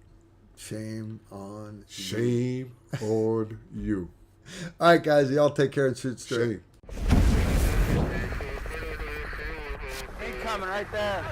Shame on you. Shame on you. All right, guys. Y'all take care and shoot straight. Shame. Incoming right there.